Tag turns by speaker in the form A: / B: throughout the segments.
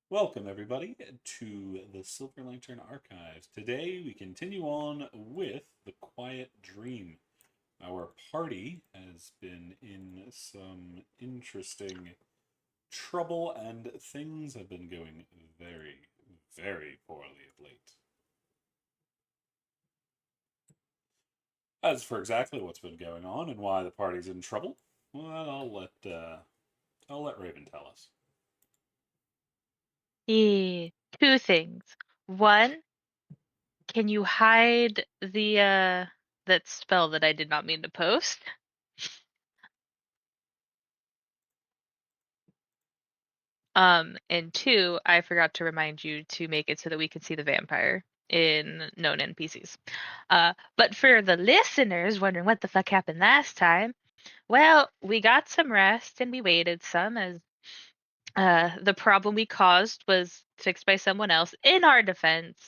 A: Welcome, everybody, to the Silver Lantern Archives. Today, we continue on with The Quiet Dream. Our party has been in some interesting trouble, and things have been going very, very poorly of late. As for exactly what's been going on and why the party's in trouble, well, I'll let Raven tell us.
B: Eh, Two things. One, can you hide the that spell that I did not mean to post? And two, I forgot to remind you to make it so that we can see the vampire in known NPCs. But for the listeners wondering what the fuck happened last time, well, we got some rest and we waited some as the problem we caused was fixed by someone else. In our defense,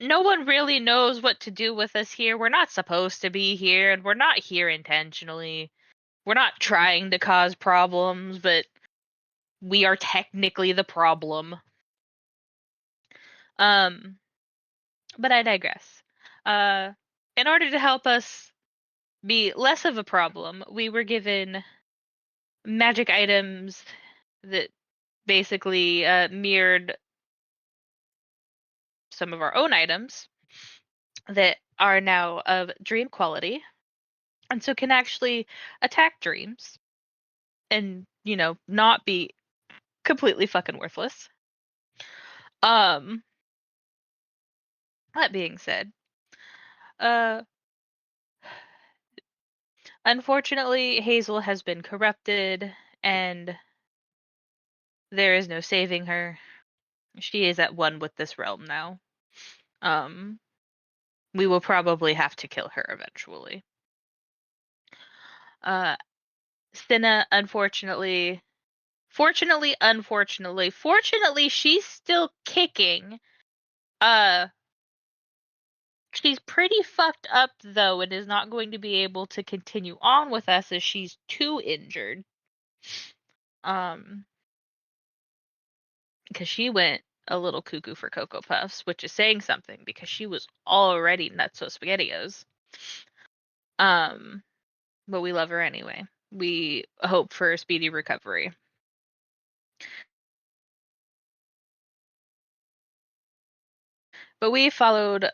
B: no one really knows what to do with us here. We're not supposed to be here, and we're not here intentionally. We're not trying to cause problems, but we are technically the problem. Um, but I digress. Uh, in order to help us be less of a problem, we were given magic items that basically mirrored some of our own items that are now of dream quality, and so can actually attack dreams and not be completely fucking worthless. um that being said, uh unfortunately Hazel has been corrupted, and there is no saving her. She is at one with this realm now. um we will probably have to kill her eventually. uh Cinna, unfortunately, she's still kicking. uh She's pretty fucked up though, and is not going to be able to continue on with us as she's too injured. Um, because she went a little cuckoo for Cocoa Puffs, which is saying something because she was already nutso spaghettios. Um, but we love her anyway. We hope for a speedy recovery. But we followed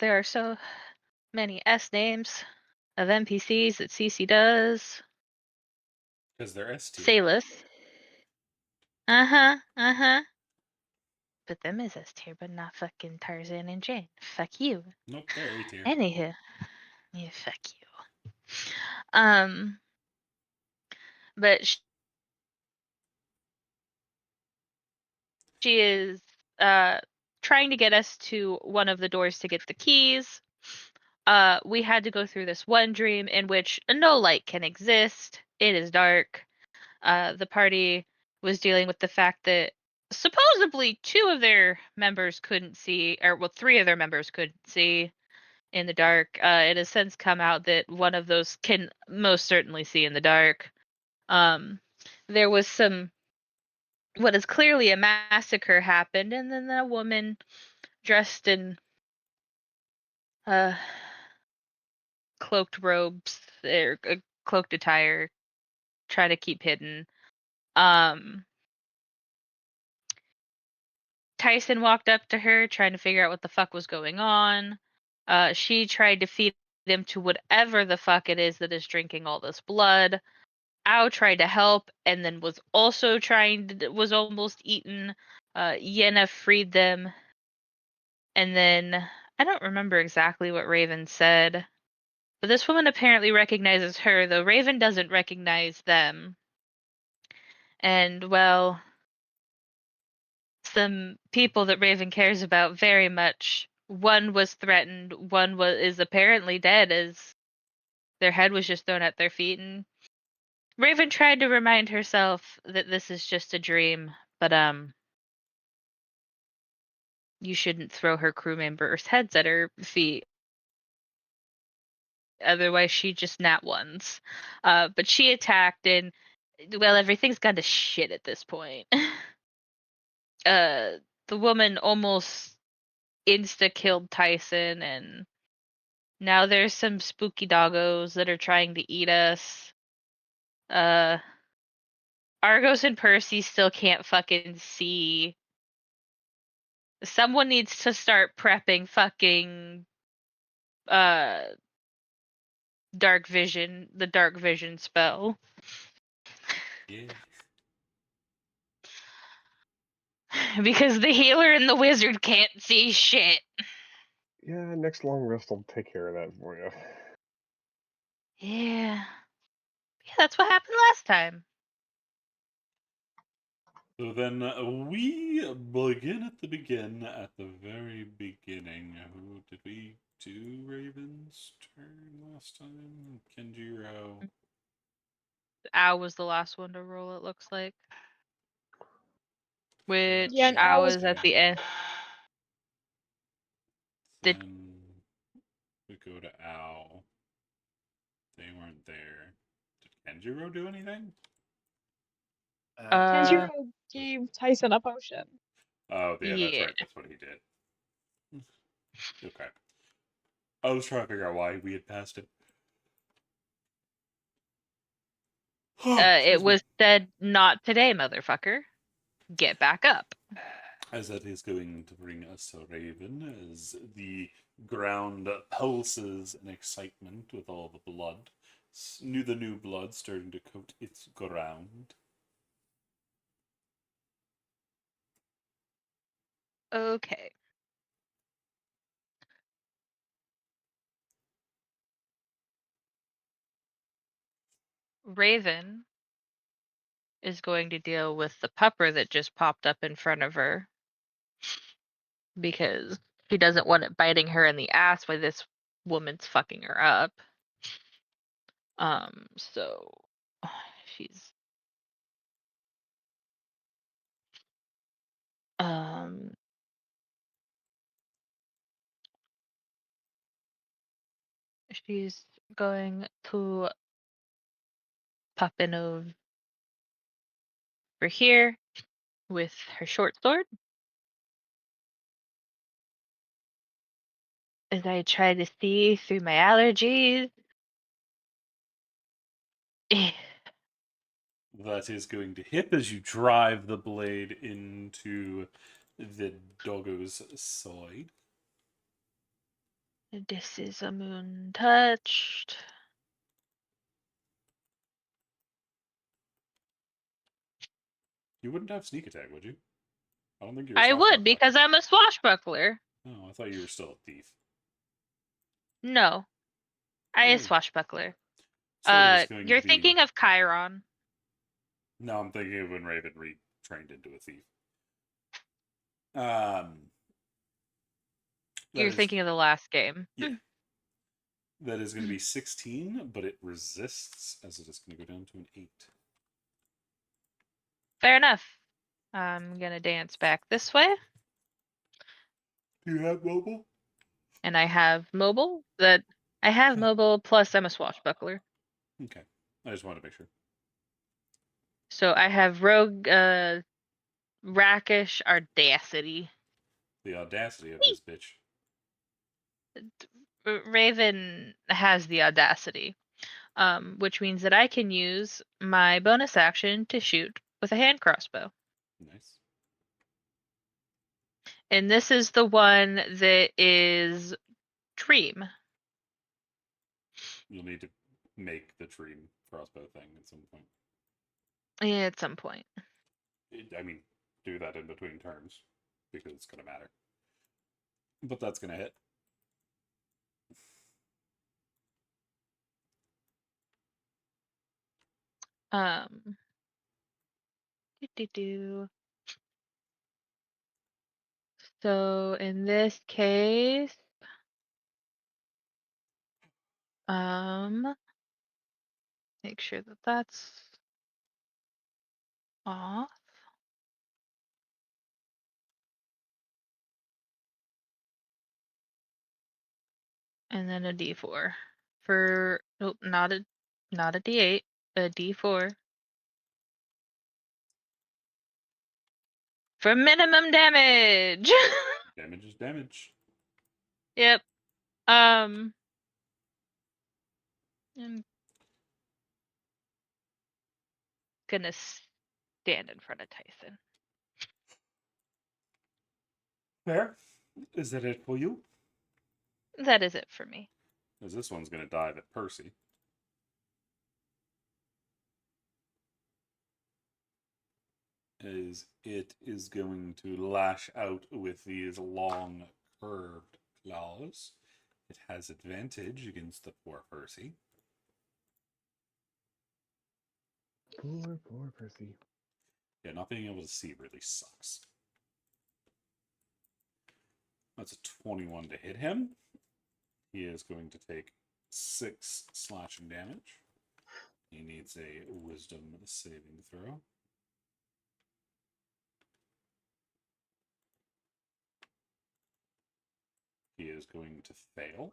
B: there are so many S names of NPCs that CC does.
A: Because they're S tier.
B: Salus. Uh-huh. Uh-huh. But them is S tier, but not fucking Tarzan and Jane. Fuck you.
A: Nope, they're A tier.
B: Anywho, yeah, fuck you. Um, but she is uh trying to get us to one of the doors to get the keys. We had to go through this one dream in which no light can exist. It is dark. The party was dealing with the fact that supposedly two of their members couldn't see, or well, three of their members couldn't see in the dark. It has since come out that one of those can most certainly see in the dark. Um, there was some what is clearly a massacre happened, and then a woman dressed in uh, cloaked robes or cloaked attire, try to keep hidden. Um, Tyson walked up to her, trying to figure out what the fuck was going on. She tried to feed him to whatever the fuck it is that is drinking all this blood. Ao tried to help and then was almost eaten. Yenna freed them, and then I don't remember exactly what Raven said, but this woman apparently recognizes her, though Raven doesn't recognize them. And well, some people that Raven cares about very much. One was threatened, one is apparently dead as their head was just thrown at their feet, and Raven tried to remind herself that this is just a dream, but you shouldn't throw her crew members' heads at her feet. Otherwise, she just nat ones. But she attacked, and Well, everything's gone to shit at this point. The woman almost insta-killed Tyson, and now there's some spooky doggos that are trying to eat us. Argos and Percy still can't fucking see. Someone needs to start prepping fucking uh the dark vision spell.
A: Yeah.
B: Because the healer and the wizard can't see shit.
C: Yeah, next long rest will take care of that for you.
B: Yeah. Yeah, that's what happened last time.
A: So then we begin at the very beginning. Who did we do Raven's turn last time? Kenjiro.
B: Ow was the last one to roll, it looks like. Which
D: Yeah, and
B: Ow
D: Ow was-
B: is at the end. Did-
A: Then we go to Owl. They weren't there. Did Kenjiro do anything?
D: Kenjiro gave Tyson a potion.
A: Oh, yeah, that's
B: Yeah.
A: right. That's what he did. Okay. I was trying to figure out why we had passed it.
B: It was said, not today, motherfucker. Get back up.
A: As that is going to bring us a Raven, as the ground pulses in excitement with all the blood. The new blood starting to coat its ground.
B: Okay. Raven is going to deal with the pupper that just popped up in front of her, because she doesn't want it biting her in the ass while this woman's fucking her up. So she's she's going to pop in over here with her short sword as I try to see through my allergies.
A: That is going to hit as you drive the blade into the doggo's side.
B: This is a moon touched.
A: You wouldn't have sneak attack, would you? I don't think you're a
B: I would,
A: swashbuckler.
B: because I'm a swashbuckler.
A: Oh, I thought you were still a thief.
B: No, I a
A: Oh.
B: swashbuckler.
A: So it was going
B: You're
A: to be...
B: thinking of Chiron.
A: No, I'm thinking of when Raven retrained into a thief.
B: You're thinking of the last game.
A: Yeah. That is going to be 16, but it resists, as it is going to go down to an 8.
B: Fair enough. I'm gonna dance back this way.
A: Do you have mobile?
B: And I have mobile. I have mobile, plus I'm a swashbuckler.
A: Okay. I just wanted to make sure.
B: So I have rogue, rakish audacity.
A: The audacity of this bitch.
B: Raven has the audacity, which means that I can use my bonus action to shoot with a hand crossbow.
A: Nice.
B: And this is the one that is Dream.
A: You'll need to make the dream crossbow thing at some point.
B: Yeah, at some point.
A: I mean, do that in between turns, because it's going to matter. But that's going to hit.
B: Do. So in this case, make sure that that's off. And then a D4 for, nope, not a D8, a D4. for minimum damage.
A: Damage is damage.
B: Yep. I'm gonna stand in front of Tyson.
A: Fair. Is that it for you?
B: That is it for me.
A: Because this one's going to dive at Percy. As it is going to lash out with these long, curved claws. It has advantage against the poor Percy.
C: Poor Percy.
A: Yeah, not being able to see really sucks. That's a 21 to hit him. He is going to take 6 slashing damage. He needs a wisdom saving throw. He is going to fail.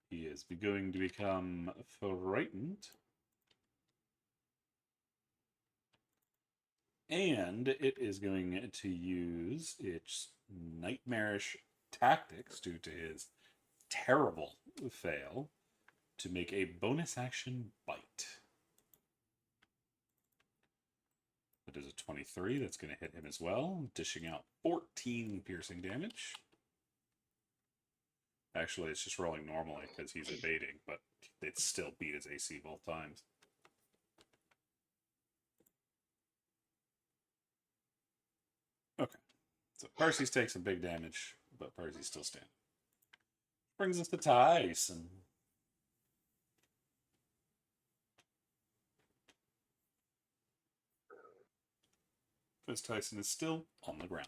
A: He is going to become frightened. And it is going to use its nightmarish tactics due to his terrible fail to make a bonus action bite. That is a 23. That's going to hit him as well, dishing out 14 piercing damage. Actually, it's just rolling normally because he's evading, but it still beat his AC both times. Okay. So Percy's takes some big damage, but Percy's still standing. Brings us to Tyson. Because Tyson is still on the ground.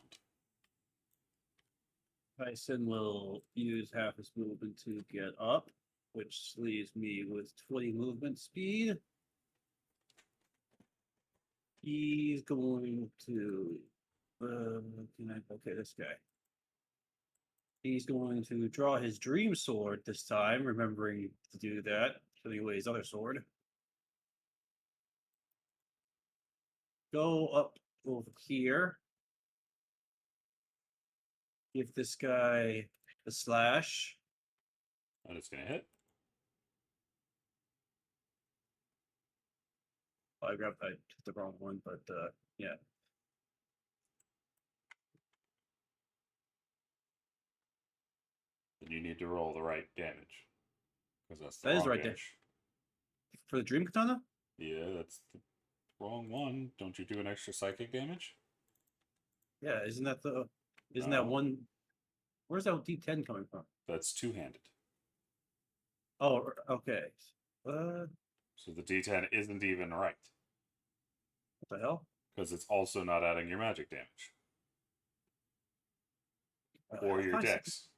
E: Tyson will use half his movement to get up, which leaves me with 20 movement speed. He's going to okay, this guy. He's going to draw his dream sword this time, remembering to do that, putting away his other sword. Go up over here. Give this guy a slash.
A: And it's going to hit.
E: I hit the wrong one, but yeah.
A: Then you need to roll the right damage. Because that's the
E: That is
A: wrong
E: the right
A: damage.
E: For the dream katana?
A: Yeah, that's the wrong one. Don't you do an extra psychic damage?
E: Yeah, isn't that
A: No.
E: that one? Where's that D10 coming from?
A: That's two-handed.
E: Oh, okay.
A: So the D10 isn't even right.
E: What the hell?
A: Because it's also not adding your magic damage. Or
E: I
A: your
E: thought I set
A: dex.
E: this-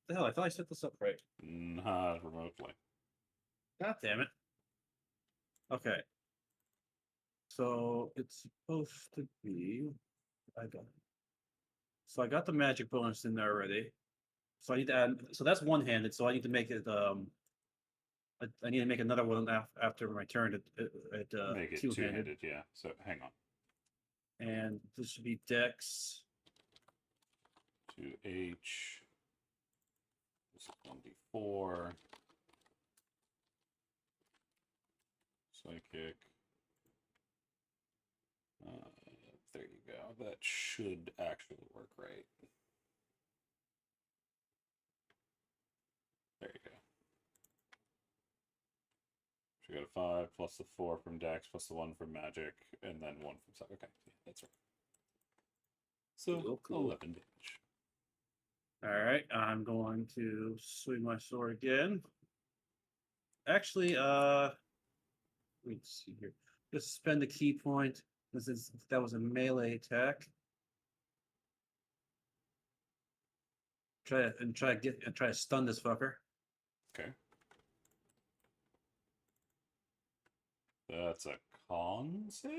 E: The hell, I thought I set this up right.
A: Not remotely.
E: God damn it. Okay. So it's supposed to be. So I got the magic bonus in there already. So I need to add. So that's one-handed. So I need to make it. I need to make another one after my turn at
A: Make it
E: two-handed.
A: two-handed, yeah. So hang on.
E: And this should be dex.
A: 2H. This is 1d4. Psychic. There you go. That should actually work right. There you go. So you got a 5 plus the 4 from Dex plus the 1 from Magic, and then 1 from Psychic. Okay, yeah, that's right. So
E: Cool.
A: 11 damage.
E: All right, I'm going to swing my sword again. Actually, let me see here. Just spend a key point. That was a melee attack. Try to stun this fucker.
A: Okay. That's a con save?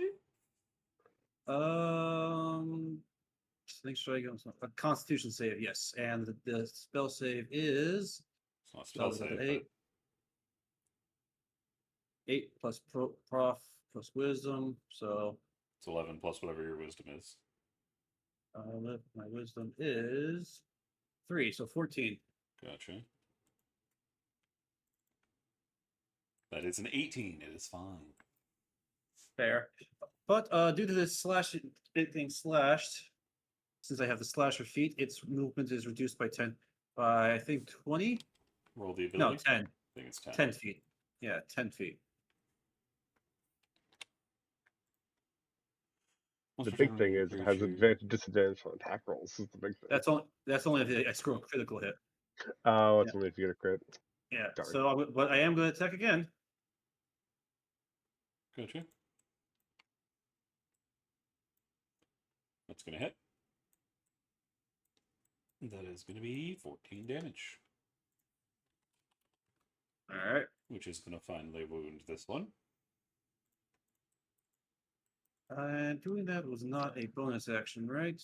E: Make sure I go a Constitution save, yes, and the spell save is
A: It's not a spell save. but
E: 8 plus prof plus wisdom, so
A: It's 11 plus whatever your wisdom is.
E: My wisdom is 3, so 14.
A: Gotcha. That is an 18. It is fine.
E: Fair. But due to this slash being slashed, since I have the slasher feat, its movement is reduced by 10 by I think 20?
A: Roll the
E: No,
A: ability.
E: 10.
A: I think it's 10.
E: 10 feet. Yeah, 10 feet.
C: The big thing is it has advantage disadvantage on attack rolls. Is the big thing.
E: That's only if I score a critical hit.
C: Oh, it's only if you get a crit.
E: Yeah.
C: Darn.
E: So, but I am going to attack again.
A: Gotcha. That's going to hit. That is going to be 14 damage.
E: All right.
A: Which is going to finally wound this one.
E: And doing that was not a bonus action, right?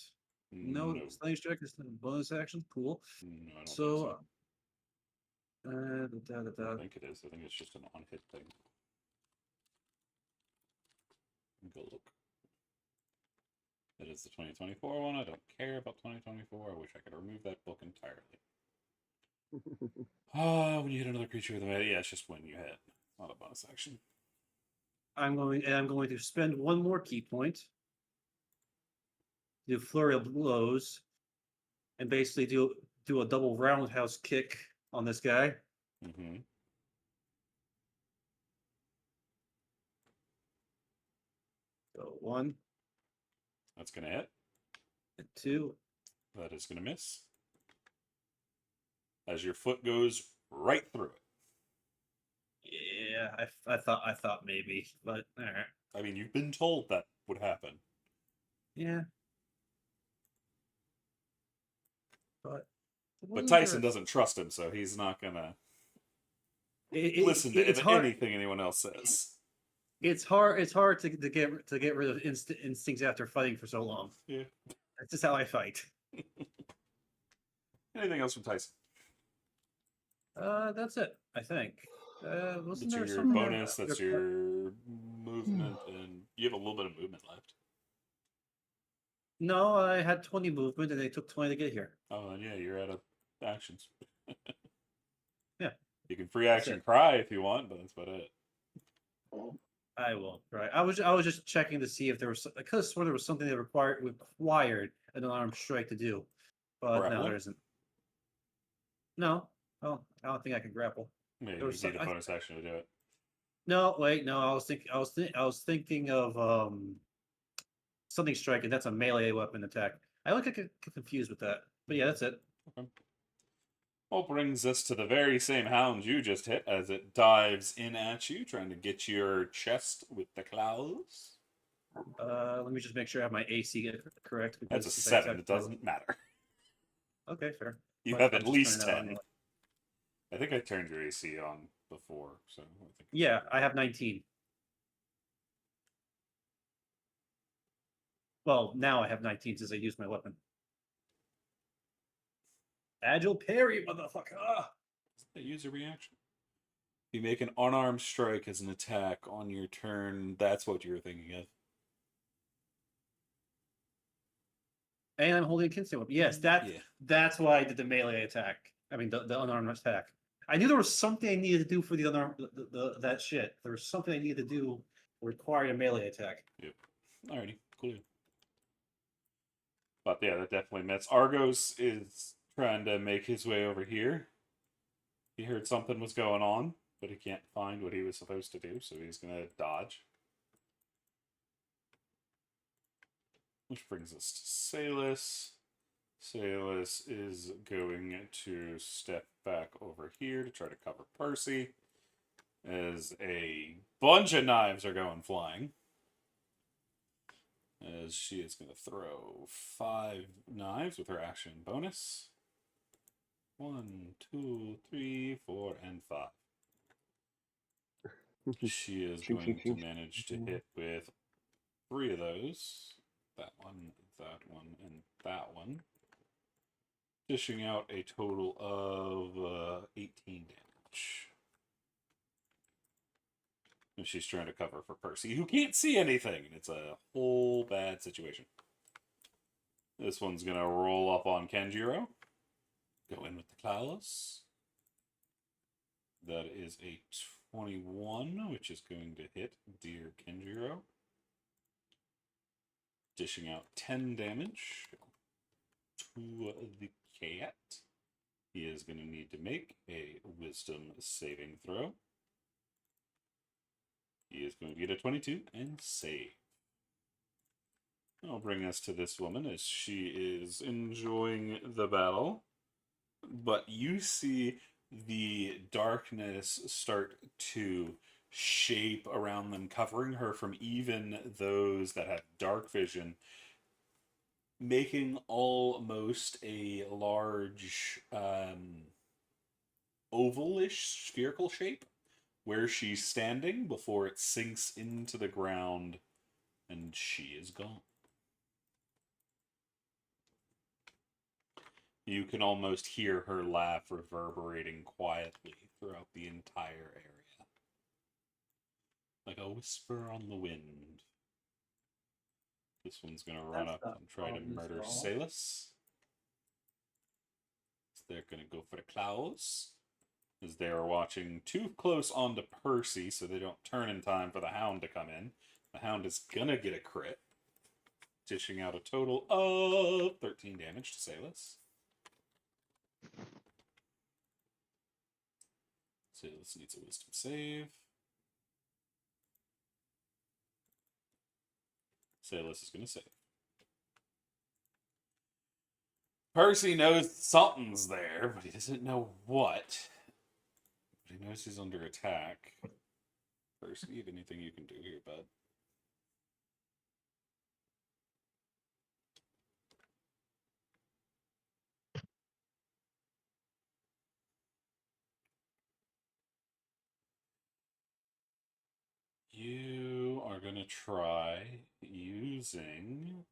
E: No,
A: No.
E: Slaying Strike is not a bonus action. Cool.
A: No, I don't
E: So,
A: think so. I don't think it is. I think it's just an on-hit thing. Go look. That is the 2024 one. I don't care about 2024. I wish I could remove that book entirely. When you hit another creature with a melee, yeah, it's just when you hit. Not a bonus action.
E: I'm going to spend one more key point. Do flurry of blows, and basically do a double roundhouse kick on this guy.
A: Mm-hmm.
E: So 1,
A: That's going to hit.
E: and 2.
A: That is going to miss. As your foot goes right through it.
E: Yeah, I thought maybe, but all right.
A: I mean, you've been told that would happen.
E: Yeah. But
A: Tyson doesn't trust him, so he's not gonna listen to anything anyone else says.
E: It's hard to get rid of instincts after fighting for so long.
A: Yeah.
E: That's just how I fight.
A: Anything else from Tyson?
E: That's it. I think. Wasn't there
A: That's your
E: something
A: bonus. That's your movement, and you have a little bit of movement left.
E: No, I had 20 movement, and they took 20 to get here.
A: Oh, then yeah, you're out of actions.
E: Yeah.
A: You can free action cry if you want, but that's about it.
E: I will. Right. I was just checking to see if there was. I could have sworn there was something that required an unarmed strike to do, but no,
A: Grapple?
E: there isn't. No. Oh, I don't think I can grapple.
A: Maybe
E: There
A: you
E: was
A: need
E: some-
A: a bonus action to do it.
E: No, wait, no. I was thinking of something striking. That's a melee weapon attack. I look get confused with that, but yeah, that's it.
A: Okay. Well, brings us to the very same hound you just hit as it dives in at you, trying to get your chest with the claws.
E: Let me just make sure I have my AC correct.
A: That's a
E: because
A: 7. It doesn't matter.
E: Okay, fair.
A: You
E: But
A: have
E: I'm
A: at
E: just
A: least
E: turning it on
A: 10.
E: anyway.
A: I think I turned your AC on before, so I think.
E: Yeah, I have 19. Well, now I have 19 since I used my weapon. Agile parry, motherfucker! Ah!
A: Use a reaction. If you make an unarmed strike as an attack on your turn, that's what you were thinking of.
E: And I'm holding a kinsey weapon. Yes, that's why I did the melee attack. I mean, the unarmed attack. I knew there was something I needed to do for the unarmed that shit. There was something I needed to do requiring a melee attack.
A: Yep. Alrighty, cool. But yeah, that definitely missed. Argos is trying to make his way over here. He heard something was going on, but he can't find what he was supposed to do, so he's gonna dodge. Which brings us to Salus. Salus is going to step back over here to try to cover Percy, as a bunch of knives are going flying. As she is going to throw 5 knives with her action bonus. 1, 2, 3, 4, and 5. She is going to manage to hit with 3 of those. That one, and that one. Dishing out a total of 18 damage. And she's trying to cover for Percy, who can't see anything. And it's a whole bad situation. This one's going to roll up on Kenjiro. Go in with the Klaus. That is a 21, which is going to hit dear Kenjiro. Dishing out 10 damage to the cat. He is going to need to make a wisdom saving throw. He is going to get a 22 and save. I'll bring us to this woman as she is enjoying the battle. But you see the darkness start to shape around them, covering her from even those that have dark vision, making almost a large ovalish spherical shape where she's standing before it sinks into the ground and she is gone. You can almost hear her laugh reverberating quietly throughout the entire area. Like a whisper on the wind. This one's going to run
E: That's
A: up
E: not
A: and try to
E: obvious
A: murder
E: at all.
A: Salus. So they're going to go for the Klaus. As they are watching too close onto Percy so they don't turn in time for the Hound to come in. The Hound is going to get a crit. Dishing out a total of 13 damage to Salus. Salus needs a wisdom save. Salus is going to save. Percy knows something's there, but he doesn't know what. But he knows he's under attack. Percy, you have anything you can do here, bud? You are going to try using...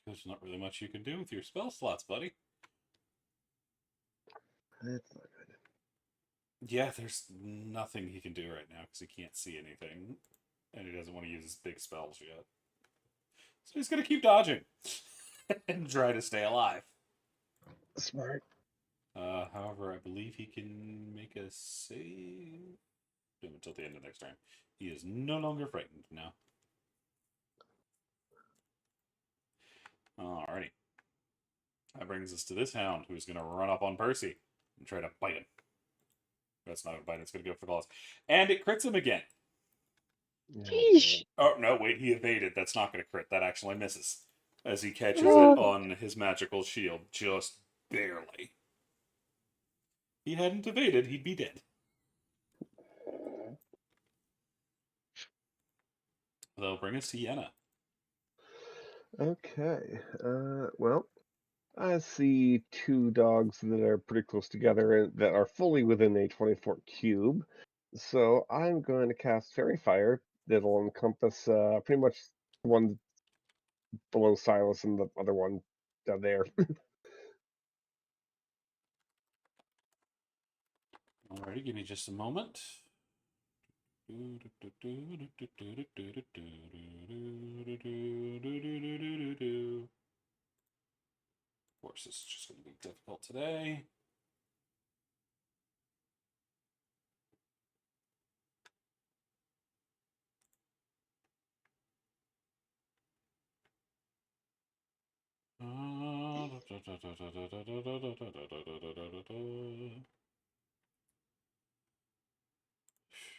A: There's not really much you can do with your spell slots, buddy.
C: That's not good.
A: Yeah, there's nothing he can do right now because he can't see anything. And he doesn't want to use his big spells yet. So he's going to keep dodging. And try to stay alive.
C: Smart.
A: However, I believe he can make a save until the end of next turn. He is no longer frightened now. Alrighty. That brings us to this Hound, who's going to run up on Percy and try to bite him. That's not a bite, it's going to go for the loss. And it crits him again.
C: Yeah.
D: Sheesh.
A: Oh, no, wait, he evaded. That's not going to crit. That actually misses. As he catches it
D: Oh.
A: on his magical shield, just barely. He hadn't evaded, he'd be dead. That'll bring us to Yenna.
C: Okay. Well, I see two dogs that are pretty close together and that are fully within a 24 cube. So I'm going to cast Fairy Fire that'll encompass pretty much one below Silas and the other one down there.
A: Alrighty, give me just a moment. Of course, this is just going to be difficult today.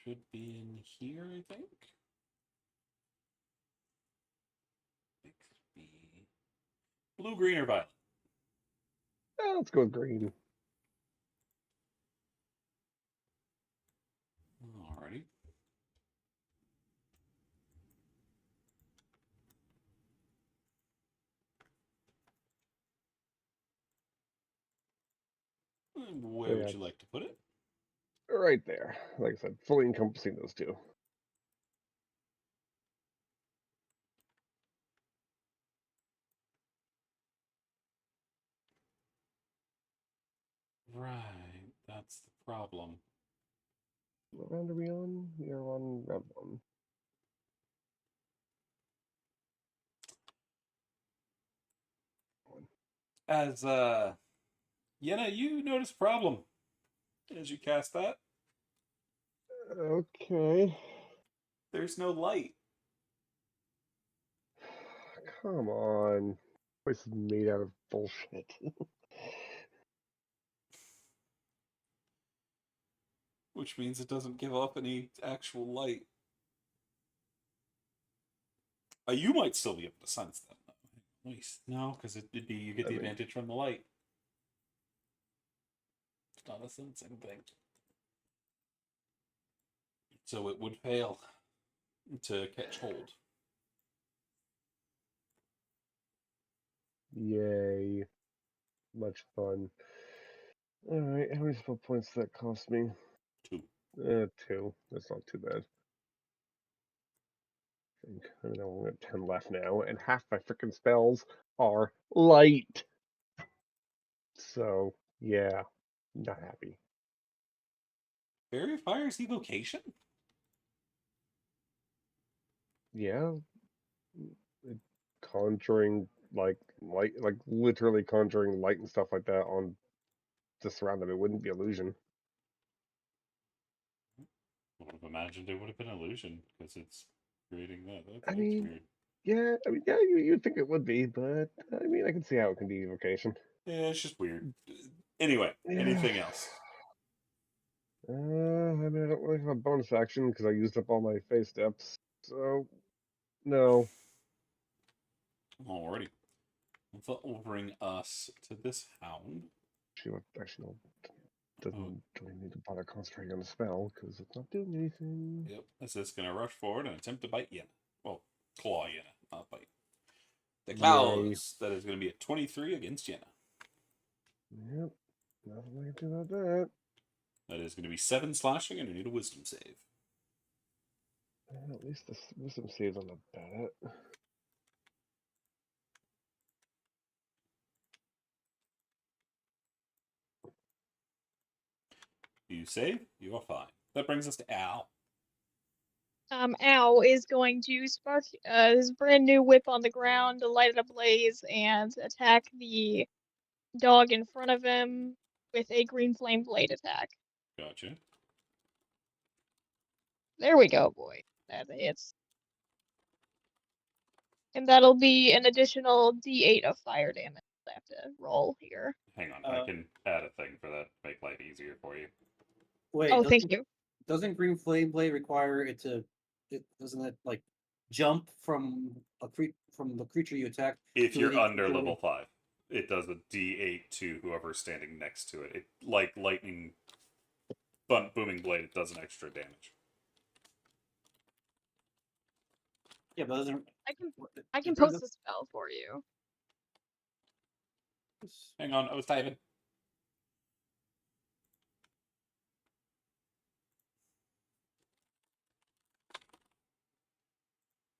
A: Should be in here, I think. It could be blue, green, or violet.
C: Let's go with green.
A: Alrighty. Where would
C: Yeah.
A: you like to put it?
C: right there. Like I said, fully encompassing those two.
A: Right, that's the problem.
C: What round are we on? We are on round 1.
A: As Yenna, you notice a problem as you cast that.
C: Okay.
A: There's no light.
C: Come on. This is made out of bullshit.
A: Which means it doesn't give off any actual light. You might still be able to sense them, though. Nice. No, because it'd be you get
C: I
A: the
C: mean-
A: advantage from the light. It's not a sensing thing. So it would fail to catch hold.
C: Yay. Much fun. Alright, how many spell points does that cost me?
A: 2.
C: 2. That's not too bad. I mean, I only have 10 left now, and half my freaking spells are light. So, yeah, not happy.
A: Barrier of Fire's evocation?
C: Yeah, conjuring like light, like literally conjuring light and stuff like that on just around them. It wouldn't be illusion.
A: I would have imagined it would have been illusion because it's creating that.
C: I
A: That's
C: mean,
A: weird.
C: yeah, you'd think it would be, but I mean, I can see how it can be evocation.
A: Yeah, it's just weird. Anyway,
C: Yeah.
A: anything else?
C: I mean, I don't really have a bonus action because I used up all my phase steps. So, no.
A: Alrighty. That will bring us to this hound.
C: Actually, no. Don't even need to bother concentrating on the spell because it's not doing anything.
A: Yep. This is going to rush forward and attempt to bite Yenna. Well, claw Yenna, not bite. The claws. That is going to be a 23 against Yenna.
C: Yep. Nothing I can do about that.
A: That is going to be 7 slashing, and you need a wisdom save.
C: At least the wisdom saves on the bad.
A: You save, you are fine. That brings us to Al.
D: Al is going to spark his brand new whip on the ground to light it ablaze and attack the dog in front of him with a green flame blade attack.
A: Gotcha.
D: There we go, boy. That hits. And that'll be an additional D8 of fire damage I have to roll here.
A: Hang on, I can add a thing for that to make life easier for you.
E: Wait,
D: Oh, thank you.
E: doesn't Green Flame Blade require it to? Doesn't it like jump from from the creature you attack?
A: If
E: to
A: you're
E: the
A: under
E: creature?
A: level 5, it does a D8 to whoever's standing next to it. It like lightning, booming blade. It does an extra damage.
E: Yeah, but doesn't.
D: I can post the spell for you.
A: Hang on, I was typing.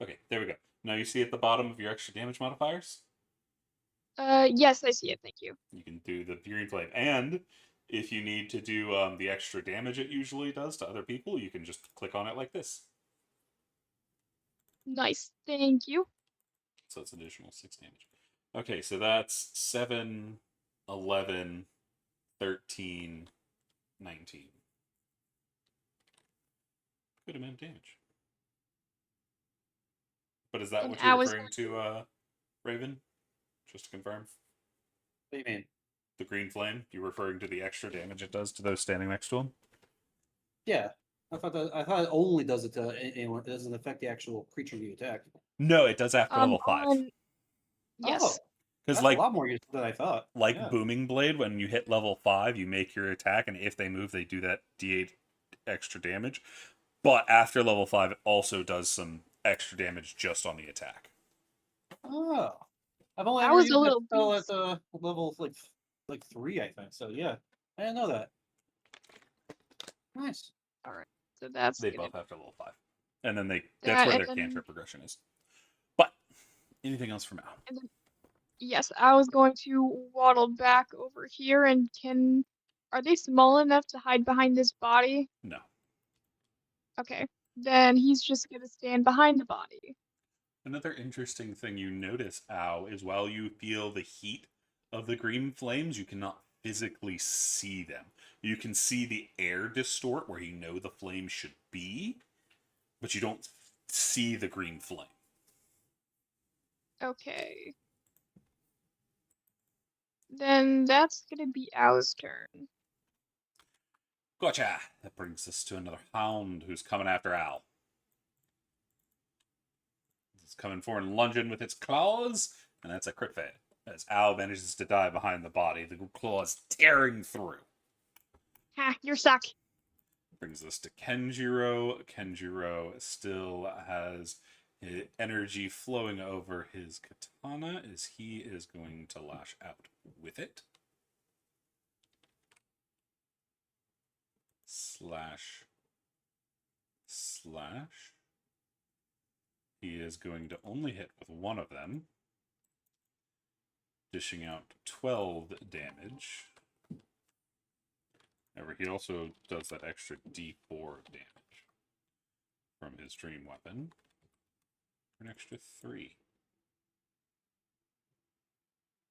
A: Okay, there we go. Now you see at the bottom of your extra damage modifiers,
D: Yes, I see it. Thank you.
A: you can do the green flame, and if you need to do the extra damage it usually does to other people, you can just click on it like this.
D: Nice. Thank you.
A: So it's additional 6 damage. Okay, so that's 7, 11, 13, 19. Good amount of damage. But is that
D: And
A: what you're
D: I was
A: referring to, Raven? Just to confirm.
E: What do you mean?
A: The green flame? You're referring to the extra damage it does to those standing next to him?
E: Yeah, I thought it only does it to anyone. It doesn't affect the actual creature you attack.
A: No, it does after level 5.
D: Yes.
E: Oh,
A: Because
E: that's
A: like
E: a lot more useful than I thought.
A: like
E: Yeah.
A: Booming Blade, when you hit level 5, you make your attack, and if they move, they do that D8 extra damage. But after level 5, it also does some extra damage just on the attack.
E: Oh, I've only
D: I
E: ever
D: was a
E: used that
D: little
E: spell at
D: beast.
E: level like 3, I think. So yeah, I didn't know that. Nice.
D: So that's
A: They
D: gonna
A: both have to level 5. And then that's
D: that,
A: where
D: and
A: their
D: then,
A: cantrip progression is. But anything else from Al?
D: and then yes, I was going to waddle back over here and are they small enough to hide behind this body?
A: No.
D: Okay. Then he's just gonna stand behind the body.
A: Another interesting thing you notice, Al, is while you feel the heat of the green flames, you cannot physically see them. You can see the air distort where you know the flame should be, but you don't see the green flame.
D: Okay. Then that's gonna be Al's turn.
A: Gotcha! That brings us to another hound who's coming after Al. It's coming forward and lunging with its claws, and that's a crit fail. As Al manages to dive behind the body, the claws tearing through.
D: Ha, you're suck.
A: Brings us to Kenjiro. Kenjiro still has energy flowing over his katana as he is going to lash out with it. Slash. He is going to only hit with one of them, dishing out 12 damage. However, he also does that extra d4 damage from his dream weapon. An extra 3.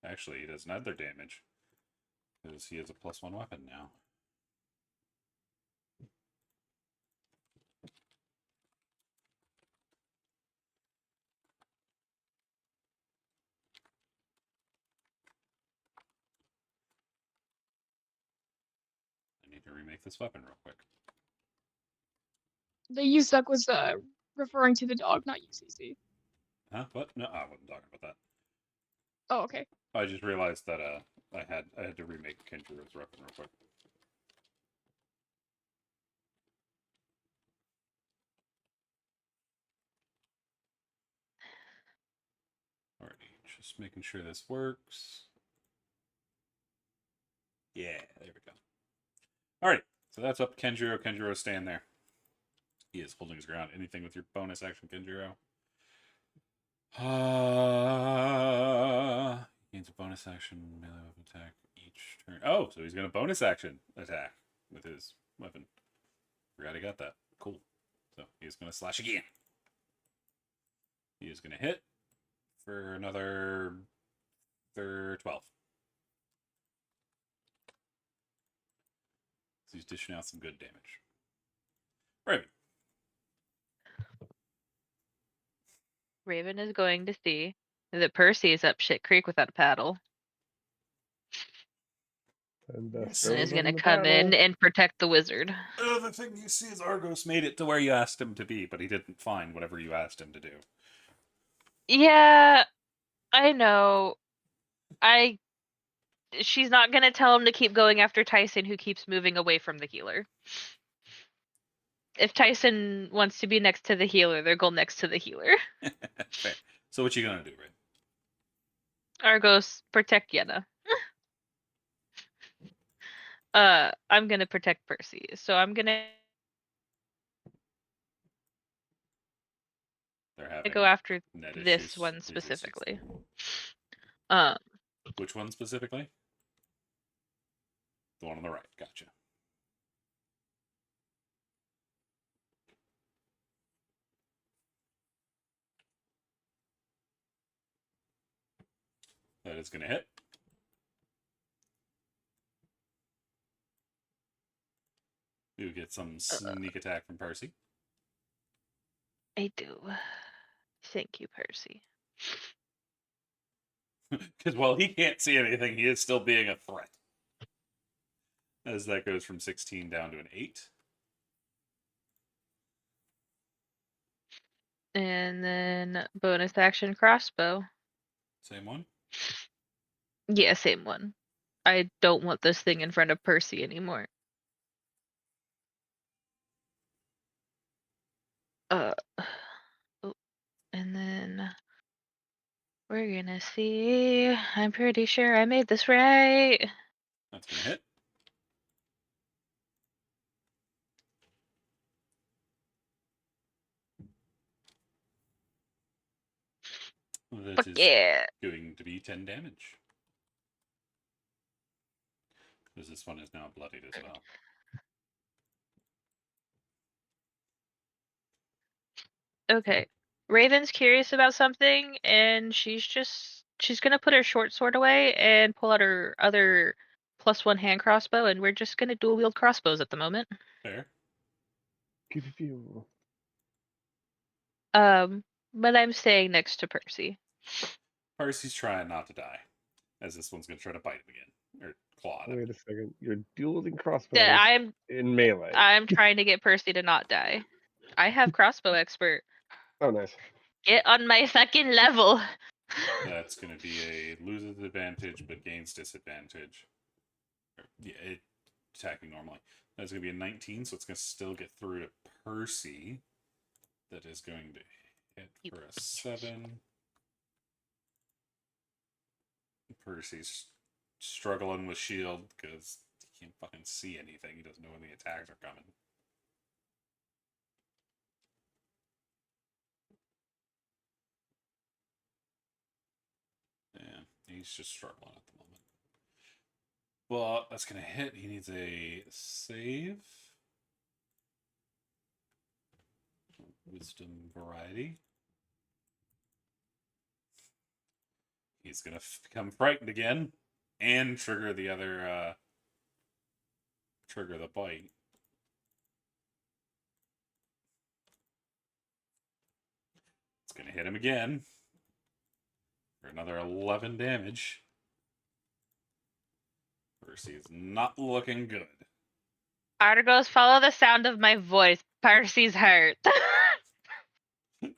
A: Actually, he does another damage because he has a +1 weapon now. I need to remake this weapon real quick.
D: The you suck was referring to the dog, not UCC.
A: Huh? What? No, I wasn't talking about that.
D: Oh, okay.
A: I just realized that I had to remake Kenjiro's weapon real quick. Alrighty, just making sure this works. Yeah, there we go. Alright, so that's up to Kenjiro. Kenjiro, stand there. He is holding his ground. Anything with your bonus action, Kenjiro? Gains a bonus action melee weapon attack each turn. Oh, so he's going to bonus action attack with his weapon. Forgot he got that. Cool. So he's going to slash again. He is going to hit for another 12. So he's dishing out some good damage. Raven.
B: Raven is going to see that Percy is up shit creek without a paddle.
C: And
A: Yes.
B: And
C: throws
B: is
C: him
B: going to
C: the
B: come in
C: paddle.
B: and protect the wizard.
A: The thing you see is Argos made it to where you asked him to be, but he didn't find whatever you asked him to do.
B: Yeah, I know. She's not going to tell him to keep going after Tyson, who keeps moving away from the healer. If Tyson wants to be next to the healer, they'll go next to the healer.
A: Fair. So what you gonna do, Raven?
B: Argos, protect Yenna. I'm gonna protect Percy, so I'm gonna
A: They're having
B: go after
A: net
B: this
A: issues.
B: one
A: Issues.
B: specifically.
A: Which one specifically? The one on the right. Gotcha. That is gonna hit. You get some sneak attack from Percy.
B: I do. Thank you, Percy.
A: Because while he can't see anything, he is still being a threat. As that goes from 16 down to an 8.
B: And then bonus action crossbow.
A: Same one.
B: Yeah, same one. I don't want this thing in front of Percy anymore. Oh, and then we're gonna see. I'm pretty sure I made this right.
A: That's gonna hit. That
B: Fuck
A: is
B: yeah.
A: going to be 10 damage. Because this one is now bloodied as well.
B: Okay. Raven's curious about something, and she's gonna put her short sword away and pull out her other +1 hand crossbow, and we're just gonna dual wield crossbows at the moment.
A: Fair.
C: Pew, pew, pew.
B: But I'm staying next to Percy.
A: Percy's trying not to die, as this one's going to try to bite him again. Or claw at him.
C: Wait a second. You're dueling crossbows
B: Yeah,
C: in melee.
B: I'm trying to get Percy to not die. I have crossbow expert.
C: Oh, nice.
B: Get on my fucking level.
A: That's going to be a loses advantage but gains disadvantage. Yeah, attacking normally. That's going to be a 19, so it's going to still get through to Percy. That is going to hit for a 7. Percy's struggling with shield because he can't fucking see anything. He doesn't know when the attacks are coming. Yeah, he's just struggling at the moment. But that's going to hit. He needs a save. Wisdom variety. He's going to become frightened again and trigger the other, trigger the bite. It's going to hit him again for another 11 damage. Percy is not looking good.
B: Argos, follow the sound of my voice. Percy's hurt.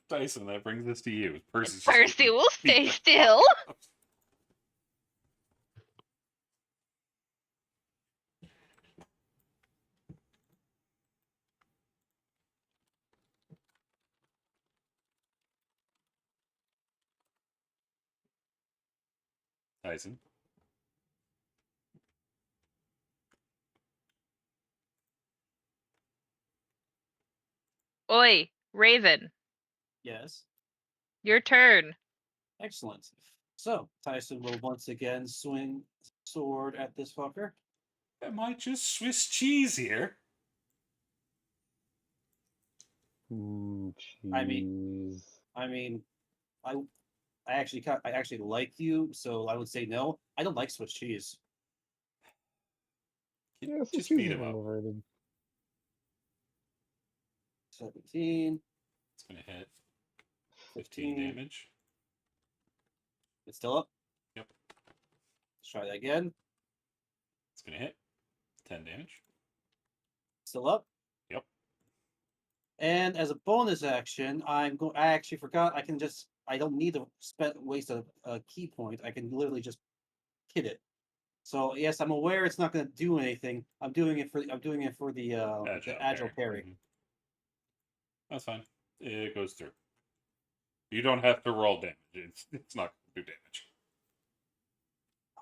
A: Dyson, that brings us to you. Percy's just
B: Percy
A: getting
B: will
A: beat
B: stay
A: the
B: still.
A: fuck up. Dyson.
B: Oi, Raven,
E: Yes.
B: your turn.
E: Excellent. So Tyson will once again swing sword at this fucker.
A: Am I just Swiss cheese here?
E: I mean-
C: Cheese.
E: I mean, I actually like you, so I would say no. I don't like Swiss cheese.
C: Yeah, so
A: Just
C: cheese
A: beat
C: is
A: him up.
C: overrated.
E: 17,
A: It's going to hit
E: 15.
A: 15 damage.
E: It's still up.
A: Yep.
E: Let's try that again.
A: It's going to hit 10 damage.
E: Still up.
A: Yep.
E: And as a bonus action, I actually forgot. I don't need to waste a key point. I can literally just hit it. So yes, I'm aware it's not going to do anything. I'm doing it for the agile parry.
A: Mhm. That's fine. It goes through. You don't have to roll damage. It's not going to do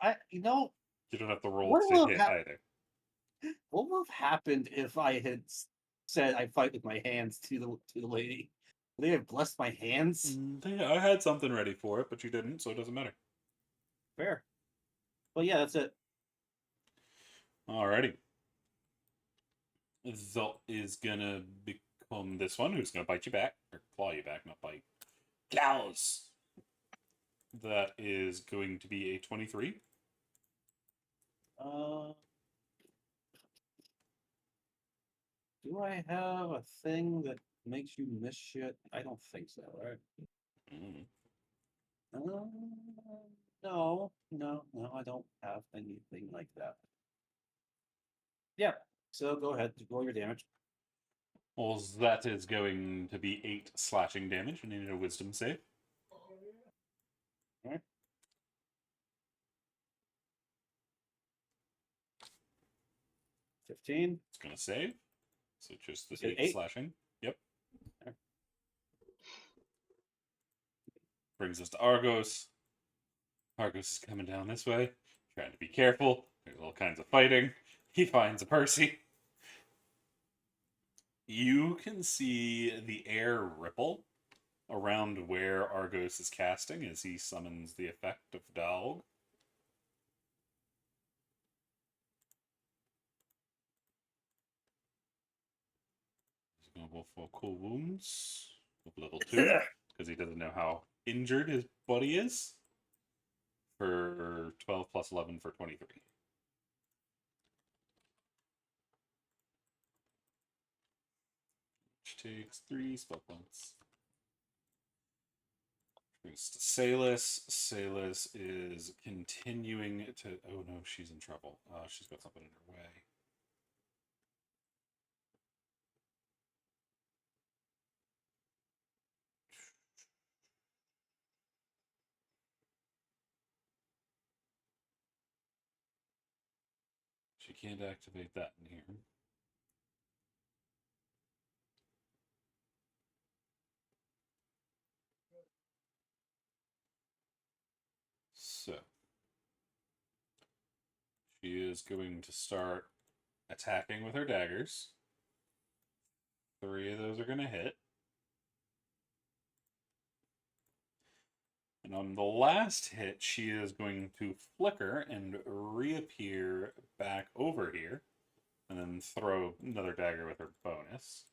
A: damage.
E: You know
A: You don't have to roll
E: What
A: to
E: will
A: hit
E: hap-
A: either.
E: what would have happened if I had said I fight with my hands to the lady? Would they have blessed my hands?
A: I had something ready for it, but you didn't, so it doesn't matter.
E: Fair. But yeah, that's it.
A: Alrighty. Zult is gonna become this one who's gonna bite you back. Or claw you back, not bite. Claws! That is going to be a 23.
E: Do I have a thing that makes you miss shit? I don't think so, right?
A: Mm.
E: No, I don't have anything like that. Yeah, so go ahead, roll your damage.
A: Well, that is going to be 8 slashing damage. You need a wisdom save.
E: Alright. 15.
A: It's gonna save. So just this
E: You said
A: 8
E: 8?
A: slashing. Yep.
E: Okay.
A: Brings us to Argos. Argos is coming down this way, trying to be careful. There's all kinds of fighting. He finds a Percy. You can see the air ripple around where Argos is casting as he summons the effect of Dog. He's going to go for Cool Wounds of level 2 because he doesn't know how injured his buddy is. For 12 plus 11 for 23. Which takes 3 spell points. Brings to Salus. Salus is continuing to. Oh no, she's in trouble. She's got something in her way. She can't activate that in here. So she is going to start attacking with her daggers. 3 of those are going to hit. And on the last hit, she is going to flicker and reappear back over here. And then throw another dagger with her bonus.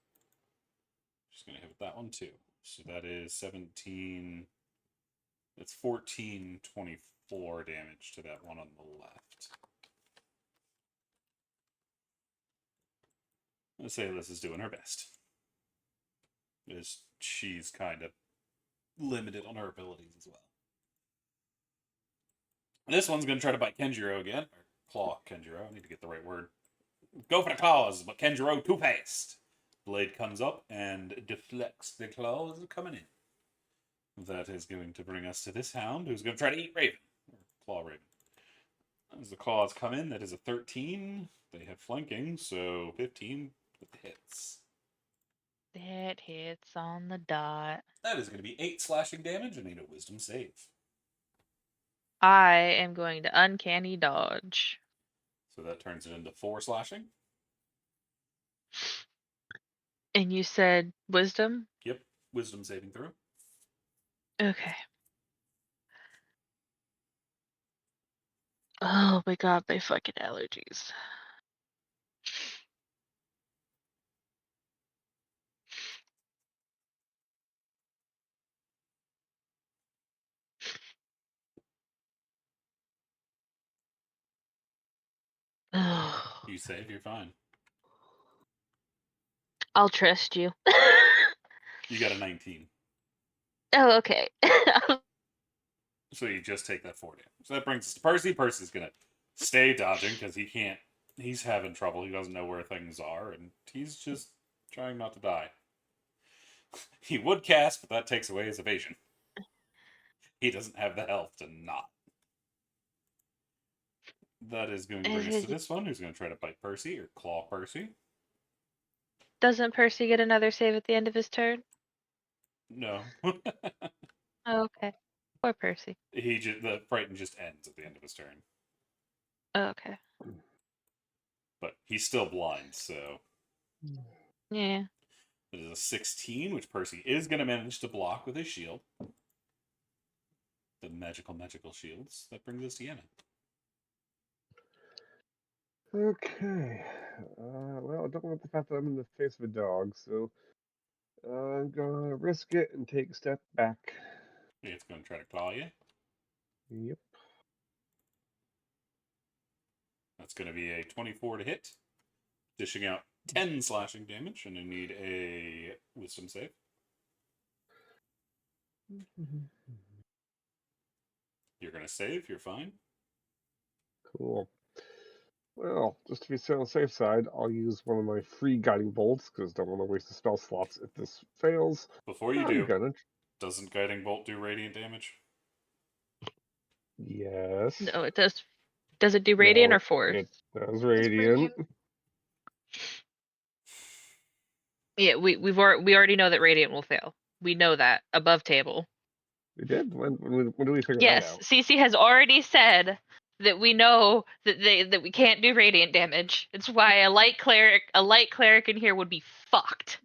A: She's going to hit with that one too. So that is 17. That's 14, 24 damage to that one on the left. Let's say Liz is doing her best. As she's kind of limited on her abilities as well. This one's going to try to bite Kenjiro again. Or claw Kenjiro. I need to get the right word. Go for the claws, but Kenjiro too fast. Blade comes up and deflects the claws coming in. That is going to bring us to this hound, who's going to try to eat Raven. Or claw Raven. As the claws come in, that is a 13. They have flanking, so 15 with the hits.
B: That hits on the dot.
A: That is going to be 8 slashing damage. I need a wisdom save.
B: I am going to uncanny dodge.
A: So that turns it into 4 slashing.
B: And you said wisdom?
A: Yep, wisdom saving throw.
B: Okay. Oh my god, my fucking allergies.
A: You save, you're fine.
B: I'll trust you.
A: You got a 19.
B: Oh, okay.
A: So you just take that 4 damage. So that brings us to Percy. Percy's going to stay dodging because he can't. He's having trouble. He doesn't know where things are, and he's just trying not to die. He would cast, but that takes away his evasion. He doesn't have the health to not. That is going to bring us to this one, who's going to try to bite Percy or claw Percy.
B: Doesn't Percy get another save at the end of his turn?
A: No.
B: Oh, okay. Poor Percy.
A: The frighten just ends at the end of his turn.
B: Oh, okay.
A: But he's still blind, so.
B: Yeah.
A: It is a 16, which Percy is going to manage to block with his shield. The magical shields. That brings us to Yemen.
C: Okay. Well, I don't want the fact that I'm in the face of a dog, so I'm gonna risk it and take a step back.
A: It's going to try to claw you.
C: Yep.
A: That's going to be a 24 to hit. Dishing out 10 slashing damage, and you need a wisdom save. You're going to save, you're fine.
C: Cool. Well, just to be on the safe side, I'll use one of my free guiding bolts because I don't want to waste the spell slots if this fails.
A: Before you
C: I'm
A: do,
C: gonna...
A: doesn't Guiding Bolt do radiant damage?
C: Yes.
B: No, it does. Does it do radiant
C: No,
B: or force?
C: It does radiant.
B: Yeah, we already know that radiant will fail. We know that above table.
C: We did? When do we figure
B: Yes,
C: that out?
B: Cece has already said that we know that we can't do radiant damage. It's why a light cleric in here would be fucked.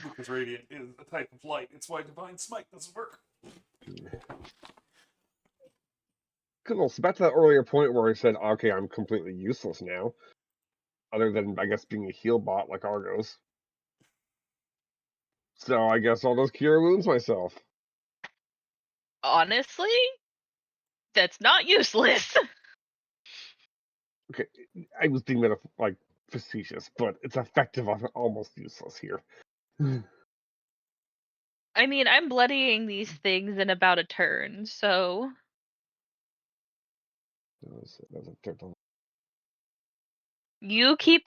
A: Because radiant is a type of light. It's why divine smite doesn't work.
C: Cool. So back to that earlier point where I said, okay, I'm completely useless now. Other than, I guess, being a heal bot like Argos. So I guess I'll just cure wounds myself.
B: Honestly, that's not useless.
C: Okay, I was being like facetious, but it's effective on almost useless here.
B: I mean, I'm bloodying these things in about a turn, so
C: That was a turtle.
B: you keep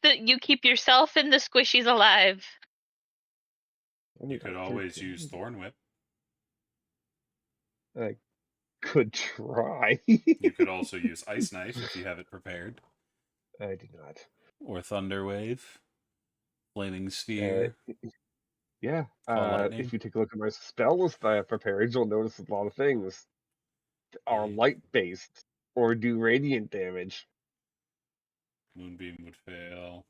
B: yourself and the squishies alive.
A: You could always use Thorn Whip.
C: I could try.
A: You could also use Ice Knife if you have it prepared.
C: I do not.
A: Or Thunder Wave. Flaming Sphere.
C: Yeah.
A: Call lightning.
C: If you take a look at my spell list that I have prepared, you'll notice a lot of things are
A: Yeah.
C: light based or do radiant damage.
A: Moonbeam would fail.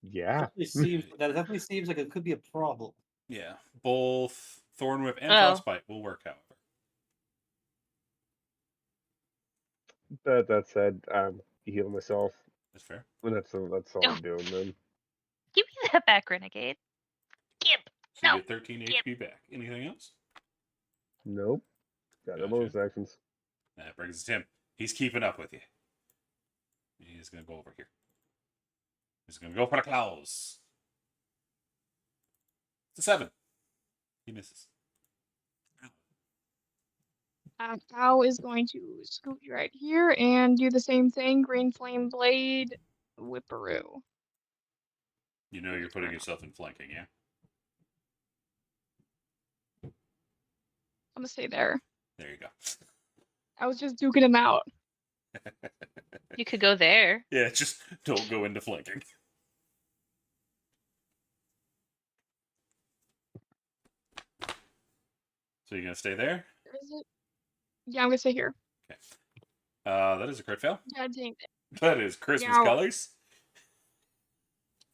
C: Yeah.
E: That definitely seems like it could be a problem.
A: Yeah. Both Thorn Whip and
B: Oh.
A: Frostbite will work, however.
C: That said, heal myself.
A: That's fair.
C: And that's all
B: Oh.
C: I'm doing then.
B: Give me that back, Renegade. Gimp.
A: So you
B: No.
A: get 13
B: Yep.
A: HP back. Anything else?
C: Nope. Got no
A: Gotcha.
C: bonus actions.
A: That brings us to him. He's keeping up with you. He's going to go over here. He's going to go for the claws. It's a 7. He misses.
D: Ow is going to scoot right here and do the same thing. Green Flame Blade, Whipperoo.
A: You know you're putting yourself in flanking, yeah?
D: I'm gonna stay there.
A: There you go.
D: I was just duking him out.
B: You could go there.
A: Yeah, just don't go into flanking. So you're going to stay there?
D: Where is it? Yeah, I'm gonna stay here.
A: Okay. That is a crit fail.
D: God dang it.
A: That is Christmas
D: Yow.
A: colors.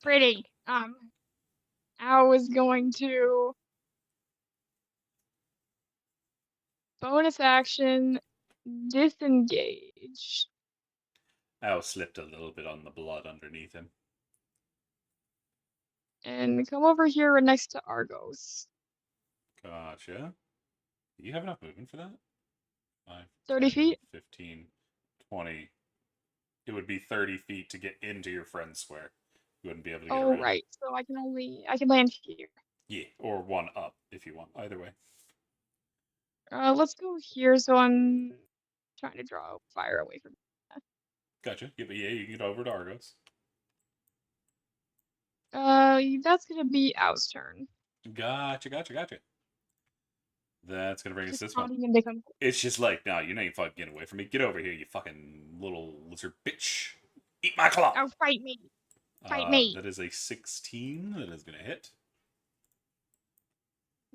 D: Pretty. Ow is going to bonus action disengage.
A: Ow slipped a little bit on the blood underneath him.
D: And come over here next to Argos.
A: Gotcha. Do you have enough movement for that? 5,
D: 30
A: 10,
D: feet?
A: 15, 20. It would be 30 feet to get into your friend's square. You wouldn't be able to get
D: Oh,
A: around.
D: right. So I can land here.
A: Yeah, or one up if you want. Either way.
D: Let's go here. So I'm trying to draw fire away from.
A: Gotcha. Yeah, but yeah, you can get over to Argos.
D: That's gonna be Ow's turn.
A: Gotcha. That's gonna bring us
D: Just
A: this one.
D: taunting him to come.
A: It's just like, no, you ain't fucking getting away from me. Get over here, you fucking little lizard bitch. Eat my claw.
D: Oh, fight me! Fight me!
A: That is a 16. That is gonna hit.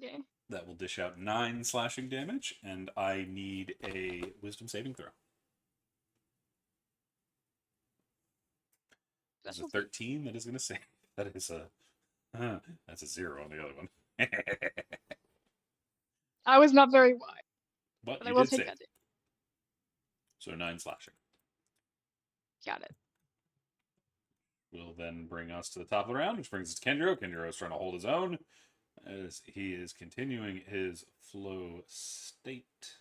D: Okay.
A: That will dish out 9 slashing damage, and I need a wisdom saving throw. That's a 13. That is going to save. That is a. That's a 0 on the other one.
D: I was not very wide,
A: But
D: but I
A: you
D: will
A: did
D: take
A: save.
D: that.
A: So 9 slashing.
D: Got it.
A: Will then bring us to the top of the round, which brings us to Kendro. Kendro is trying to hold his own as he is continuing his flow state.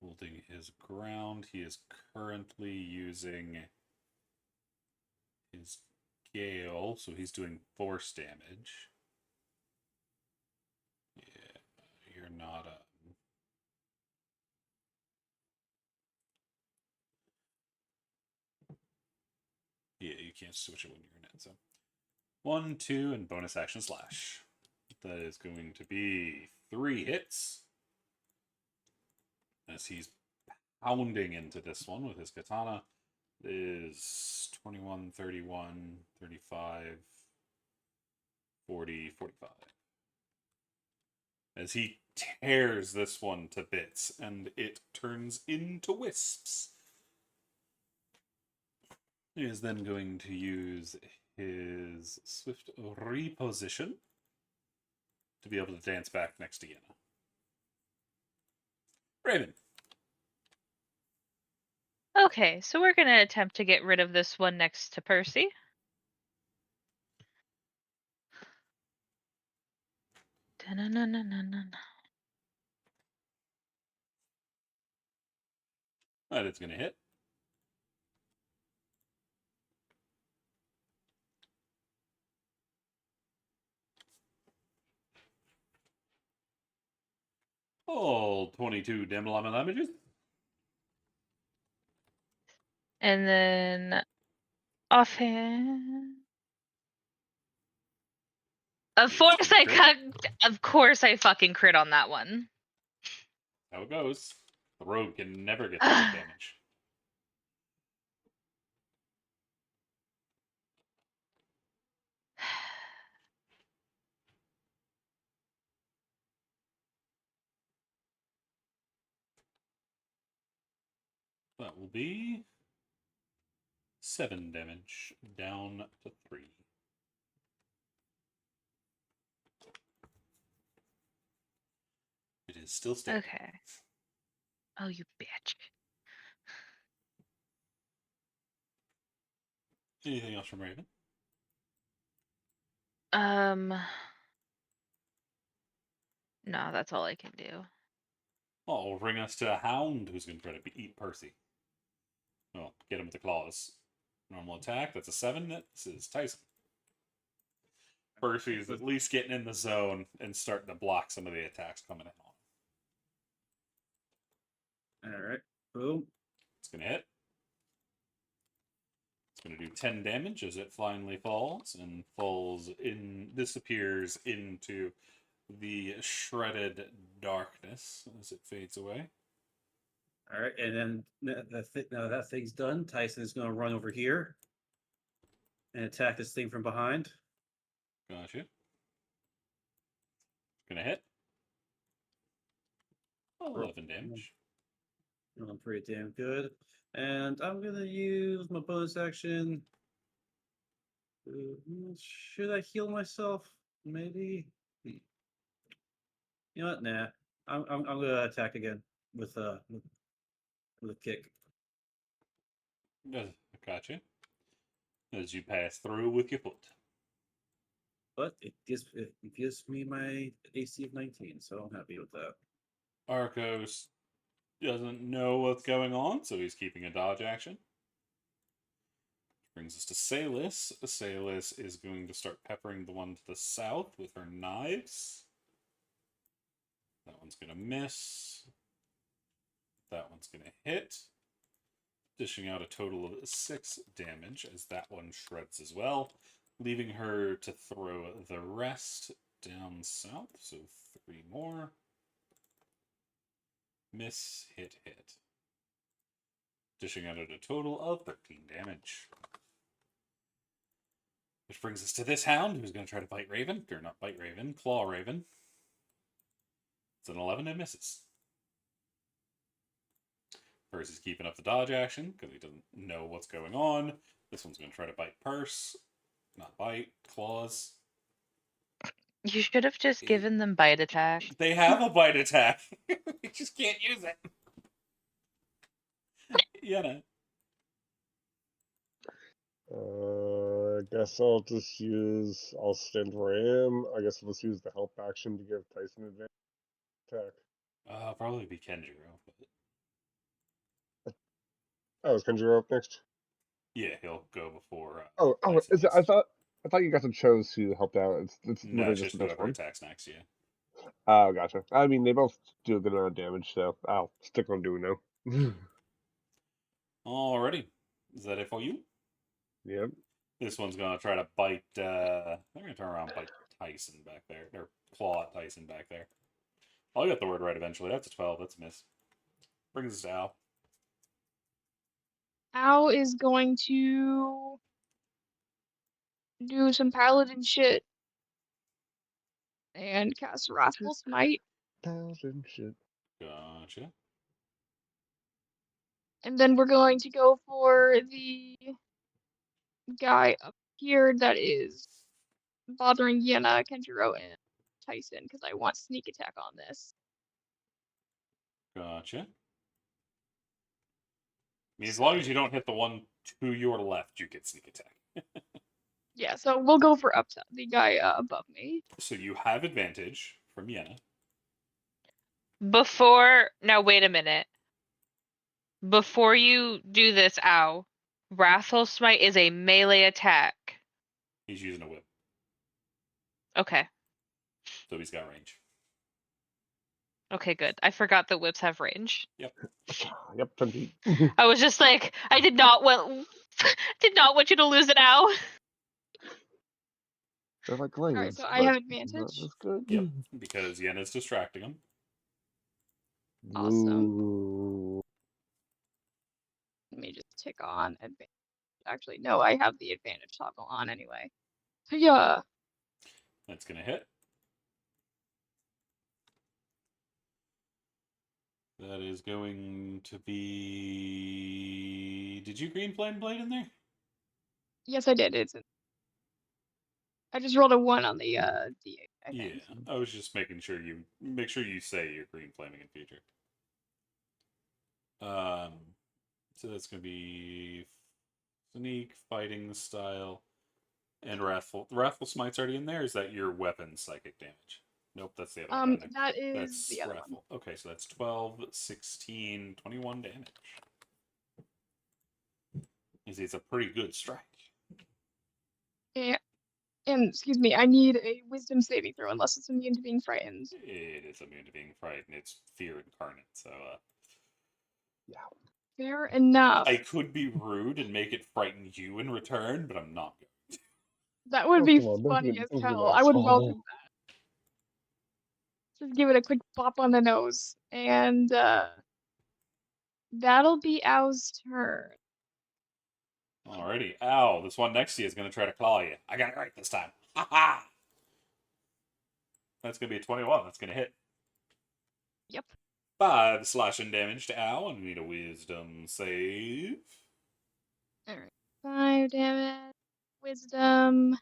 A: Holding his ground. He is currently using his Gale, so he's doing force damage. Yeah, you're not a. Yeah, you can't switch it when you're in it. So 1, 2, and bonus action slash. That is going to be 3 hits. As he's pounding into this one with his katana. It is 21, 31, 35, 40, 45. as he tears this one to bits and it turns into wisps. He is then going to use his swift reposition to be able to dance back next to Yenna. Raven.
B: Okay, so we're gonna attempt to get rid of this one next to Percy. Da-na-na-na-na-na.
A: That is going to hit. Oh, 22 damages.
B: And then offhand. Of course of course I fucking crit on that one.
A: How it goes. The rogue can never get that damage. That will be 7 damage, down to 3. It is still standing.
B: Okay. Oh, you bitch.
A: Anything else from Raven?
B: No, that's all I can do.
A: Oh, will bring us to a hound who's going to try to eat Percy. Well, get him with the claws. Normal attack, that's a 7. This is Tyson. Percy is at least getting in the zone and starting to block some of the attacks coming in on him.
E: Alright. Boom.
A: It's going to hit. It's going to do 10 damage as it finally falls and disappears into the shredded darkness as it fades away.
E: Alright, and then now that thing's done, Tyson is going to run over here and attack this thing from behind.
A: Gotcha. Gonna hit. 11 damage.
E: I'm pretty damn good. And I'm going to use my bonus action. Should I heal myself? Maybe? You know what? Nah. I'm going to attack again with a kick.
A: Gotcha. As you pass through with your foot.
E: But it gives me my AC of 19, so I'm happy with that.
A: Arcos doesn't know what's going on, so he's keeping a dodge action. Brings us to Salis. Salis is going to start peppering the one to the south with her knives. That one's going to miss. That one's going to hit. Dishing out a total of 6 damage as that one shreds as well. Leaving her to throw the rest down south. So 3 more. Miss, hit, hit. Dishing out at a total of 13 damage. Which brings us to this hound, who's going to try to bite Raven. Or not bite Raven, claw Raven. It's an 11 and misses. Percy's keeping up the dodge action, because he doesn't know what's going on. This one's going to try to bite Purse. Not bite, claws.
B: You should have just given them bite attack.
A: They have a bite attack. We just can't use it. Yenna.
C: I guess I'll stand where I am. I guess I'll just use the help action to give Tyson advantage attack.
A: Probably be Kenjiro. But...
C: Oh, is Kenjiro up next?
A: Yeah, he'll go before.
C: Is it, I thought you guys had chose who helped out. It's
A: no,
C: literally
A: it's just
C: the best
A: whoever
C: one.
A: attacks next, yeah.
C: Oh, gotcha. I mean, they both do a good amount of damage, so I'll stick on doing now.
A: Alrighty. Is that it for you?
C: Yep.
A: This one's going to try to bite... they're going to turn around and bite Tyson back there. Or claw at Tyson back there. I'll get the word right eventually. That's a 12. That's a miss. Brings us to Al.
D: Al is going to do some paladin shit and cast Wrathful Smite.
C: 1,000 shit.
A: Gotcha.
D: And then we're going to go for the guy up here that is bothering Yenna, Kenjiro, and Tyson, because I want sneak attack on this.
A: Gotcha. I mean, as long as you don't hit the one to your left, you get sneak attack.
D: Yeah, so we'll go for up top, the guy above me.
A: So you have advantage from Yenna.
B: Now wait a minute. Before you do this, ow. Wrathful Smite is a melee attack.
A: He's using a whip,
B: Okay.
A: so he's got range.
B: Okay, good. I forgot that whips have range.
C: Yep, 20.
B: I was just like, I did not want you to lose it, ow.
C: They're like
D: Alright,
C: glaives,
D: so I have
C: but
D: advantage.
C: not as good.
A: Yep, because Yenna's distracting him.
D: Awesome.
C: Ooh.
D: Let me just tick on advantage. Actually, no, I have the advantage toggle on anyway. So yeah,
A: That's gonna hit. That is going to be. Did you green flame blade in there?
D: yes, I did. I just rolled a 1 on the D8. I
A: Yeah,
D: think.
A: I was just making sure you say you're green flaming in future. So that's gonna be sneak, fighting style, and wrathful. Wrathful smite's already in there. Is that your weapon psychic damage? Nope, that's the other one. down there.
D: That is
A: That's
D: the other
A: wrathful. Okay, so that's 12, 16, 21 damage. It's a pretty good strike.
D: one. And excuse me, I need a wisdom saving throw unless it's immune to being frightened.
A: It is immune to being frightened. It's fear incarnate. So
D: Fair enough.
A: I could be rude and make it frighten you in return, but I'm not going to.
D: That would
C: Oh,
D: be
C: come on, don't
D: funny
C: be-
D: as
C: don't be an
D: hell. I would
C: asshole.
D: welcome that. Just give it a quick bop on the nose, and that'll be Ow's turn.
A: Alrighty. Ow, this one next to you is going to try to claw you. I got it right this time. Ha ha! That's going to be a 21. That's going to hit.
D: Yep.
A: 5 slashing damage to Ow, and we need a wisdom save.
D: All right. 5 damage. Wisdom.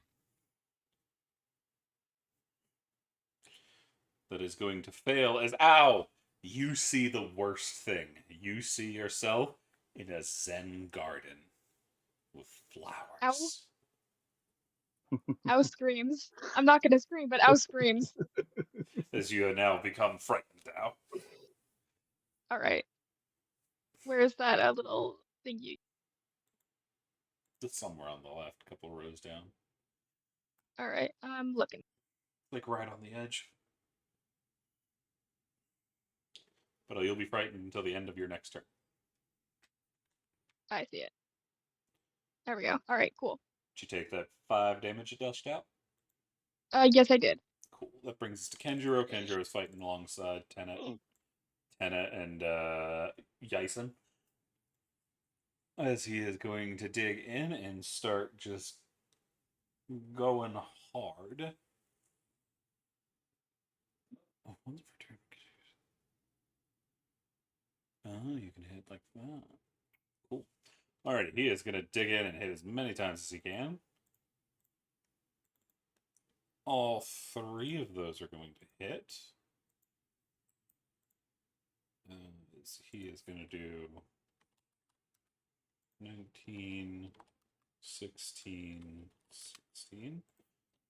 A: That is going to fail as Ow! You see the worst thing. You see yourself in a Zen garden with flowers.
D: Ow screams. I'm not gonna scream, but Ow screams.
A: As you have now become frightened, Ow.
D: All right. Where is that little thingy?
A: It's somewhere on the left, a couple rows down.
D: All right. I'm looking.
A: Like right on the edge. But you'll be frightened until the end of your next turn.
D: I see it. There we go. All right. Cool.
A: Did you take that 5 damage it dished out?
D: Yes, I did.
A: Cool. That brings us to Kenjiro. Kenjiro is fighting alongside Tenet and Yaisen. As he is going to dig in and start just going hard. Oh, once per turn. Oh, you can hit like that. Cool. Alrighty, he is going to dig in and hit as many times as he can. All 3 of those are going to hit. He is going to do 19, 16, 16.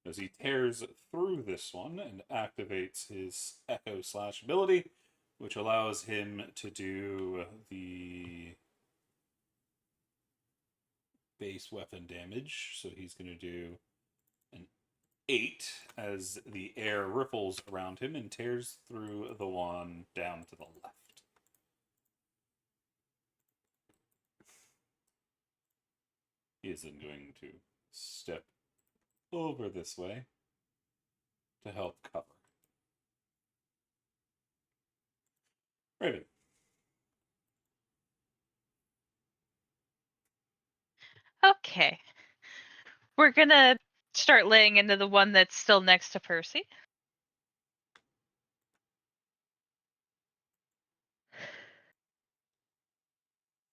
A: As he tears through this one and activates his Echo Slash ability, which allows him to do the base weapon damage. So he's going to do an 8 as the air ripples around him and tears through the one down to the left. He is then going to step over this way to help cover. Raven.
B: Okay. We're gonna start laying into the one that's still next to Percy.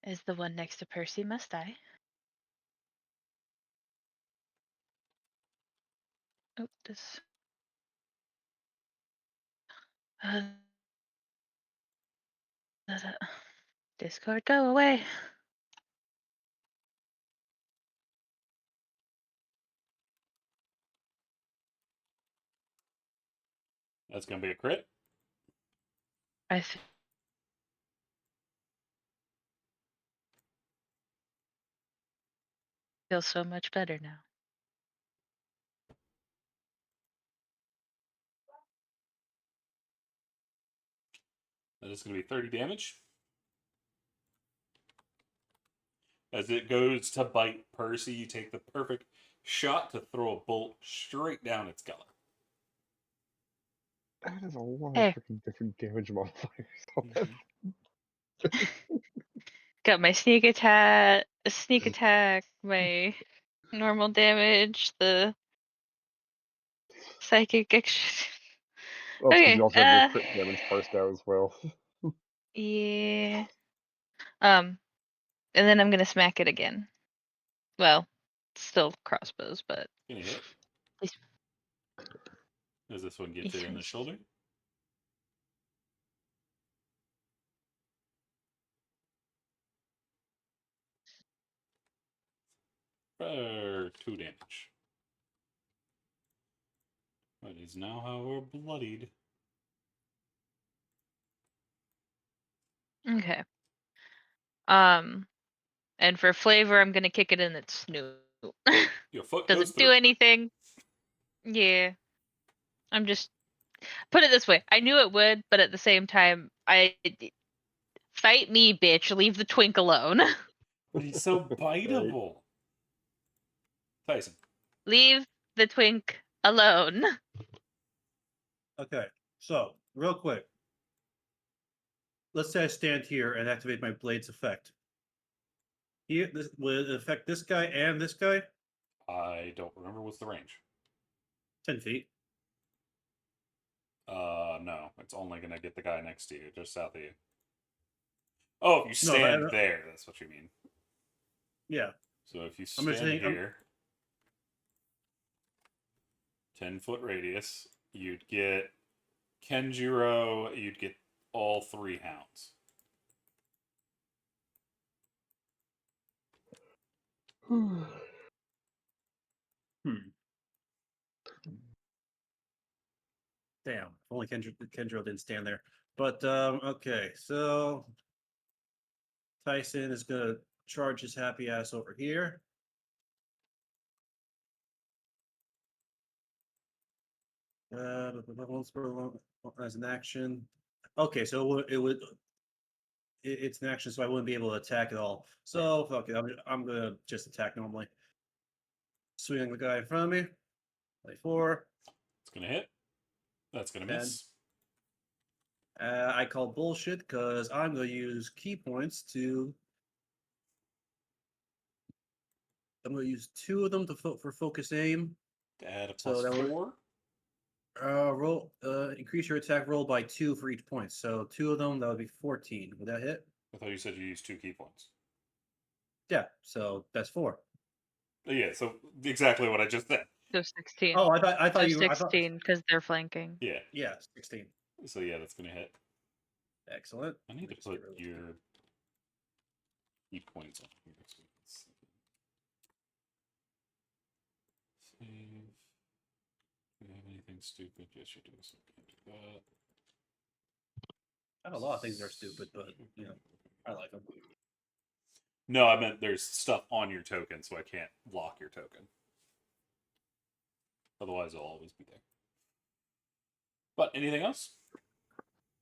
B: is the one next to Percy must die. Oh, this. Discord, go away.
A: That's gonna be a crit.
B: I feel so much better now.
A: That is gonna be 30 damage. As it goes to bite Percy, you take the perfect shot to throw a bolt straight down its gullet.
C: That is a lot
B: Hey.
C: of freaking different damage modifiers on that.
B: Got my sneak attack, my normal damage, the psychic extra.
C: Well, because
B: Okay.
C: you also have your crit damage parsed out as well.
B: Yeah. And then I'm gonna smack it again. Well, still crossbows, but
A: Gonna hit.
B: Please.
A: As this one gets it in the shoulder. For 2 damage. It is now, however, bloodied.
B: okay. And for flavor, I'm gonna kick it in its snoot.
A: Your foot goes
B: Doesn't
A: through.
B: do anything. Yeah. I'm just put it this way. I knew it would, but at the same time, fight me, bitch. Leave the twink alone.
A: But he's so biteable. Tyson.
B: Leave the twink alone.
E: Okay, so real quick. Let's say I stand here and activate my blade's effect. Here, this will it affect this guy and this guy.
A: I don't remember what's the range.
E: 10 feet.
A: No. It's only gonna get the guy next to you, just south of you. Oh, if you
E: No,
A: stand there, that's what you mean.
E: Yeah.
A: So if you
E: I'm
A: stand
E: just saying-
A: here, 10-foot radius, you'd get Kenjiro, you'd get all 3 hounds.
E: Damn. If only Kendro didn't stand there. But okay, so Tyson is gonna charge his happy ass over here. As an action. Okay, so it's an action, so I wouldn't be able to attack at all. So fuck it, I'm gonna just attack normally. Swing the guy in front of me. 24.
A: It's gonna hit. That's gonna
E: 10.
A: miss.
E: I call bullshit because I'm gonna use key points to. I'm gonna use 2 of them for focus aim.
A: To add a
E: So
A: plus
E: that would-
A: 4.
E: Increase your attack roll by 2 for each point. So 2 of them, that would be 14. Would that hit?
A: I thought you said you used 2 key points.
E: Yeah. So that's 4.
A: Yeah, so exactly what I just said.
B: So 16.
E: Oh, I thought
B: So
E: you were. I thought,
B: 16 because they're flanking.
A: Yeah.
E: yeah, 16.
A: So yeah, that's gonna hit.
E: Excellent.
A: I need to
E: Just get
A: put
E: rid of
A: your key points on here. So let's save. Do you have anything stupid? Yes, you do. So I can't do that.
E: I have a lot of things that are stupid, but you know, I like them.
A: No, I meant there's stuff on your token, so I can't lock your token. Otherwise, it'll always be there. But anything else?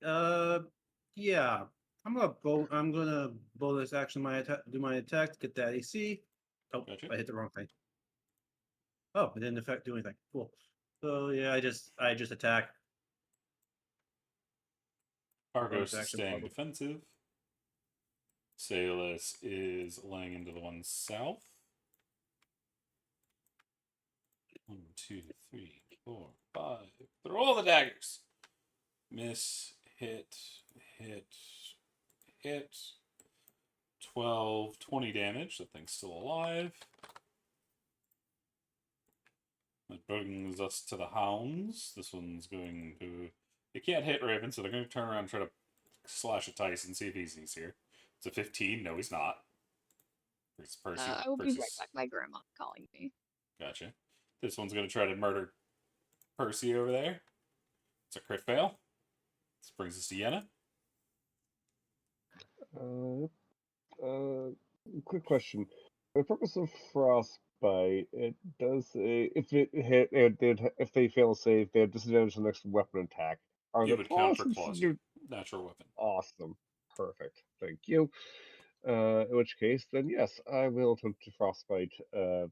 E: Yeah. I'm gonna bonus action my attack. Do my attack to get that AC. Oh,
A: Gotcha.
E: I hit the wrong thing. Oh, it didn't do anything. Cool. So yeah, I just attack.
A: Argos is
E: action,
A: staying
E: probably.
A: defensive. Salus is laying into the one south. 1, 2, 3, 4, 5. Throw all the daggers. Miss, hit, hit, hit. 12, 20 damage. That thing's still alive. That brings us to the hounds. This one's going to... It can't hit Raven, so they're going to turn around and try to slash at Tyson, see if he's here. It's a 15. No, he's not. It's Percy.
D: I will be right
A: Percy's-
D: back. My grandma's calling me.
A: Gotcha. This one's going to try to murder Percy over there. It's a crit fail. This brings us to Yenna.
C: Quick question. For the purpose of frostbite, it does if it hit if they fail a save, they have disadvantage on the next weapon attack. Are
A: It
C: the
A: would count for
C: claws
A: claws.
C: considered
A: Natural weapon.
C: awesome? Perfect. Thank you. In which case, then yes, I will attempt to frostbite the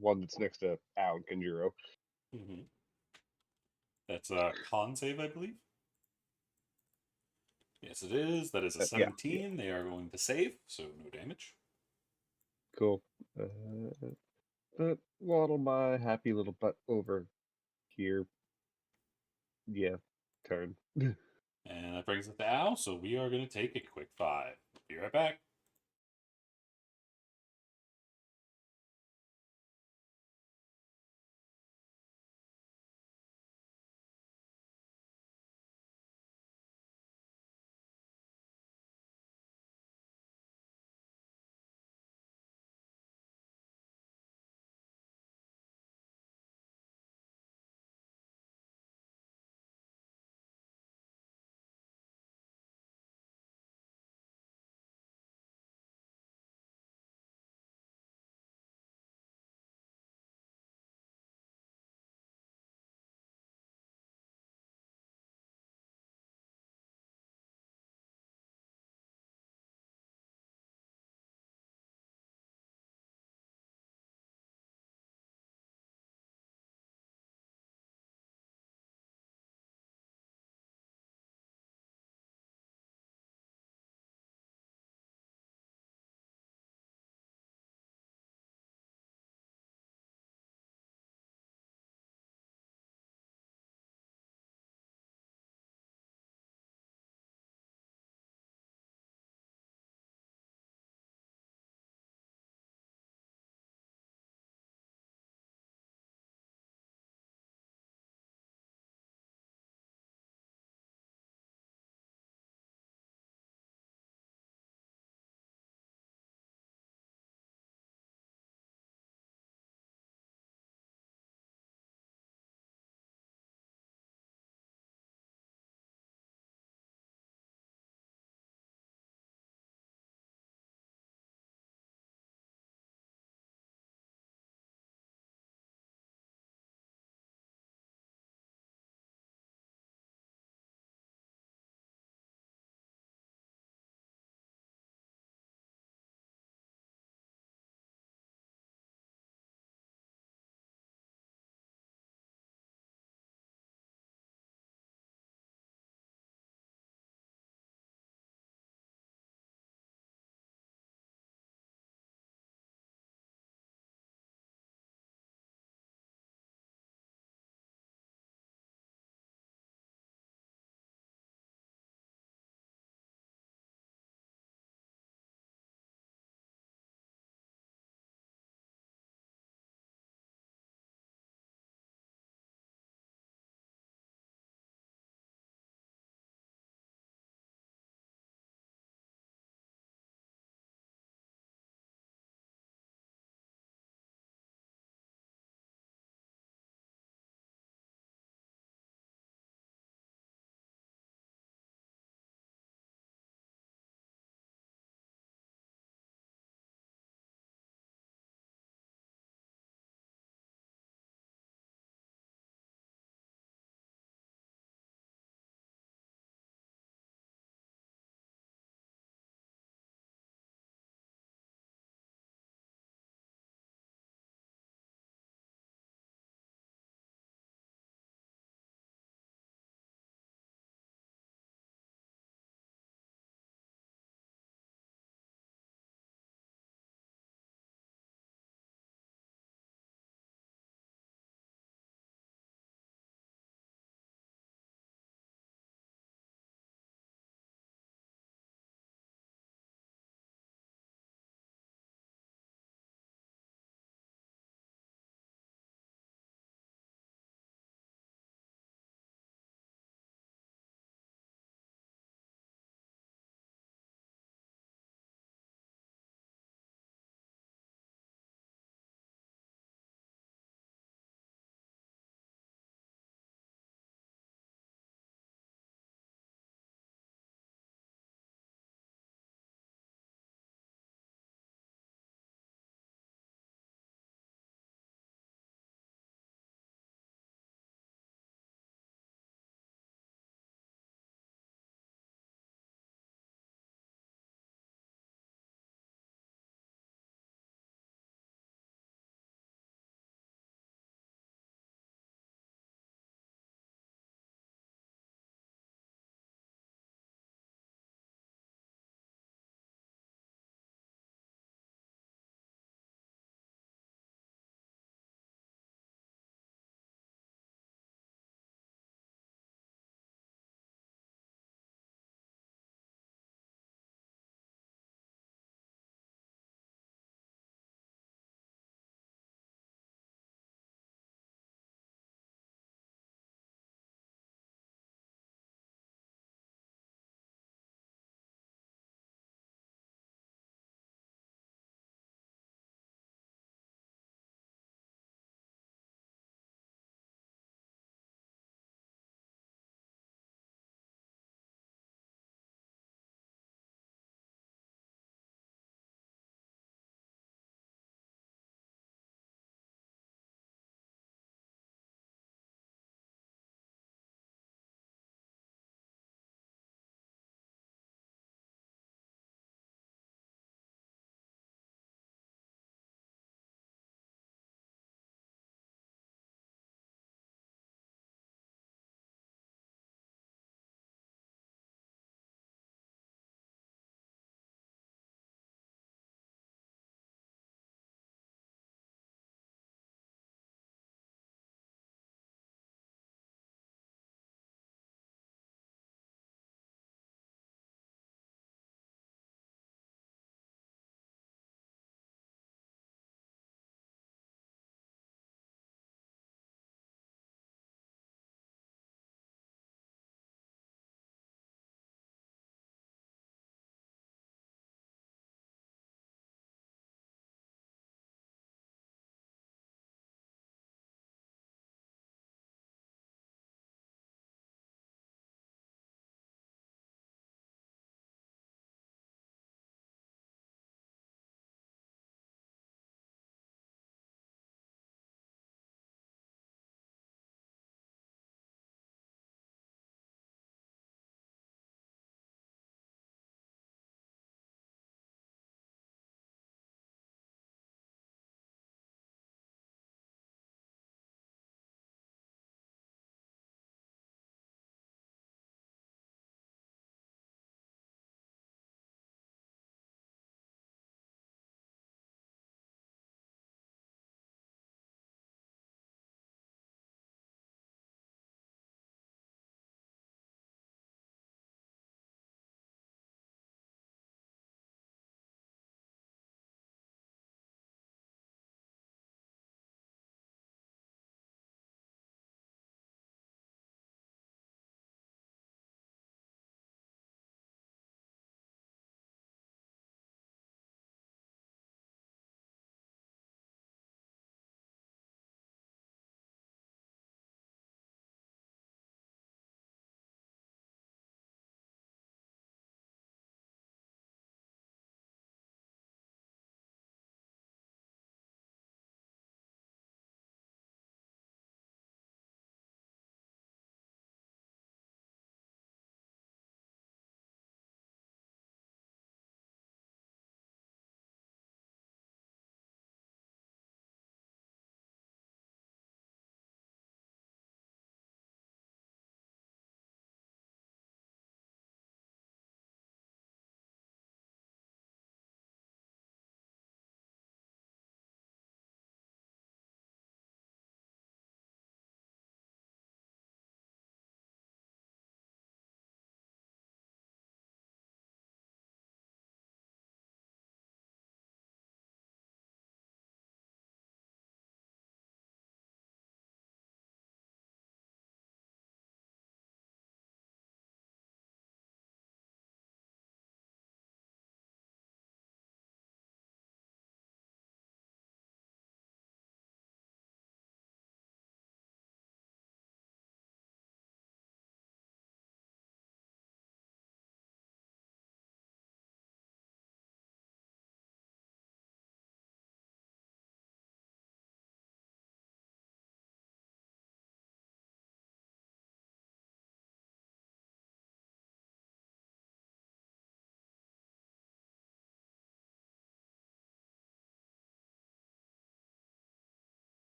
C: one that's next to Al and Kenjiro.
A: Mm-hmm. That's a con save, I believe. Yes, it is. That is a
C: Yeah,
A: 17. They are going to save, so no damage.
C: Cool. But waddle my happy little butt over here. Yeah, turn.
A: And that brings us to Al, so we are going to take a quick 5. Be right back.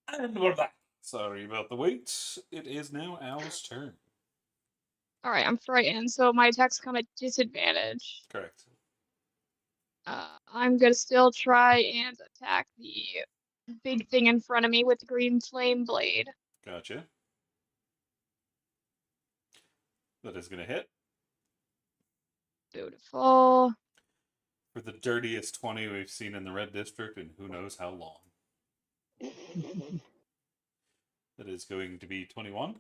A: And we're back. Sorry about the wait. It is now Owl's turn.
D: Alright, I'm frightened, so my attacks come at disadvantage.
A: Correct.
D: I'm gonna still try and attack the big thing in front of me with the green flame blade.
A: Gotcha. That is going to hit.
D: Beautiful.
A: For the dirtiest 20 we've seen in the red district in who knows how long. That is going to be 21.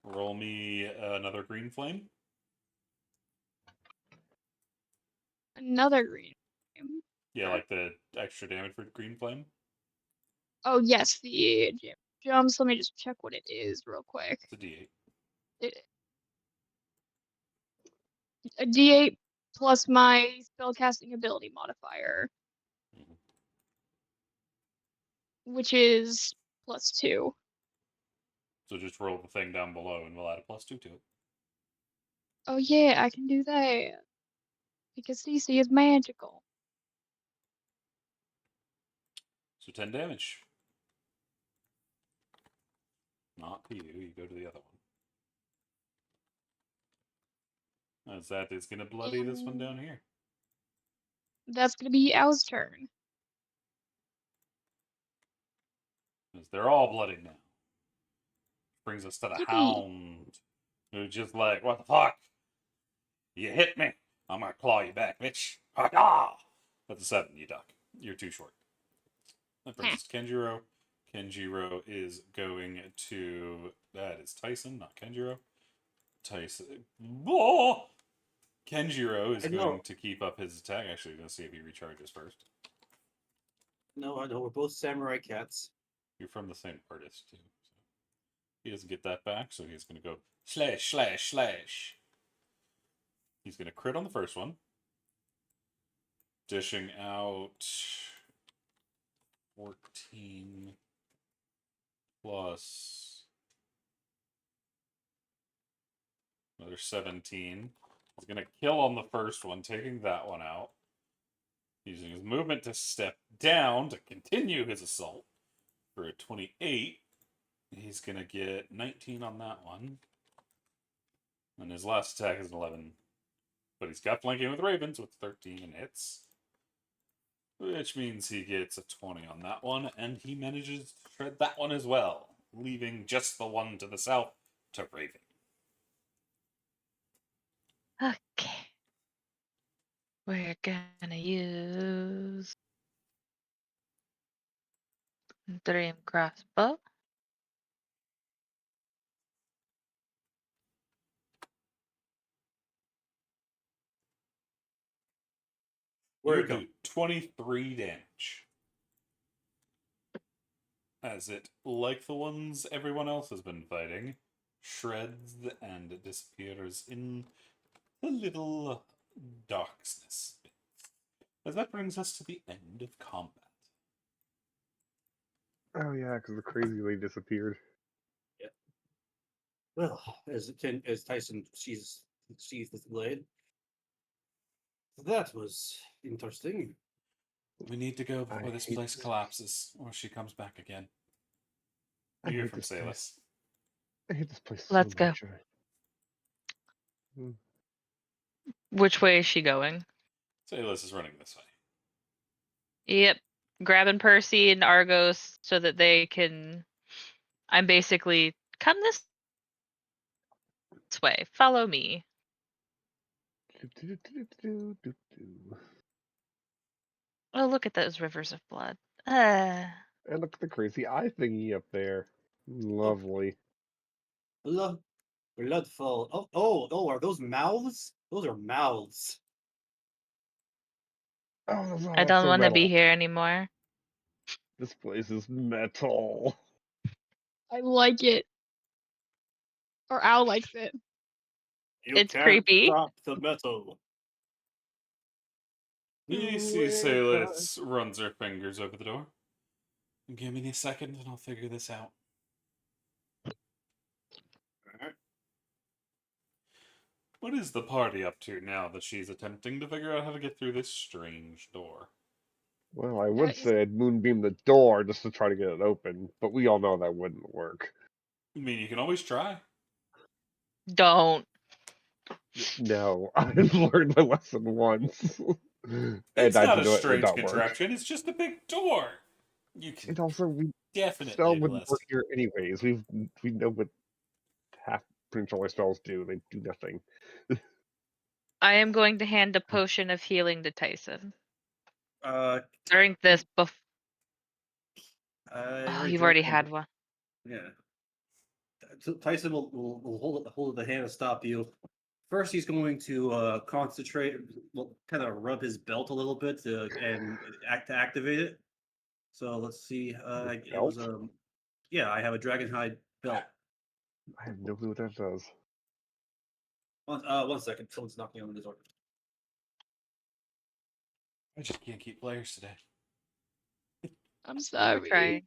A: Roll me another green flame.
D: Another green flame.
A: Yeah, like the extra damage for green flame.
D: Oh yes, the jumps. Let me just check what it is real quick.
A: It's a D8.
D: A D8 plus my spellcasting ability modifier,
A: Mhm.
D: which is +2.
A: So just roll the thing down below and we'll add a +2 to it.
D: Oh yeah, I can do that. Because CC is magical.
A: So 10 damage. Not to you. You go to the other one. As that is going to bloody this one down here.
D: That's gonna be Owl's turn.
A: As they're all bloody now. Brings us to the
D: Yippee.
A: Hound. Who's just like, what the fuck? You hit me. I'm going to claw you back, bitch. Ha-ha! That's a 7. You duck. You're too short. That brings us to Kenjiro. Kenjiro is going to... That is Tyson, not Kenjiro. Tyson... Oh! Kenjiro is
E: I know.
A: going to keep up his attack. Actually, going to see if he recharges first.
E: No, I know. We're both samurai cats.
A: You're from the same artist, too. So he doesn't get that back, so he's going to go slash, slash, slash. He's going to crit on the first one. Dishing out 14 plus another 17. He's going to kill on the first one, taking that one out. Using his movement to step down to continue his assault for a 28. He's going to get 19 on that one. And his last attack is an 11. But he's got flanking with Ravens with 13 and hits. Which means he gets a 20 on that one. And he manages to shred that one as well. Leaving just the one to the south to Raven.
B: Okay. We're gonna use Dream Crossbow.
E: Where
A: You
E: it go?
A: do 23 damage. As it, like the ones everyone else has been fighting, shreds and disappears in the little darkness. As that brings us to the end of combat.
C: Oh yeah, because the crazy lady disappeared.
E: Well, as Tyson sheathes the blade. That was interesting.
A: We need to go before
C: I
A: this
C: hate
A: place
C: this
A: collapses, or she comes back again.
C: I
A: You hear
C: hate
A: from
C: this place.
A: Salus.
C: I hate this place
B: Let's
C: so
B: go.
C: much.
B: Which way is she going?
A: Salus is running this way.
B: Yep. Grabbing Percy and Argos so that they can. I'm basically come this way. Follow me. Oh, look at those rivers of blood.
C: And look at the crazy eye thingy up there. Lovely.
E: Bloodfall. Oh, are those mouths? Those are mouths.
C: Oh, those are
B: I don't want to be
C: metal.
B: here anymore.
C: This place is metal.
D: I like it. Or Owl likes it.
E: You
B: It's
E: can't
B: creepy.
E: stop the metal.
A: You see Salus runs her fingers over the door. Give me a second and I'll figure this out.
E: Alright.
A: What is the party up to now that she's attempting to figure out how to get through this strange door?
C: Well, I would
D: is-
C: say I'd moonbeam the door just to try to get it open, but we all know that wouldn't work.
A: I mean, you can always try.
B: Don't.
C: No, I've learned my lesson once. And
A: It's
C: I
A: not
C: had
A: a
C: to do it, and it
A: strange
C: not work.
A: contraption. It's just a big door. You can
C: And also, we
A: definitely
C: spell wouldn't
A: list.
C: work here anyways. We know what half controller spells do. They do nothing.
B: I am going to hand a potion of healing to Tyson.
E: Drink
B: this before.
E: I
B: You've
E: drank
B: already
E: one.
B: had one.
E: Yeah. Tyson will hold the hand to stop you. First, he's going to concentrate, kind of rub his belt a little bit to activate it. So let's see. It was
C: belt?
E: yeah, I have a dragonhide belt.
C: I have no clue what that does.
E: One second. Someone's knocking on the door.
A: I just can't keep players today.
D: I'm
B: We're
D: sorry.
B: trying.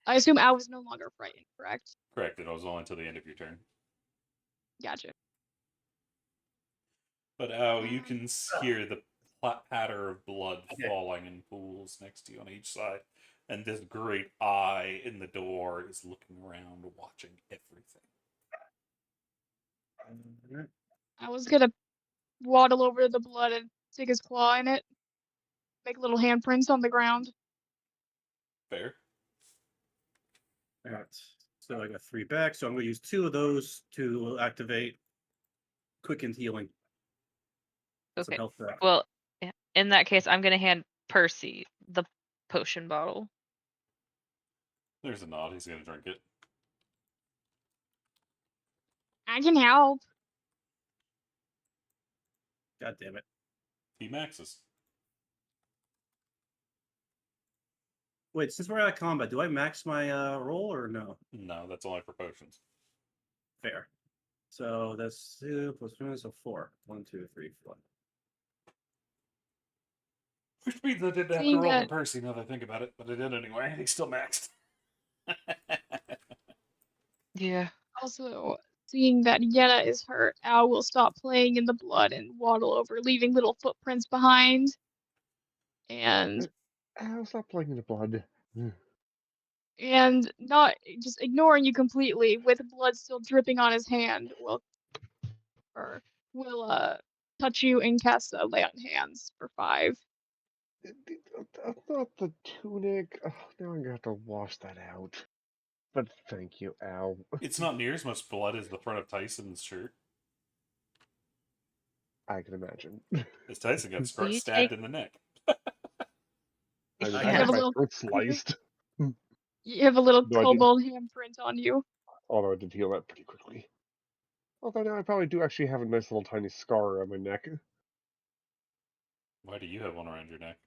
D: I assume Al was no longer frightened, correct?
A: Correct. It was only until the end of your turn.
D: Gotcha.
A: But you can hear the patter of blood falling in pools next to you on each side. And this great eye in the door is looking around, watching everything.
D: I was gonna waddle over the blood and stick his claw in it. Make little handprints on the ground.
A: Fair.
E: Alright. So I got 3 back, so I'm going to use 2 of those to activate quickened healing. Some
B: Okay.
E: health back.
B: Well, in that case, I'm going to hand Percy the potion bottle.
A: There's a nod. He's going to drink it.
D: I can help.
E: God damn it.
A: He maxes.
E: Wait, since we're out of combat, do I max my roll or no?
A: No, that's only for potions.
E: Fair. So that's 2 plus 1, so 4. 1, 2, 3, 4.
A: Which means I didn't have to
D: Seeing
A: roll
D: that-
A: on Percy now that I think about it, but I did anyway, and he's still maxed.
B: Yeah.
D: Also, seeing that Yenna is hurt, Al will stop playing in the blood and waddle over, leaving little footprints behind. And
C: I'll stop playing in the blood.
D: not just ignoring you completely, with blood still dripping on his hand, will touch you and cast a lay on hands for 5.
C: I thought the tunic. Oh, now I'm gonna have to wash that out. But thank you, Al.
A: It's not near as much blood as the front of Tyson's shirt.
C: I can imagine.
A: As Tyson got
B: Will you
A: stabbed
B: take-
A: in the neck.
C: I mean,
E: I
C: I
E: have
C: got
D: a
C: my
D: little-
C: throat sliced.
D: You have a little
C: No, I didn't.
D: kobold handprint on you.
C: Although I did heal that pretty quickly. Although now I probably do actually have a nice little tiny scar on my neck.
A: Why do you have one around your neck?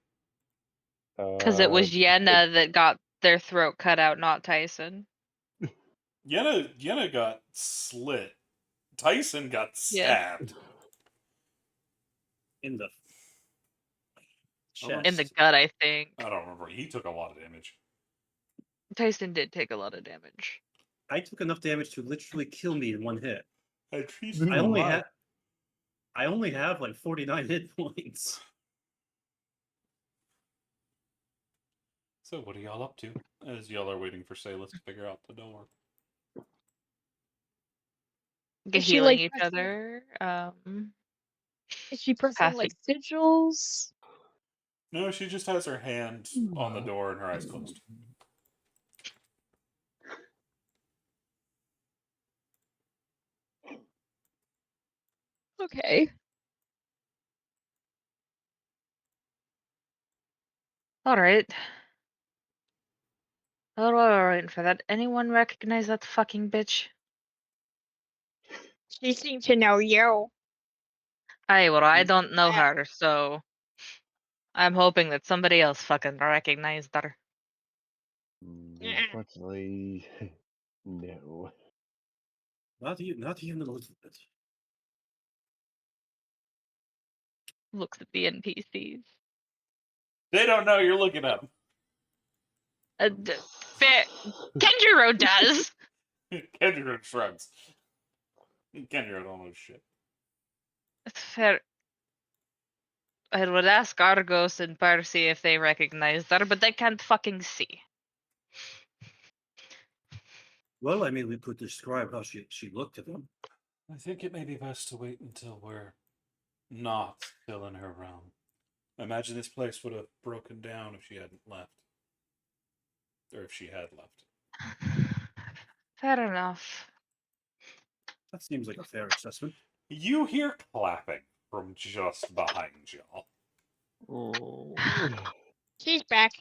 B: Because it was Yenna that got their throat cut out, not Tyson.
A: Yenna got slit. Tyson got
B: Yeah.
A: stabbed.
E: In the
B: In the
E: chest.
B: gut, I think.
A: I don't remember. He took a lot of damage.
B: Tyson did take a lot of damage.
E: I took enough damage to literally kill me in 1 hit.
A: At least
C: I
E: I
A: you
E: only
A: alive.
E: have I only have like 49 hit points.
A: So what are y'all up to? As y'all are waiting for Salus to figure out the door.
B: Get
D: Is she,
B: healing
D: like,
B: each
D: pressing-
B: other.
D: Is she pressing
B: Passing.
D: like sigils?
A: No, she just has her hand on the door and her eyes closed.
D: Okay.
B: Alright. Alright for that. Anyone recognize that fucking bitch?
D: She seemed to know you.
B: I
D: Mm,
B: don't know her, so I'm hoping that somebody else fucking recognized her.
C: Unfortunately, no.
E: Not even a little bit.
B: Looks at the NPCs.
A: They don't know you're looking up.
B: Fair. Kenjiro does.
A: Kendra shrugs. Kendra don't know shit.
B: Fair. I would ask Argos and Percy if they recognize her, but they can't fucking see.
E: Well, I mean, we could describe how she looked at them.
A: I think it may be best to wait until we're not still in her realm. I imagine this place would have broken down if she hadn't left. Or if she had left.
B: Fair enough.
E: That seems like a fair assessment.
A: You hear clapping from just behind y'all.
C: Oh.
D: She's back.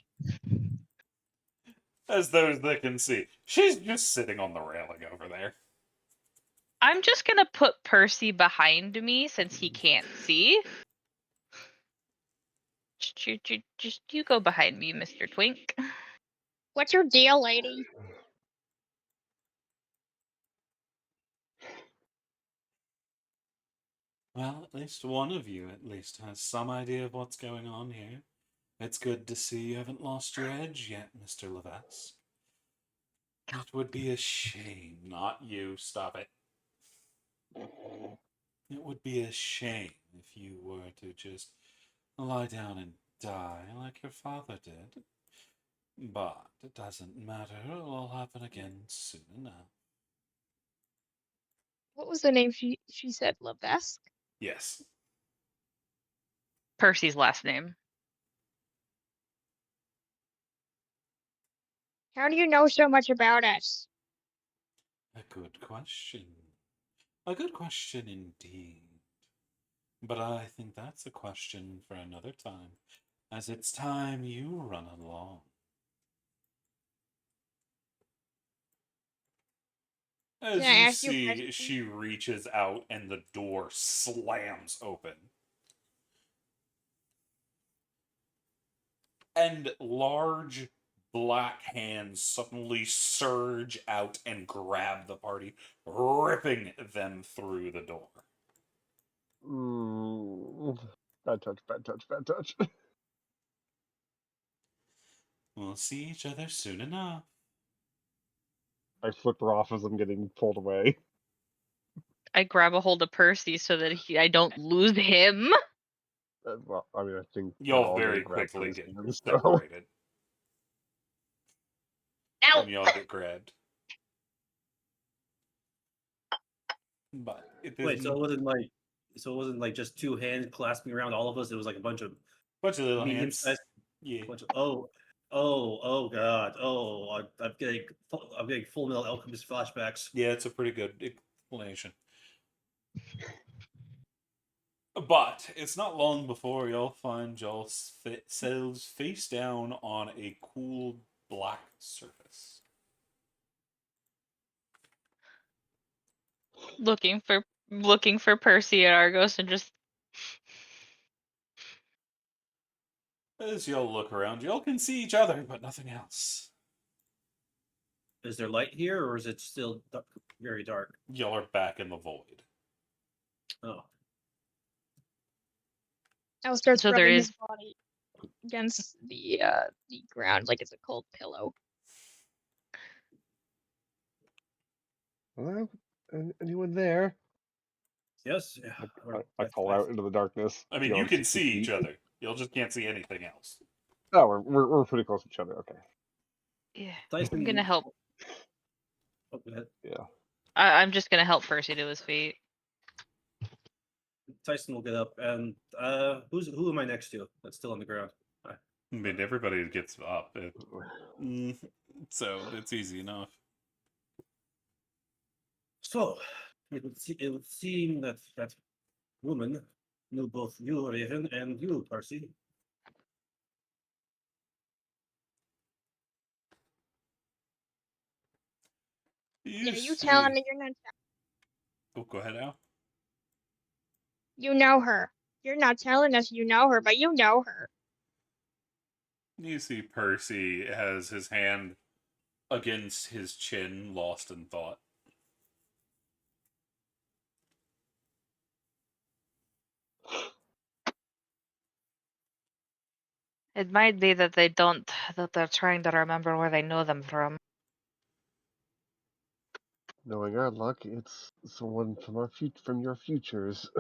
A: As those that can see. She's just sitting on the railing over there.
B: I'm just gonna put Percy behind me since he can't see. Just you go behind me, Mr. Twink.
D: What's your deal, lady?
A: Well, at least one of you at least has some idea of what's going on here. It's good to see you haven't lost your edge yet, Mr. Levasse. It would be a shame, not you, stop it. It would be a shame if you were to just lie down and die like your father did. But it doesn't matter, it'll all happen again soon enough.
D: What was the name she said? Levesque?
A: Yes.
B: Percy's last name.
D: How do you know so much about us?
A: A good question. A good question indeed. But I think that's a question for another time, as it's time you run along. As
D: Can I
A: you
D: ask you a
A: see,
D: question?
A: she reaches out and the door slams open. And large black hands suddenly surge out and grab the party, ripping them through the door.
C: Bad touch, bad touch, bad touch.
A: We'll see each other soon enough.
C: I flip her off as I'm getting pulled away.
B: I grab a hold of Percy so that I don't lose him.
C: Well, I mean, I think we're
A: Y'all
C: all gonna
A: very
C: grab
A: quickly
C: Percy
A: get
C: in this, so.
A: separated.
B: Ow!
A: And y'all get grabbed. But it
E: Wait,
A: isn't
E: so it wasn't like just two hands clasping around all of us. It was like a bunch of
A: bunch of little
E: medium
A: hands.
E: sized.
A: Yeah.
E: Bunch of, oh god, I'm getting Full Metal Alchemist flashbacks.
A: Yeah, it's a pretty good explanation. But it's not long before y'all find yourselves face down on a cool black surface.
B: Looking for Percy and Argos and just
A: As y'all look around, y'all can see each other, but nothing else.
E: Is there light here, or is it still very dark?
A: Y'all are back in the void.
E: Oh,
D: I'll start
B: So there
D: rubbing
B: is-
D: his body against the ground like it's a cold pillow.
C: Hello? Anyone there?
E: yes. Yeah.
C: I call out into the darkness.
A: I mean, you
C: beyond
A: can
C: 60
A: see each
C: feet.
A: other. Y'all just can't see anything else.
C: Oh, we're pretty close to each other. Okay.
B: yeah.
E: Tyson,
B: I'm gonna help.
E: Oh, go ahead.
C: Yeah.
B: I'm just gonna help Percy to his feet.
E: Tyson will get up, and who am I next to? That's still on the ground.
A: I mean, everybody gets up. So it's easy enough.
E: So it would seem that that woman knew both you, Raven, and you, Percy.
D: Yeah, you
A: see...
D: telling me you're not.
A: Oh, go ahead, Al.
D: You know her. You're not telling us you know her, but you know her.
A: You see Percy has his hand against his chin, lost in thought.
B: It might be that that they're trying to remember where they know them from.
C: Knowing our luck, it's someone from from your futures.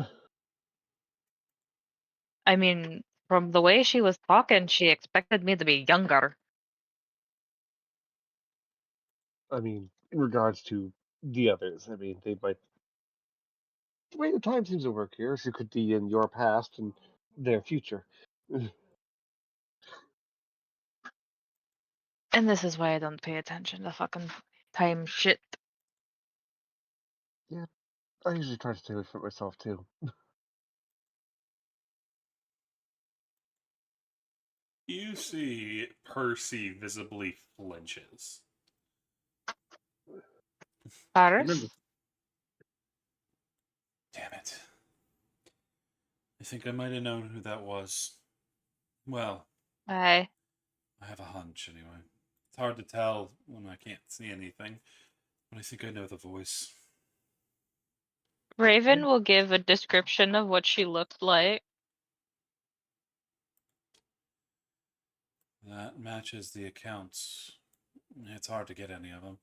B: I mean, from the way she was talking, she expected me to be younger.
C: I mean, in regards to the others, I mean, they might. The way the time seems to work here, she could be in your past and their future.
B: And this is why I don't pay attention to fucking time shit.
C: I usually try to stay away from it myself too.
A: You see Percy visibly flinches.
B: Paris?
E: Remember,
A: Damn it. I think I might have known who that was. Well,
B: Aye.
A: I have a hunch anyway. It's hard to tell when I can't see anything, but I think I know the voice.
B: Raven will give a description of what she looked like.
A: That matches the accounts. It's hard to get any of them.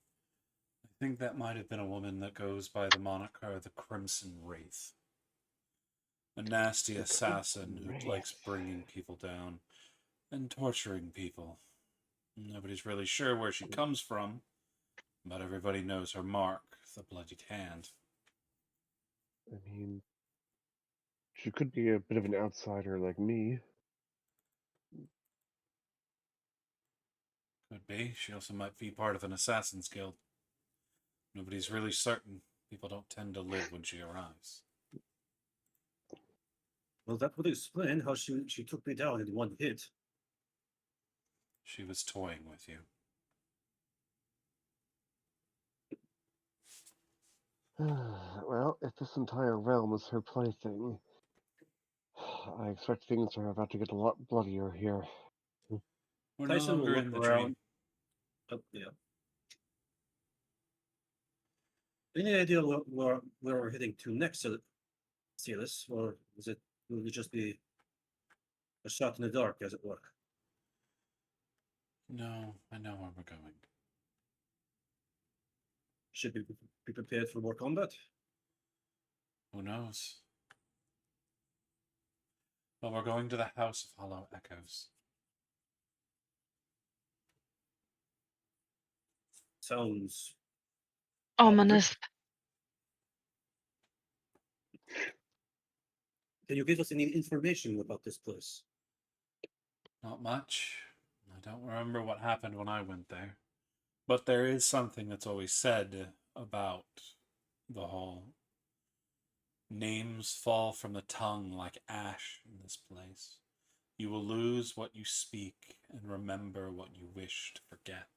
A: I think that might have been a woman that goes by the moniker the Crimson Wraith. A nasty assassin who likes bringing people down and torturing people. Nobody's really sure where she comes from, but everybody knows her mark, the bloodied hand.
C: I mean, she could be a bit of an outsider like me.
A: Could be. She also might be part of an assassin's guild. Nobody's really certain. People don't tend to live when she arrives.
E: well, that would explain how she took me down in one hit.
A: She was toying with you.
C: Well, if this entire realm is her plaything, I expect things are about to get a lot bloodier here.
A: We're no
E: Tyson will
A: longer
E: look
A: in the
E: around.
A: dream.
E: Oh, yeah. Any idea where we're heading to next, Silas? Or will it just be a shot in the dark, as it were?
A: No, I know where we're going.
E: Should we be prepared for more combat?
A: Who knows? Well, we're going to the House of Hollow Echoes.
E: Sounds
B: Ominous.
E: Can you give us any information about this place?
A: Not much. I don't remember what happened when I went there. But there is something that's always said about the hall. Names fall from the tongue like ash in this place. You will lose what you speak and remember what you wish to forget.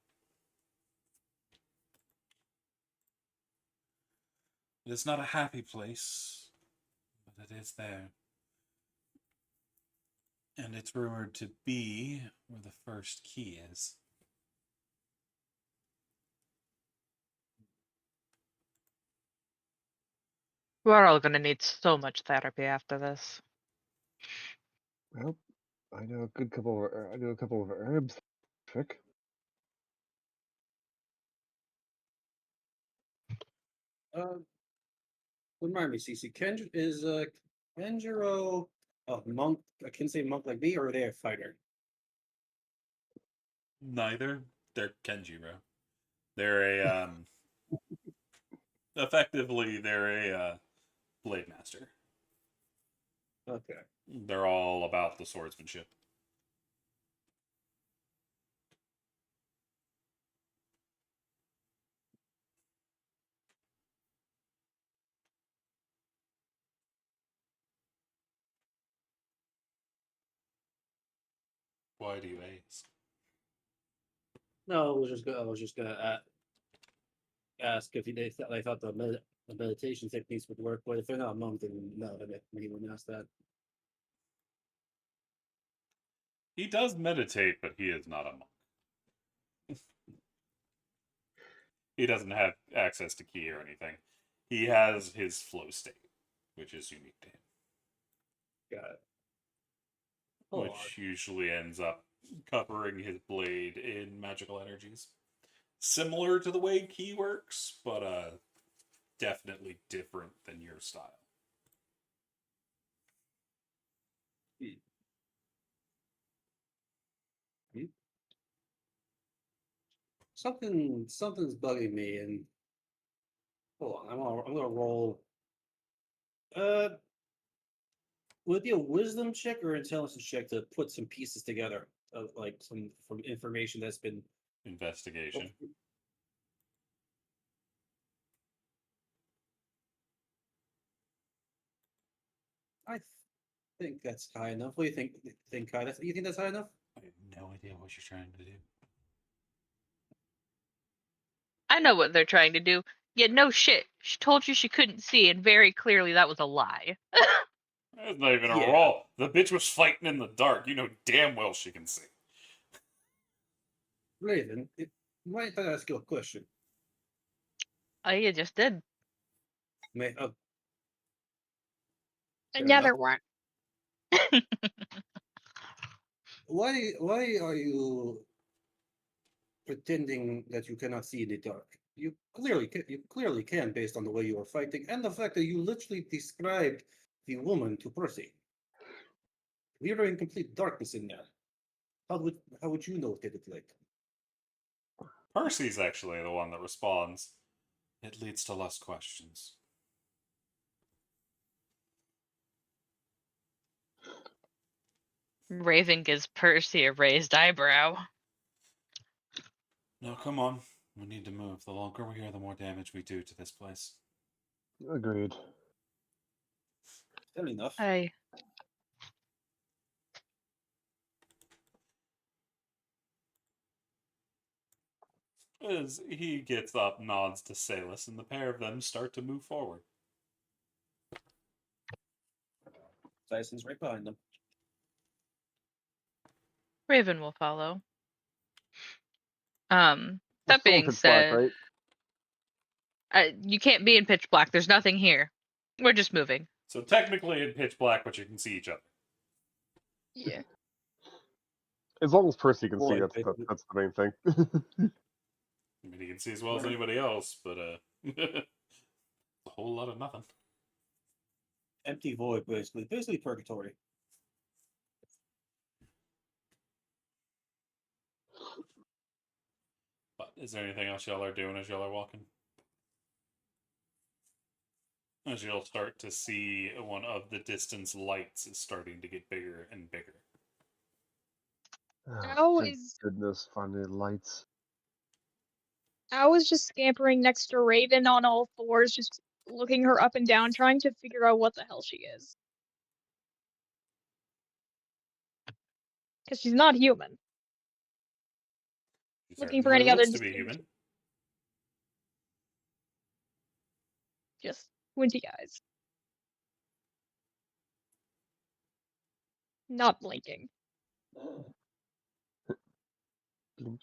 A: It is not a happy place, but it is there. And it's rumored to be where the first key is.
B: We're all gonna need so much therapy after this.
C: Well, I know a couple of herbs. Trick.
E: Remind me, CC. Is Kenjiro a monk? I can say monk like me, or are they a fighter?
A: Neither. They're Kenjiro. They're a effectively they're a blade master.
E: Okay.
A: They're all about the swordsmanship. Why do you ask?
E: No, I was just gonna ask if they thought the meditation techniques would work, but if they're not a monk, then no, I mean, wouldn't ask that.
A: He does meditate, but he is not a monk. He doesn't have access to ki or anything. He has his flow state, which is unique to him.
E: Got it.
A: Which usually ends up covering his blade in magical energies. Similar to the way ki works, but definitely different than your style.
E: something's bugging me, and hold on, I'm gonna roll. Uh, would it be a wisdom check or intelligence check to put some pieces together of like some from information that's been.
A: Investigation.
E: I think that's high enough. What do you think, Kai? You think that's high enough?
A: I have no idea what you're trying to do.
B: I know what they're trying to do. Yet no shit. She told you she couldn't see, and very clearly that was a lie.
A: That's not even a
E: Yeah.
A: roll. The bitch was fighting in the dark. You know damn well she can see.
E: Raven, might I ask you a question?
B: Oh, you just did.
E: May
D: Another one.
E: why are you pretending that you cannot see in the dark? You clearly can based on the way you are fighting and the fact that you literally described the woman to Percy. We were in complete darkness in there. How would you know what they look like?
A: Percy's actually the one that responds. It leads to less questions.
B: Raven gives Percy a raised eyebrow.
A: No, come on. We need to move. The longer we're here, the more damage we do to this place.
C: Agreed.
E: Fair enough.
B: I
A: As he gets up, nods to Salus, and the pair of them start to move forward.
E: Tyson's right behind them.
B: Raven will follow.
C: We're
B: That
C: still in
B: being
C: pitch black,
B: said,
C: right?
B: you can't be in pitch black. There's nothing here. We're just moving.
A: So technically in pitch black, but you can see each other.
D: Yeah.
C: As long as Percy can see,
E: Boy,
C: that's the main thing.
A: I mean, he can see as well as anybody else, but a whole lot of nothing.
E: Empty void, basically purgatory.
A: But is there anything else y'all are doing as y'all are walking? As you'll start to see one of the distance lights is starting to get bigger and bigger.
D: Ow
C: Thank
D: is
C: goodness, finally lights.
D: I was just scampering next to Raven on all fours, just looking her up and down, trying to figure out what the hell she is. Because she's not human.
A: She
D: Looking for
A: certainly
D: any other
A: looks to be
D: distinct-
A: human.
D: Just squinty eyes. Not blinking.
C: Blink.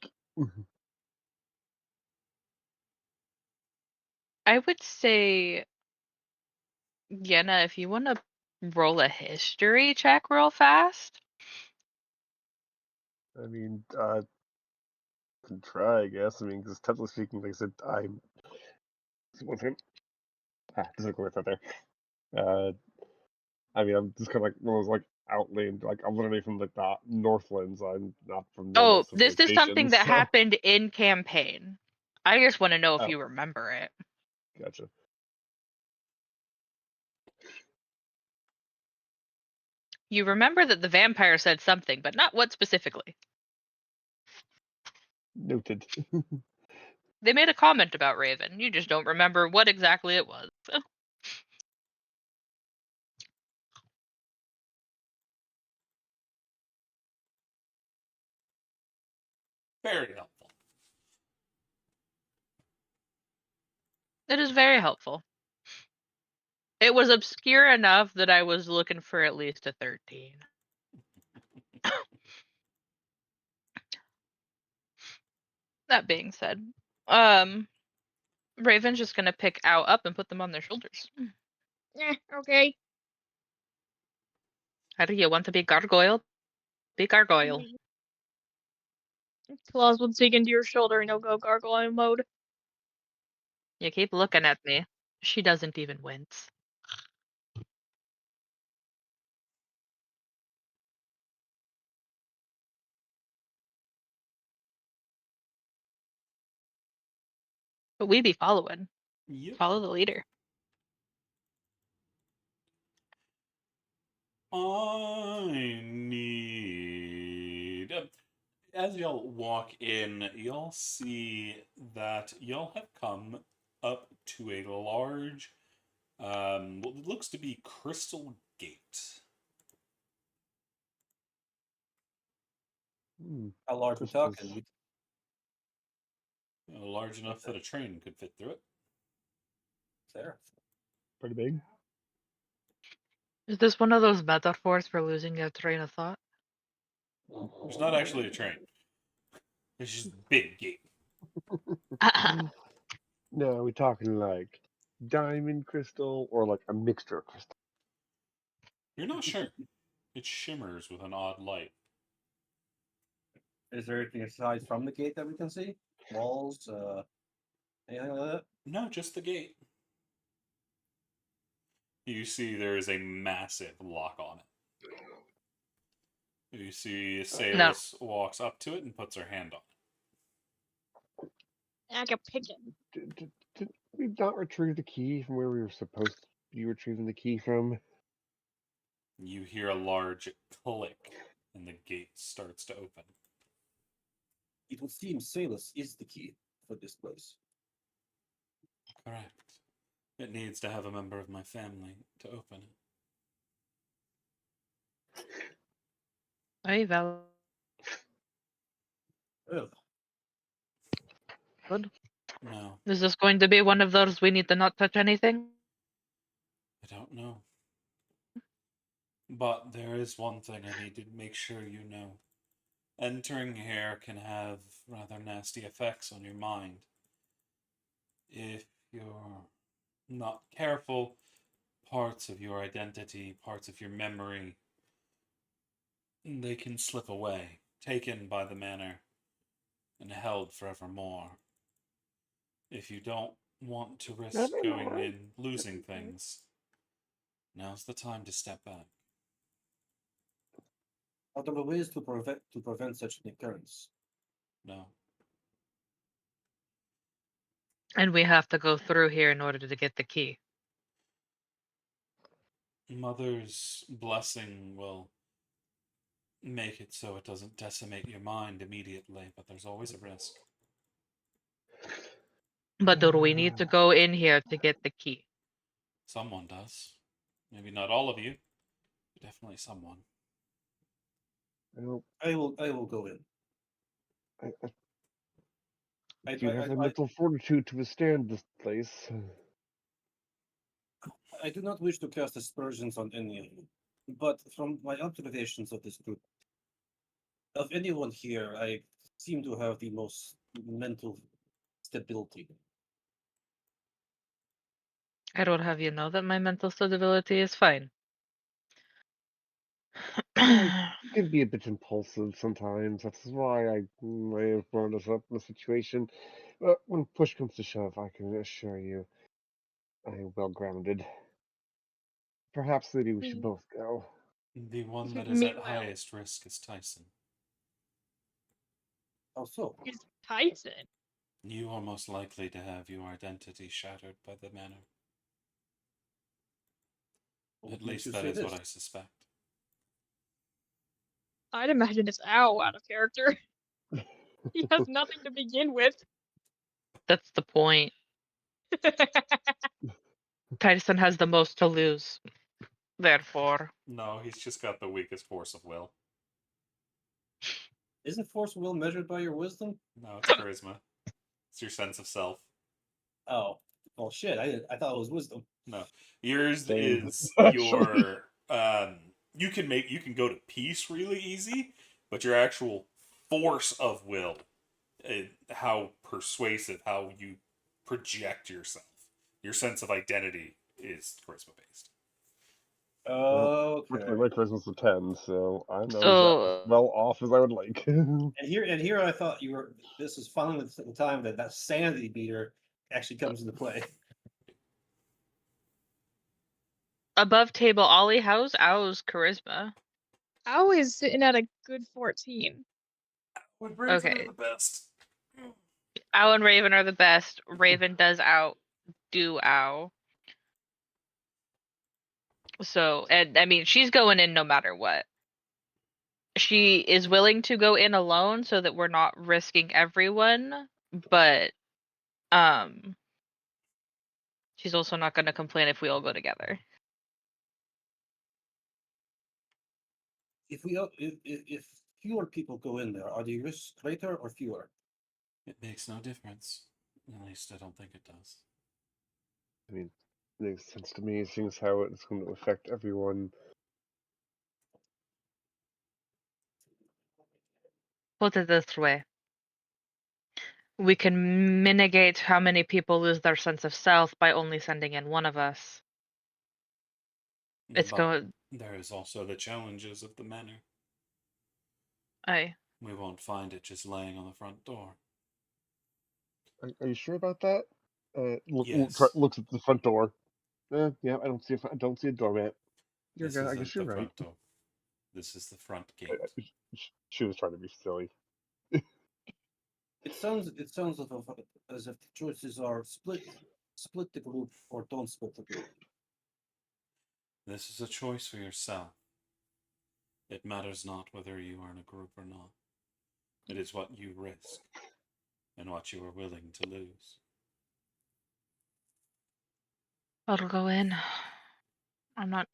B: I would say, Yenna, if you want to roll a history check real fast.
C: I mean, can try, I guess. I mean, because technically speaking, like I said, I'm. One second. Doesn't go right there. I mean, I'm just kind of like one of those like outland, like I'm literally from like the Northlands. I'm not from normal
B: Oh, this is something
C: civilization,
B: that
C: so-
B: happened in campaign. I just want to know if
C: Oh.
B: you remember it.
C: Gotcha.
B: You remember that the vampire said something, but not what specifically.
C: Noted.
B: They made a comment about Raven. You just don't remember what exactly it was.
A: Very helpful.
B: It is very helpful. It was obscure enough that I was looking for at least a 13. That being said, Raven's just gonna pick Ow up and put them on their shoulders.
D: Okay.
B: How do you want to be gargoyle? Be gargoyle.
D: Claws will dig into your shoulder and he'll go gargoyle mode.
B: You keep looking at me. She doesn't even wince. But we be following.
A: Yep.
B: Follow the leader.
A: I need. As y'all walk in, y'all see that y'all have come up to a large, what looks to be crystal gate.
E: How large we
C: Crystals.
E: talking?
A: Large enough that a train could fit through it.
E: There.
C: Pretty big.
B: Is this one of those metaphors for losing your train of thought?
A: There's not actually a train. It's just a big gate.
C: No, are we talking like diamond crystal or like a mixture of crystal?
A: You're not sure. It shimmers with an odd light.
E: Is there anything aside from the gate that we can see? Walls, anything like that?
A: No, just the gate. You see there is a massive lock on it. You see Salus walks up to it and puts her hand on it.
D: I can pick it.
C: Did we not retrieve the key from where we were supposed to be retrieving the key from?
A: You hear a large click and the gate starts to open.
E: It would seem Salus is the key for this place.
A: Correct. It needs to have a member of my family to open it.
B: Very valid.
E: Ugh.
B: Good.
A: No,
B: Is this going to be one of those we need to not touch anything?
A: I don't know. But there is one thing I need to make sure you know. Entering here can have rather nasty effects on your mind. If you're not careful, parts of your identity, parts of your memory, they can slip away, taken by the manor, and held forevermore. If you don't want to risk going
C: Nevermore.
A: in losing things, now's the time to step back.
E: Are there ways to prevent such an occurrence?
A: No.
B: And we have to go through here in order to get the key.
A: Mother's blessing will make it so it doesn't decimate your mind immediately, but there's always a risk.
B: But do we need to go in here to get the key?
A: Someone does. Maybe not all of you, but definitely someone.
C: Well,
E: I will go in.
C: do you have the mental fortitude to withstand this place?
E: I do not wish to cast aspersions on any of you, but from my observations of this group, of anyone here, I seem to have the most mental stability.
B: I don't have you know that my mental stability is fine.
C: You can be a bit impulsive sometimes. That's why I may have brought us up in the situation. But when push comes to shove, I can assure you I am well grounded. Perhaps maybe we should both go.
A: The one that is at highest risk is Tyson.
E: How so?
D: It's Tyson.
A: You are most likely to have your identity shattered by the manor.
E: What
A: At
E: makes
A: least
E: you
A: that
E: say
A: is what
E: this?
A: I suspect.
D: I'd imagine it's Ow out of character. He has nothing to begin with.
B: That's the point. Tyson has the most to lose. Therefore.
A: No, he's just got the weakest force of will.
E: Isn't force of will measured by your wisdom?
A: No, it's charisma. It's your sense of self.
E: Oh, well, shit. I thought it was wisdom.
A: No, yours
C: Same.
A: is
C: Actually.
A: your. You can go to peace really easy, but your actual force of will, how persuasive, how you project yourself, your sense of identity is charisma based.
E: Okay.
C: My charisma's a 10, so I'm not
B: So
C: as well off as I would like.
E: And here, I thought you were. This is finally the time that sanity meter actually comes into play.
B: above table Ollie, how's Ow's charisma?
D: Ow is sitting at a good 14.
A: Would bring
B: Okay.
A: for the best.
B: Ow and Raven are the best. Raven does outdo Ow. So, and I mean, she's going in no matter what. She is willing to go in alone so that we're not risking everyone, but she's also not going to complain if we all go together.
E: If fewer people go in there, are the risks greater or fewer?
A: It makes no difference. At least I don't think it does.
C: I mean, it makes sense to me, seeing as how it's going to affect everyone.
B: Put it this way. We can mitigate how many people lose their sense of self by only sending in one of us. It's
A: But
B: going.
A: there is also the challenges of the manor.
B: I.
A: We won't find it just laying on the front door.
C: Are you sure about that?
A: Yes.
C: Looks at the front door. Yeah, I don't see a doormat.
A: This
C: I
A: isn't
C: guess you're
A: the
C: right.
A: front door. This is the front gate.
C: She was trying to be silly.
E: It sounds as if the choices are split the group or don't split the group.
A: This is a choice for yourself. It matters not whether you are in a group or not. It is what you risk and what you are willing to lose.
B: I'll go in. I'm not.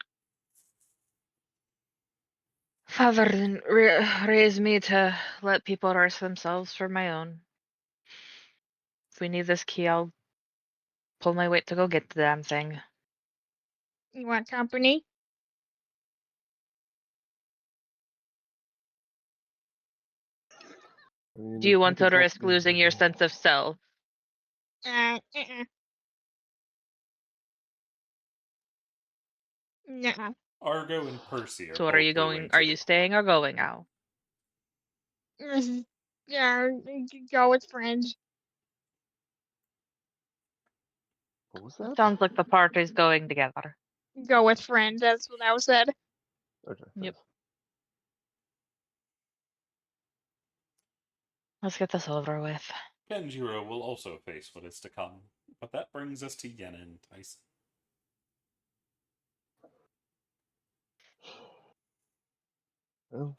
B: Father didn't raise me to let people risk themselves for my own. If we need this key, I'll pull my weight to go get the damn thing.
D: You want company?
C: I mean,
B: Do you want
C: I
B: to
C: could
B: risk
C: probably-
B: losing your sense of self?
D: Nuh-uh.
A: Argo and Percy are
B: So what are
A: both
B: you going?
A: willing
B: Are
A: to
B: you
A: go.
B: staying or going now?
D: Yeah, go with friends.
C: What was that?
B: Sounds like the party's going together.
D: Go with friends. That's what I said.
C: Okay.
B: Yep.
C: thanks.
B: Let's get this over with.
A: Kenjiro will also face what is to come, but that brings us to Yenna and Tyson.
C: Well,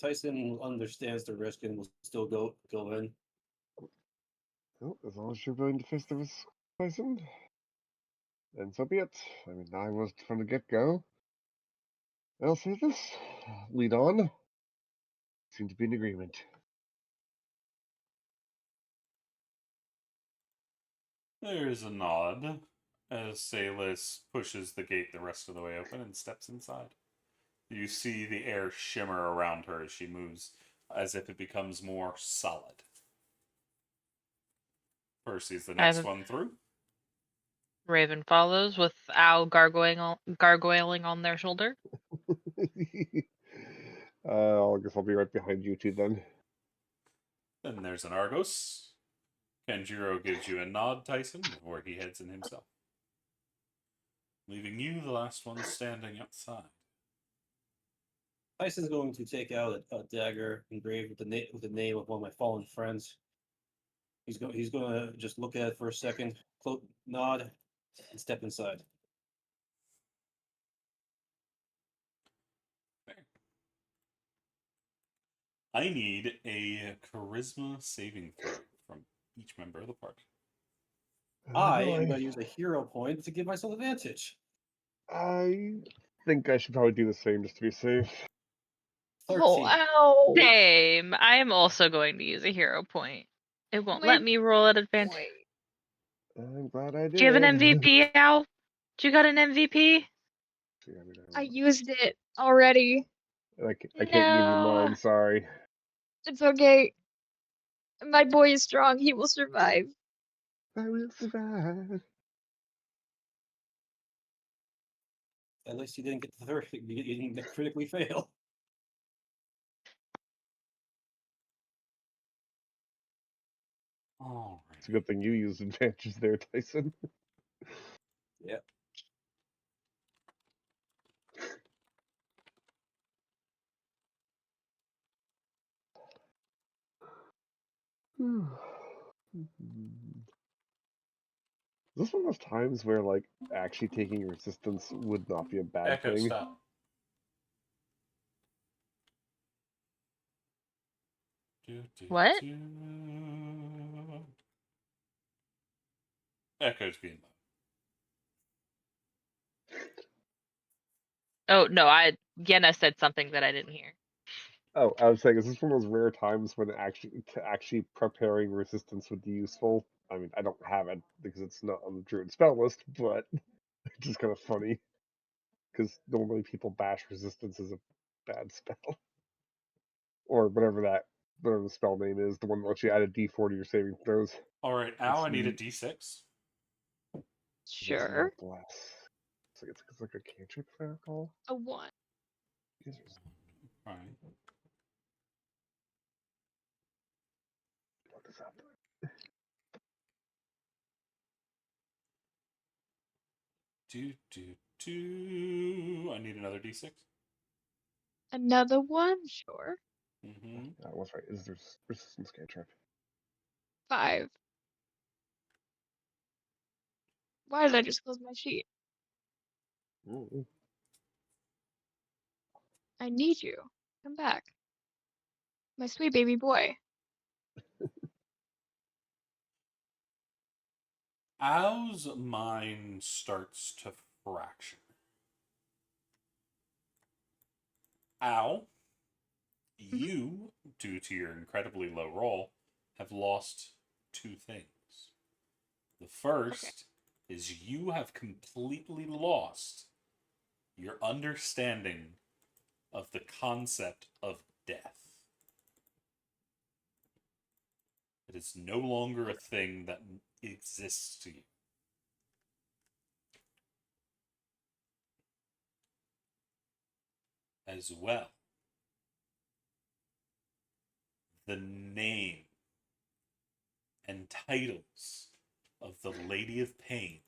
E: Tyson understands the risk and will still go in.
C: as long as you're willing to face the risk, Tyson, then so be it. I mean, I was from the get-go. I'll say this. Lead on. Seem to be in agreement.
A: There is a nod as Salis pushes the gate the rest of the way open and steps inside. You see the air shimmer around her as she moves, as if it becomes more solid. Percy's the next one through.
B: Raven follows with Owl gargoyling on their shoulder.
C: I guess I'll be right behind you two then.
A: Then there's an Argos. Kenjiro gives you a nod, Tyson, before he heads in himself, leaving you the last one standing outside.
E: Tyson's going to take out a dagger engraved with the name of one of my fallen friends. He's going to just look at it for a second, nod, and step inside.
A: I need a charisma saving throw from each member of the party.
E: I am going to use a hero point to give myself advantage.
C: I think I should probably do the same just to be safe.
E: 13.
D: Oh, ow.
B: Same. I am also going to use a hero point. It won't
D: My
B: let me roll at advantage.
D: boy.
C: I'm glad I did.
B: Do you have an MVP, Al? Do you got an MVP?
D: I used it already.
C: I can't give you mine, sorry.
D: It's okay. My boy is strong. He will survive.
C: I will survive.
E: At least you didn't get the third. You didn't critically fail.
A: All right.
C: It's a good thing you used advantages there, Tyson.
E: Yep.
C: this one of those times where like actually taking resistance would not be a bad
A: Echo,
C: thing?
A: stop.
B: What?
A: Echo's being loud.
B: Oh no, Yenna said something that I didn't hear.
C: Oh, I was saying, is this one of those rare times when actually preparing resistance would be useful? I mean, I don't have it because it's not on the druid spell list, but it's just kind of funny because normally people bash resistance as a bad spell or whatever the spell name is, the one that lets you add a D4 to your saving throws.
A: All right, Al, I need a
C: Sweet.
A: D6.
D: Sure.
C: Bless. It's like a cantrip, if I recall.
D: A 1.
C: These are-
A: All right.
C: What does that do?
A: I need another D6.
D: Another 1? Sure.
A: Mm-hmm.
C: That was right. Is there resistance cantrip?
D: 5. Why did I just close my sheet?
C: Mm-mm.
D: I need you. Come back. My sweet baby boy.
A: Al's mind starts to fracture. Al, you, due to your incredibly low roll, have lost 2 things. The first is you have completely lost your understanding of the concept of death. It is no longer a thing that exists to you. As well, the name and titles of the Lady of Pain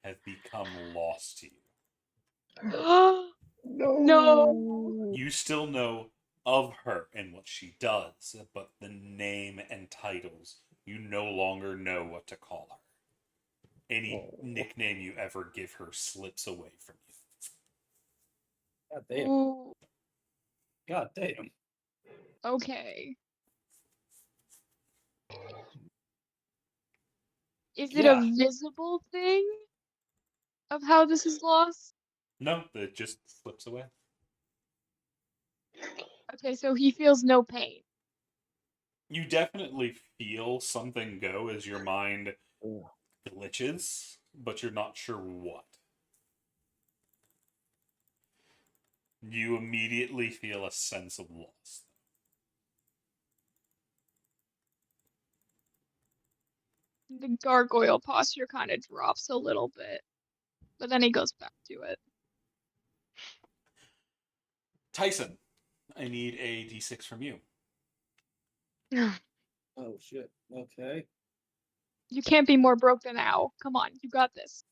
A: have become lost to you.
C: No.
D: No.
A: You still know of her and what she does, but the name and titles, you no longer know what to call her. Any
C: Oh.
A: nickname you ever give her slips away from you.
E: God damn.
D: Ooh.
E: God damn.
D: Okay. Is it
E: Yeah.
D: a visible thing of how this is lost?
A: No, it just slips away.
D: Okay, so he feels no pain.
A: You definitely feel something go as your mind
C: Oh.
A: glitches, but you're not sure what. You immediately feel a sense of loss.
D: The gargoyle posture kind of drops a little bit, but then he goes back to it.
A: Tyson, I need a d6 from you.
E: Oh shit. Okay.
D: You can't be more broke than Al. Come on, you got this.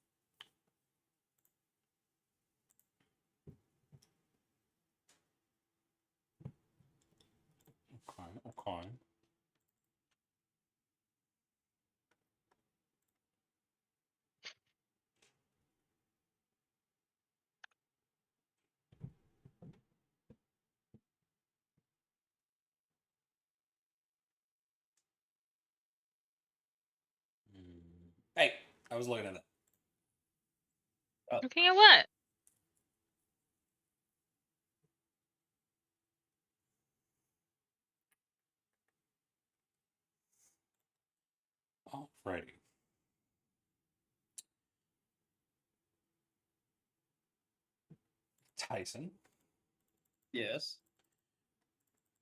A: Okay. Hey, I was looking at that.
B: Looking at what?
A: Alrighty. Tyson,
E: Yes.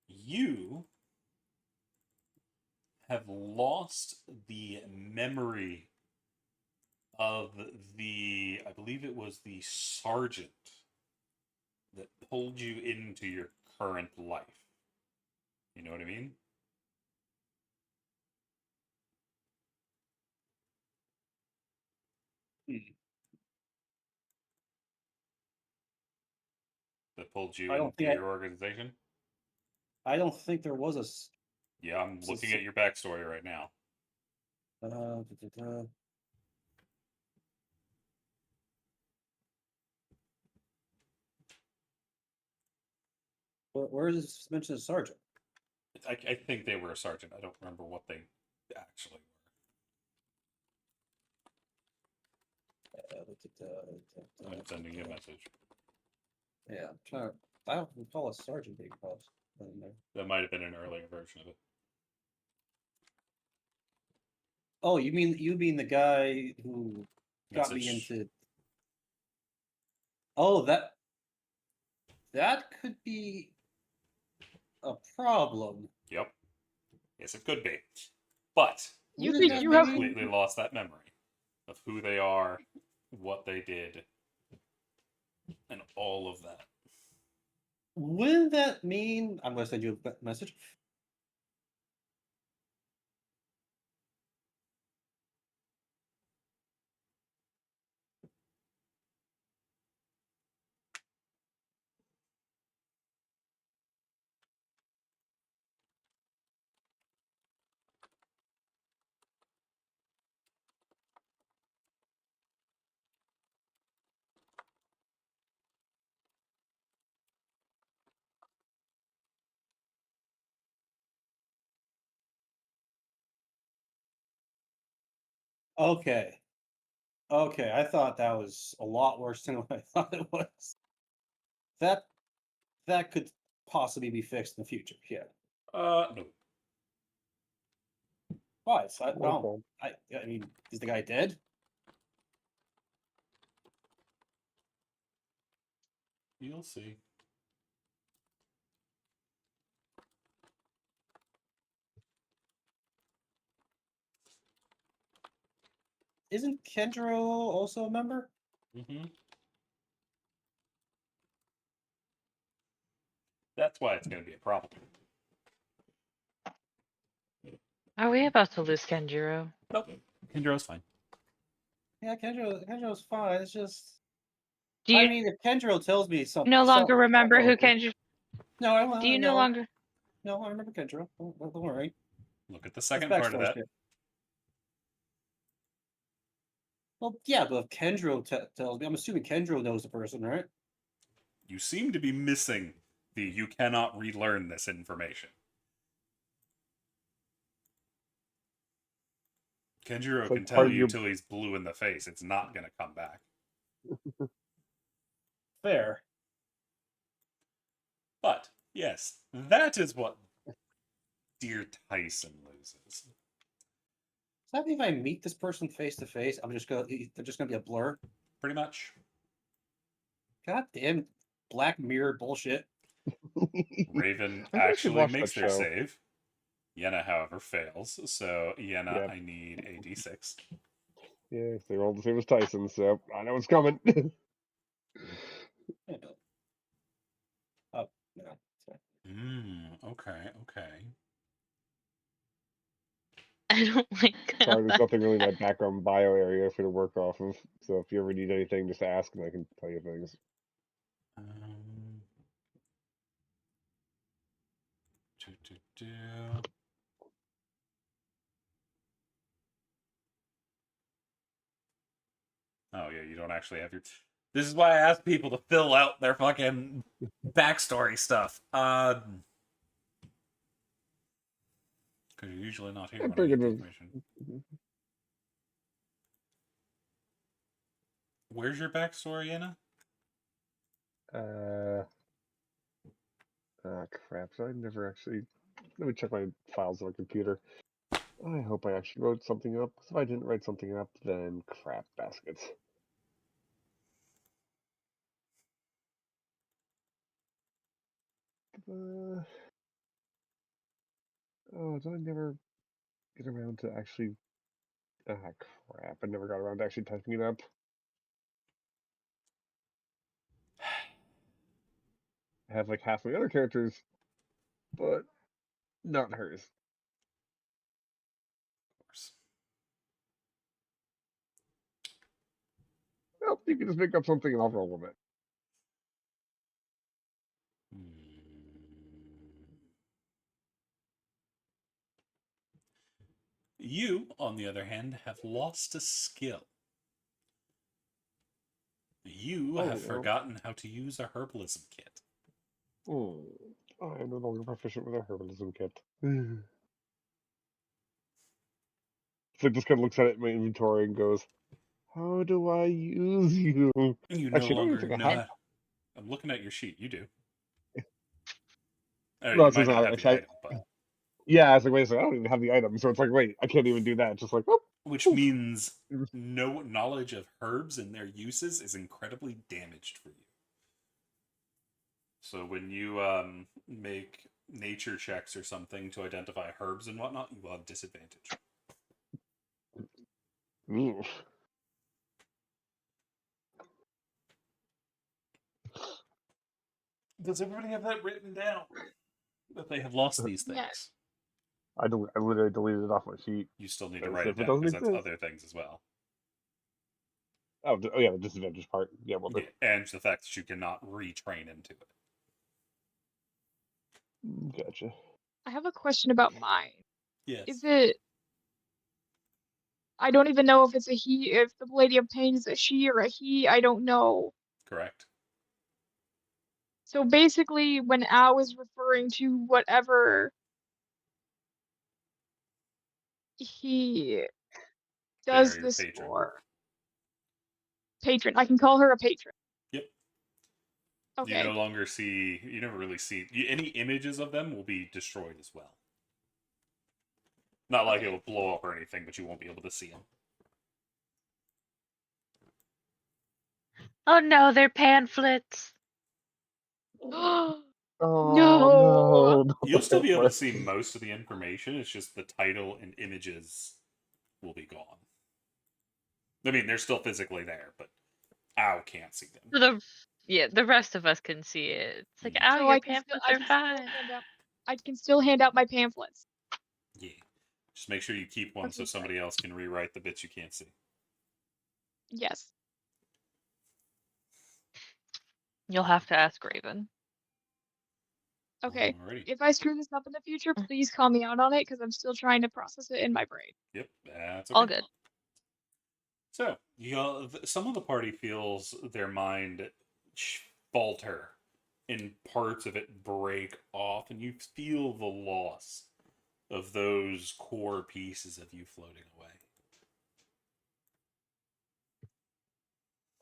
A: you have lost the memory of I believe it was the sergeant that pulled you into your current life. You know what I mean?
E: Hmm.
A: That pulled you
E: I don't
A: into
E: think
A: your organization?
E: I don't think there was a.
A: Yeah, I'm looking at your backstory right now.
E: Da-da-da. Where is this mentioned as sergeant?
A: I think they were a sergeant. I don't remember what they actually were. I'm sending you a message.
E: Yeah, I'm trying to. I don't recall a sergeant being called in there.
A: That might have been an earlier version of it.
E: Oh, you mean the guy who got me
A: Message.
E: into? Oh, that could be a problem.
A: Yep. Yes, it could be. But
D: You
E: What
D: think
E: does that
D: you have
E: mean?
A: completely lost that memory of who they are, what they did, and all of that.
E: Wouldn't that mean I'm going to send you a message? Okay. Okay, I thought that was a lot worse than what I thought it was. That that could possibly be fixed in the future. Yeah.
A: No.
E: Why? So I,
C: Womp
E: well,
C: womp.
E: I mean, is the guy dead?
A: You'll see.
E: Isn't Kendro also a member?
A: Mm-hmm. That's why it's going to be a problem.
B: Are we about to lose Kenjiro?
A: Nope. Kendro's fine.
E: Yeah, Kendro's fine. It's just.
B: Do
E: I
B: you
E: mean, if Kendro tells me something,
B: no longer remember who Kenjiro?
E: No,
B: Do you no longer?
E: No, I remember Kendro. Don't worry.
A: Look at the
E: It's
A: second part of
E: backstory
A: that.
E: shit. Well, yeah, but if Kendro tells me, I'm assuming Kendro knows the person, right?
A: You seem to be missing the you cannot relearn this information. Kenjiro
C: It's like
A: can
C: part
A: tell
C: of
A: you
C: your
A: till he's blue in the face. It's not going to come back.
E: Fair.
A: But, yes, that is what Dear Tyson loses.
E: Does that mean if I meet this person face to face, they're just gonna be a blur?
A: Pretty much.
E: God damn Black Mirror bullshit.
A: Raven
C: I think I should
A: actually
C: watch
A: makes
C: that
A: their
C: show.
A: save. Yenna, however, fails. So, Yenna,
C: Yep.
A: I need a d6.
C: Yeah, they're all the same as Tyson, so I know what's coming.
E: Yeah, but- Oh, no. It's fine.
A: Okay.
B: I don't like
C: Sorry, there's
B: that.
C: nothing really in my background bio area for to work off of. So if you ever need anything, just ask and I can tell you things.
A: Um, do, do, do. Oh, yeah, you don't actually have your. This is why I ask people to fill out their fucking backstory stuff. Because you're usually not here
C: I'm
A: when I
C: pretty
A: get
C: good
A: the
C: with.
A: information. Where's your backstory, Anna?
C: Crap. So I never actually. Let me check my files on my computer. I hope I actually wrote something up. 'Cause if I didn't write something up, then crap baskets. Oh, did I never get around to actually? Crap! I never got around to actually typing it up. I have like half my other characters, but not hers.
A: Of course.
C: Well, you can just make up something and I'll roll with it.
A: You, on the other hand, have lost a skill. You
C: Oh,
A: have
C: well.
A: forgotten how to use a herbalism kit.
C: I am no longer proficient with a herbalism kit. So just kind of looks at it in my inventory and goes, "How do I use you?"
A: You no
C: Actually, I don't even
A: longer
C: think I
A: know.
C: have.
A: I'm looking at your sheet. You do. Oh,
C: No,
A: you
C: it's
A: might
C: not
A: not have the
C: actually.
A: item, but
C: Yeah, I was like, wait a second, I don't even have the item, so it's like, wait, I can't even do that. It's just like, oh,
A: which
C: poof.
A: means no knowledge of herbs and their uses is incredibly damaged for you. So when you make nature checks or something to identify herbs and whatnot, you will have disadvantage.
C: Oof.
A: Does everybody have that written down? That they have lost these things?
D: Yes.
C: I literally deleted it off my sheet.
A: You still need to
C: As
A: write
C: if
A: it
C: it
A: down
C: doesn't
A: because that's
C: exist.
A: other things as well.
C: Oh, yeah, the disadvantage part. Yeah, well,
A: Yeah, and the fact that you cannot retrain into it.
C: Gotcha.
D: I have a question about mine.
A: Yes.
D: Is it? I don't even know if it's a he. If the Lady of Pain is a she or a he, I don't know.
A: Correct.
D: So basically, when Al is referring to whatever he
A: They
D: does
A: are your
D: this
A: patron.
D: for, patron, I can call her a patron.
A: Yep.
D: Okay.
A: You no longer see. You never really see any images of them will be destroyed as well. Not like
D: Okay.
A: it will blow up or anything, but you won't be able to see them.
B: Oh no, they're pamphlets.
C: Oh
D: No.
C: no! not
A: You'll
C: the
A: still be able to
C: pamphlet.
A: see most of the information. It's just the title and images will be gone. I mean, they're still physically there, but Ow can't see them.
B: The rest of us can see it. It's like, oh,
D: So
B: your
D: I can
B: pamphlets
D: I
B: are
D: can still
B: fine.
D: I can still hand out my pamphlets.
A: Yeah. Just make sure you keep one
D: Okay,
A: so
D: good.
A: somebody else can rewrite the bits you can't see.
D: Yes.
B: You'll have to ask Raven.
D: Okay.
A: Alrighty.
D: If I screw this up in the future, please call me out on it because I'm still trying to process it in my brain.
A: Yep, that's okay.
B: All good.
A: So, some of the party feels their mind falter and parts of it break off, and you feel the loss of those core pieces of you floating away.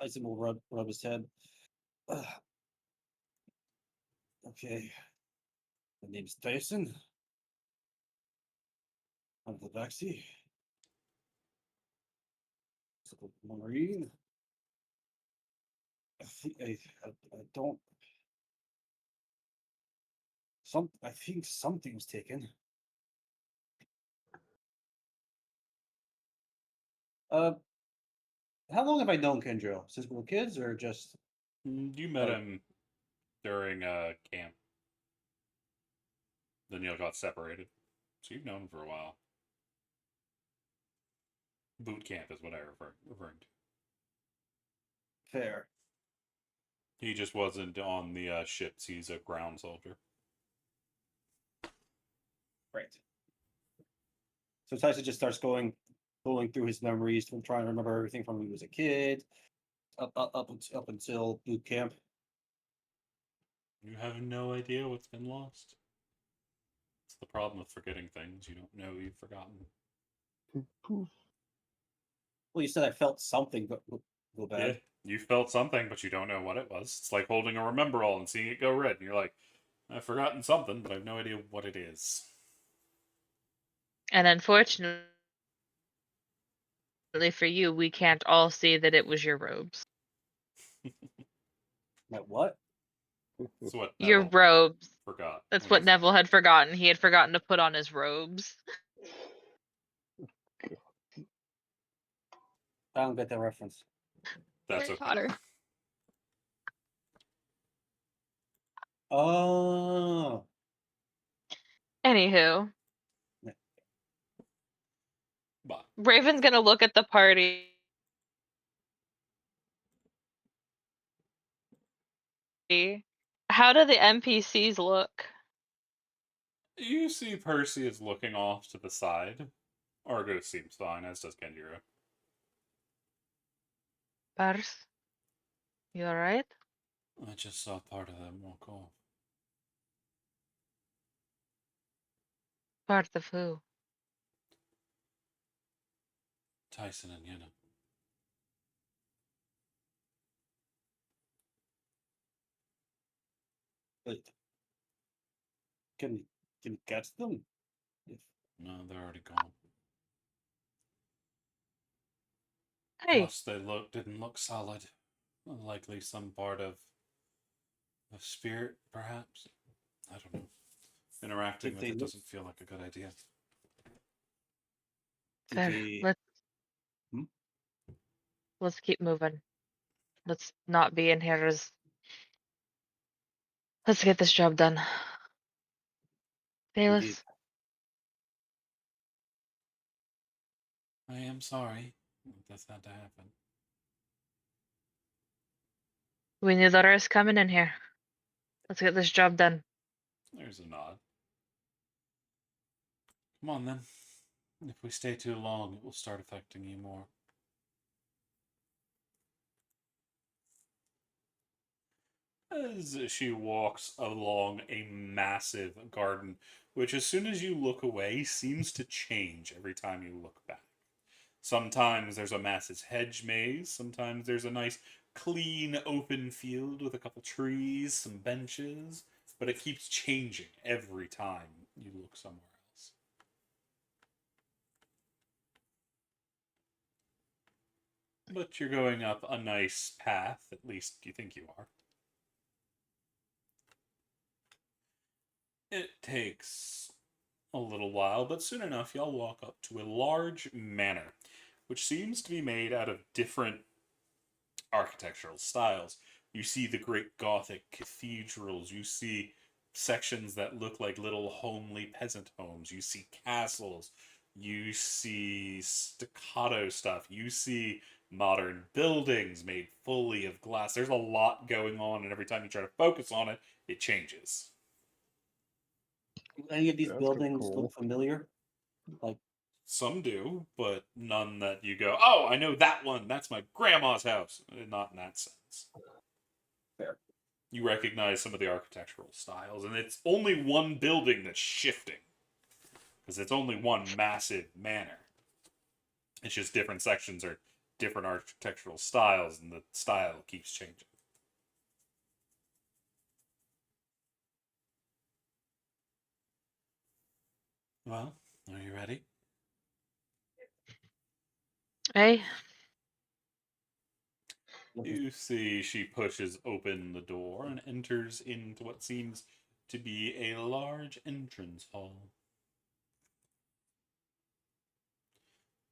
E: Tyson will rub his head. Ugh. Okay. My name's Tyson. I'm the Vaxi. Marine. I think I don't. I think something was taken. How long have I known Kendrill? Since we were kids, or just?
A: You met
E: Like-
A: him during camp. Then y'all got separated. So you've known him for a while. Boot camp is what I referring to.
E: Fair.
A: He just wasn't on the ships. He's a ground soldier.
E: Right. So Tyson just starts going through his memories, from trying to remember everything from when he was a kid, up until boot camp.
A: You have no idea what's been lost. It's the problem with forgetting things. You don't know you've forgotten.
C: Poof.
E: Well, you said I felt something go bad.
A: Yeah, you felt something, but you don't know what it was. It's like holding a remember all and seeing it go red, and you're like, I've forgotten something, but I have no idea what it is.
B: And unfortunately for you, we can't all see that it was your robes.
E: Like what?
A: That's what
B: Your
A: Neville
B: robes.
A: forgot.
B: That's
A: when
B: what
A: he-
B: Neville had forgotten. He had forgotten to put on his robes.
E: I don't get that reference.
A: That's
D: Harry
A: okay.
D: Potter.
E: Oh,
B: Anywho,
A: But
B: Raven's gonna look at the party. How do the NPCs look?
A: you see Percy is looking off to the side. Argo seems fine, as does Kenjiro.
B: Pars, you alright?
A: I just saw part of them walk off.
B: Part of who?
A: Tyson and Yenna.
E: Like, can you catch them? If
A: No, they're already gone.
B: Hey,
A: Plus, they didn't look solid. Likely some part of spirit, perhaps. I don't know. Interacting
E: Did
A: with
E: they
A: it
E: look-
A: doesn't feel like a good idea.
E: did
B: fair.
E: they- Hmm?
B: Let's keep moving. Let's not be in here as. Let's get this job done.
E: Indeed.
B: Bayless,
A: I am sorry that this had to happen.
B: we knew that was coming in here. Let's get this job done.
A: There's a nod. Come on then. If we stay too long, it will start affecting you more. As she walks along a massive garden, which as soon as you look away seems to change every time you look back. Sometimes there's a massive hedge maze, sometimes there's a nice clean open field with a couple trees, some benches, but it keeps changing every time you look somewhere else. But you're going up a nice path, at least you think you are. It takes a little while, but soon enough you'll walk up to a large manor, which seems to be made out of different architectural styles. You see the great Gothic cathedrals, you see sections that look like little homely peasant homes, you see castles, you see staccato stuff, you see modern buildings made fully of glass. There's a lot going on, and every time you try to focus on it, it changes.
E: Do any of these
C: That's kinda
E: buildings
C: cool.
E: look familiar? Like,
A: Some do, but none that you go, oh, I know that one. That's my grandma's house. Not in that sense.
E: fair.
A: You recognize some of the architectural styles, and it's only one building that's shifting. Because it's only one massive manor. It's just different sections are different architectural styles, and the style keeps changing. Well, are you ready?
B: Hey,
A: You see she pushes open the door and enters into what seems to be a large entrance hall.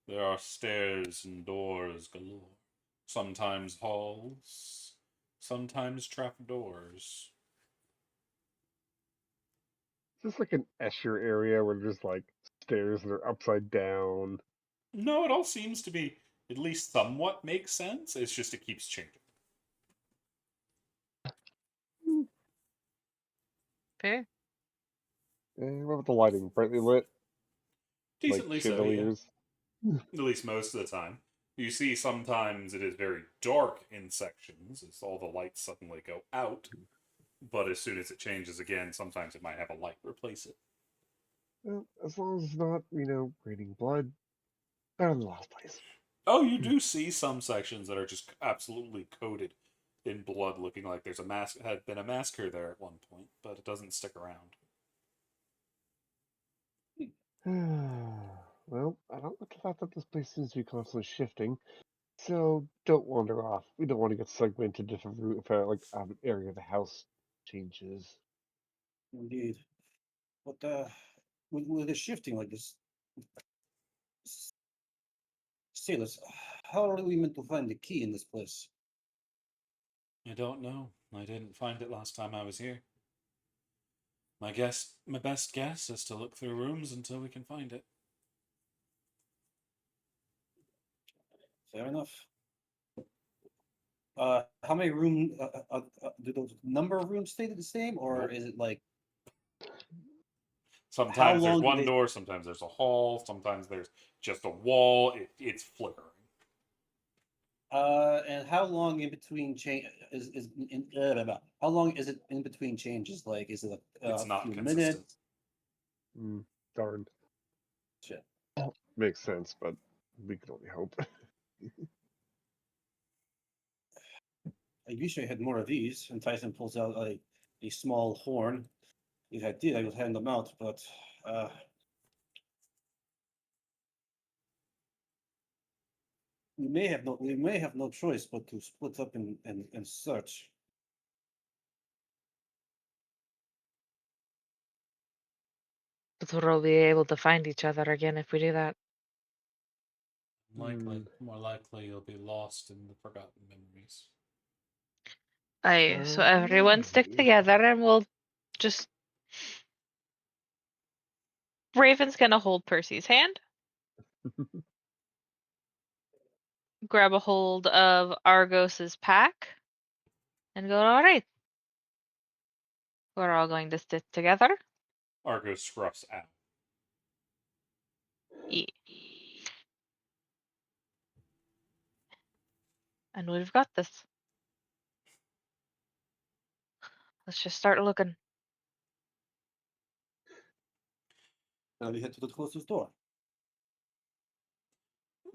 A: There are stairs and doors galore. Sometimes halls, sometimes trapdoors.
C: Is this like an Escher area where there's like stairs that are upside down?
A: No, it all seems to be at least somewhat makes sense. It's just it keeps changing.
B: fair.
C: What about the lighting? Brightly lit? Like
A: Decently so, yeah.
C: chandeliers?
A: At least most of the time. You see, sometimes it is very dark in sections as all the lights suddenly go out. But as soon as it changes again, sometimes it might have a light replace it.
C: Well, as long as it's not, raining blood. Better than the last place.
A: Oh, you do see some sections that are just absolutely coated in blood, looking like there's had been a massacre there at one point, but it doesn't stick around.
C: Well, I don't like the fact that this place seems to be constantly shifting. So don't wander off. We don't want to get segued into different route if an area of the house changes.
E: Indeed. But with the shifting like this, Sailors, how are we meant to find the key in this place?
A: I don't know. I didn't find it last time I was here. My best guess is to look through rooms until we can find it.
E: Fair enough. How many do those number of rooms stay the same, or
A: Nope.
E: is it like
A: Sometimes there's
E: long do
A: one
E: they-
A: door, sometimes there's a hall, sometimes there's just a wall. It's flickering.
E: and how long in between change how long is it in between changes? Like, is it
A: It's
E: a
A: not
E: few
A: consistent.
E: minutes?
C: Darn.
E: Shit.
C: Makes sense, but we can only hope.
E: I wish I had more of these. And Tyson pulls out a small horn. If I did, I would hand them out, but we may have no choice but to split up and search.
F: But we'll be able to find each other again if we do that.
A: More likely you'll be lost in the forgotten memories.
F: Aye, so everyone stick
C: Maybe.
F: together and we'll just.
B: Raven's gonna hold Percy's hand, grab a hold of Argos's pack, and go, all right. We're all going to stick together.
A: Argos scruffs out.
B: Yeah. And we've got this. Let's just start looking.
E: Now we head to the closest door.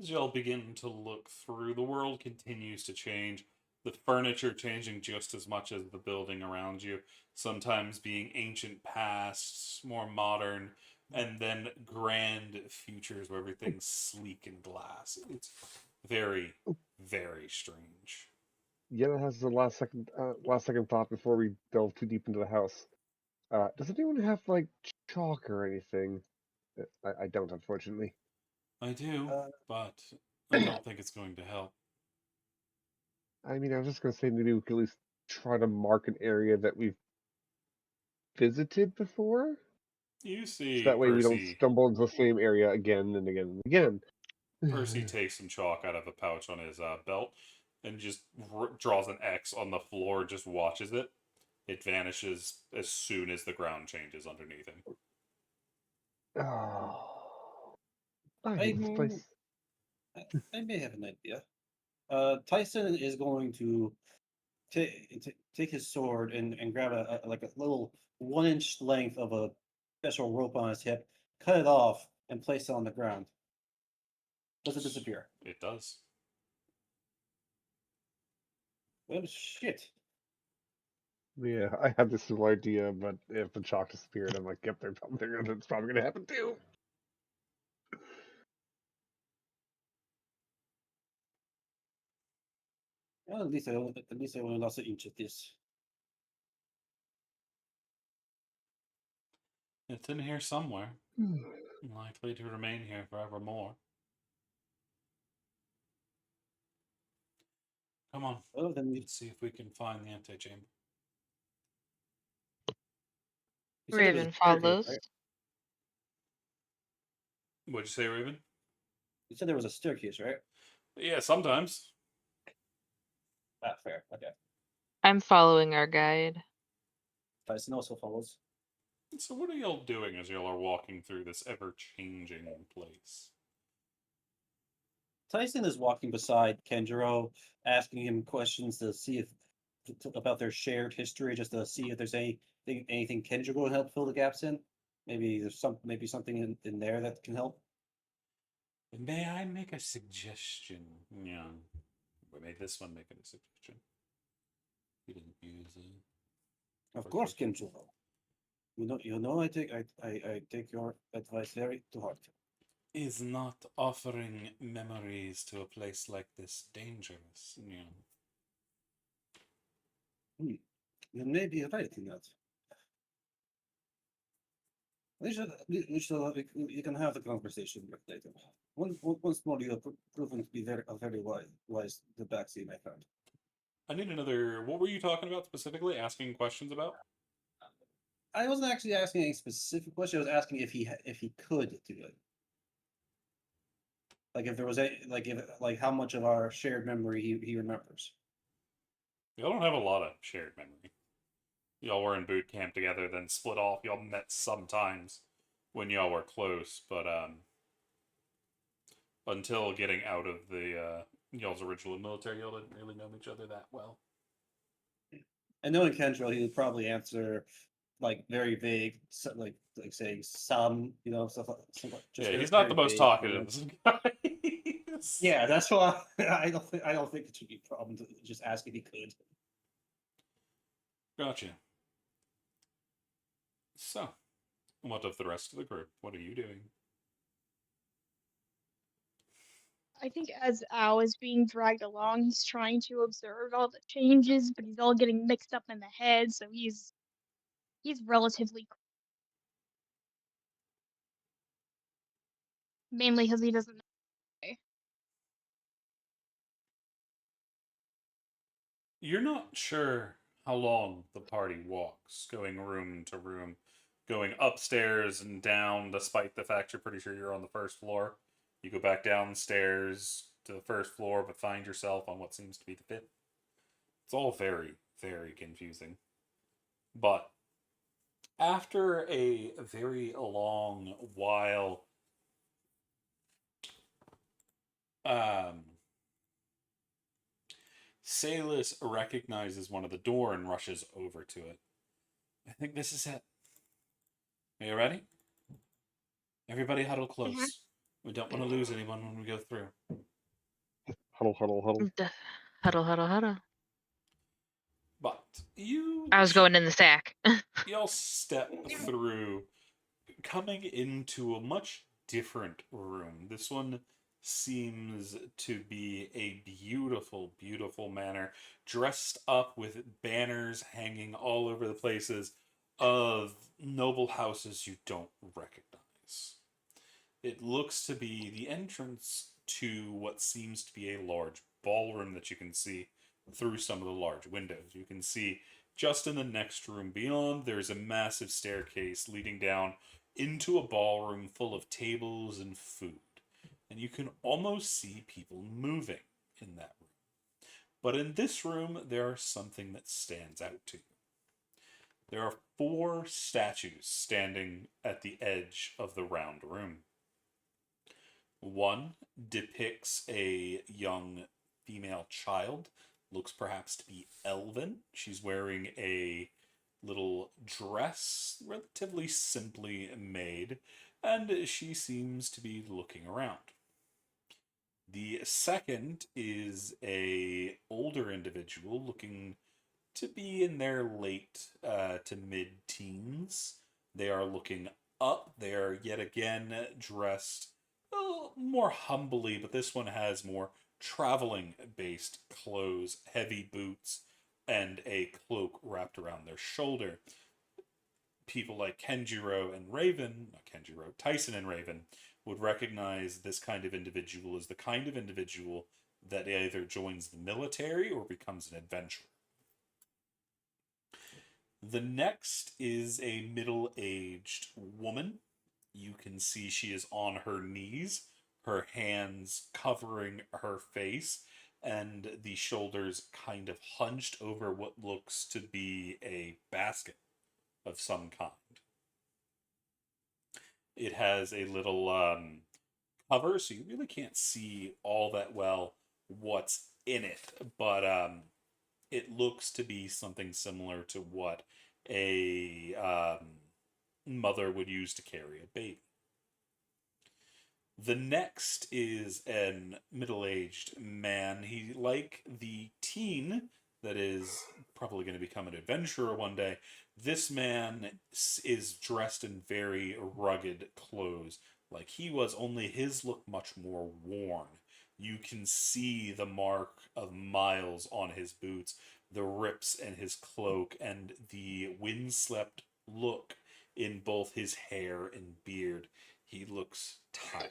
A: As y'all begin to look through, the world continues to change. The furniture changing just as much as the building around you. Sometimes being ancient pasts, more modern, and then grand futures where everything's sleek and glass. It's very, very strange.
C: Yenna has the last second thought before we delve too deep into the house. Does anyone have like chalk or anything? I don't, unfortunately.
A: I do,
E: Uh,
A: but I don't think it's going to help.
C: I mean, I was just gonna say maybe we could at least try to mark an area that we've visited before,
A: You
C: so
A: see
C: that way we don't
A: Percy.
C: stumble into the same area again and again and again.
A: Percy takes some chalk out of a pouch on his belt and just draws an X on the floor, just watches it. It vanishes as soon as the ground changes underneath him.
C: Oh, I hate this
E: I
C: place.
E: I may have an idea. Tyson is going to take his sword and grab a like a little 1 inch length of a special rope on his hip, cut it off, and place it on the ground. Does it disappear?
A: It does.
E: Well, shit.
C: Yeah, I had this little idea, but if the chalk disappeared, I'm like, yep, it's probably gonna happen too.
E: Well, at least I only lost an inch of this.
A: It's in here somewhere. Likely to remain here forevermore. Come on,
E: Well, then
A: let's see if we can find the antechamber.
E: you said there was a
F: Raven
E: staircase,
F: follows.
E: right?
A: What'd you say, Raven?
E: You said there was a staircase, right?
A: Yeah, sometimes.
E: Ah, fair. Okay.
F: I'm following our guide.
E: Tyson also follows.
A: So what are y'all doing as y'all are walking through this ever-changing place?
E: Tyson is walking beside Kenjiro, asking him questions to see if about their shared history, just to see if there's anything Kenjiro will help fill the gaps in. Maybe there's something in there that can help.
A: May I make a suggestion? Yeah. We made this one make a suggestion. You didn't use it.
E: Of course, Kenjiro. You know, I take your advice very to heart.
A: Is not offering memories to a place like this dangerous? Yeah.
E: You may be right in that. We can have the conversation later. Once more, you have proven to be a very wise the backseat, my friend.
A: I need another. What were you talking about specifically? Asking questions about?
E: I wasn't actually asking a specific question. I was asking if he could do it. Like if there was like how much of our shared memory he remembers.
A: Y'all don't have a lot of shared memory. Y'all were in boot camp together, then split off. Y'all met sometimes when y'all were close, but until getting out of the y'all's original military, y'all didn't really know each other that well.
E: And knowing Kendrill, he would probably answer like very vague, so, like say some, stuff like just
A: Yeah,
E: very,
A: he's not the
E: very
A: most
E: vague,
A: talkative. Guys.
E: Yeah, that's why I don't think it should be a problem to just ask if he could.
A: Gotcha. So, what of the rest of the group? What are you doing?
D: I think as Al is being dragged along, he's trying to observe all the changes, but he's all getting mixed up in the head, so he's relatively mainly because he doesn't know.
A: You're not sure how long the party walks, going room to room, going upstairs and down, despite the fact you're pretty sure you're on the first floor. You go back downstairs to the first floor, but find yourself on what seems to be the fifth. It's all very, very confusing. But after a very long while, Salus recognizes one of the door and rushes over to it. I think this is it. Are you ready? Everybody huddle close. We don't want to lose anyone when we go through.
C: Huddle, huddle, huddle.
F: Huddle, huddle, huddle.
A: But you...
F: I was going in the sack.
A: Y'all step through, coming into a much different room. This one seems to be a beautiful, beautiful manor, dressed up with banners hanging all over the places of noble houses you don't recognize. It looks to be the entrance to what seems to be a large ballroom that you can see through some of the large windows. You can see just in the next room beyond, there's a massive staircase leading down into a ballroom full of tables and food. And you can almost see people moving in that room. But in this room, there is something that stands out to you. There are 4 statues standing at the edge of the round room. One depicts a young female child, looks perhaps to be elven. She's wearing a little dress, relatively simply made, and she seems to be looking around. The second is a older individual looking to be in their late to mid-teens. They are looking up. They are yet again dressed more humbly, but this one has more traveling-based clothes, heavy boots, and a cloak wrapped around their shoulder. People like Kenjiro and Raven, not Kenjiro, Tyson and Raven, would recognize this kind of individual as the kind of individual that either joins the military or becomes an adventurer. The next is a middle-aged woman. You can see she is on her knees, her hands covering her face, and the shoulders kind of hunched over what looks to be a basket of some kind. It has a little cover, so you really can't see all that well what's in it, but it looks to be something similar to what a mother would use to carry a baby. The next is an middle-aged man. He, like the teen that is probably going to become an adventurer one day, this man is dressed in very rugged clothes. Like he was, only his look much more worn. You can see the mark of miles on his boots, the rips in his cloak, and the windswept look in both his hair and beard. He looks tired.